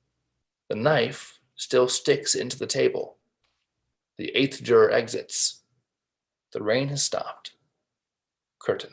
The knife still sticks into the table. The eighth juror exits. The rain has stopped. Curtain.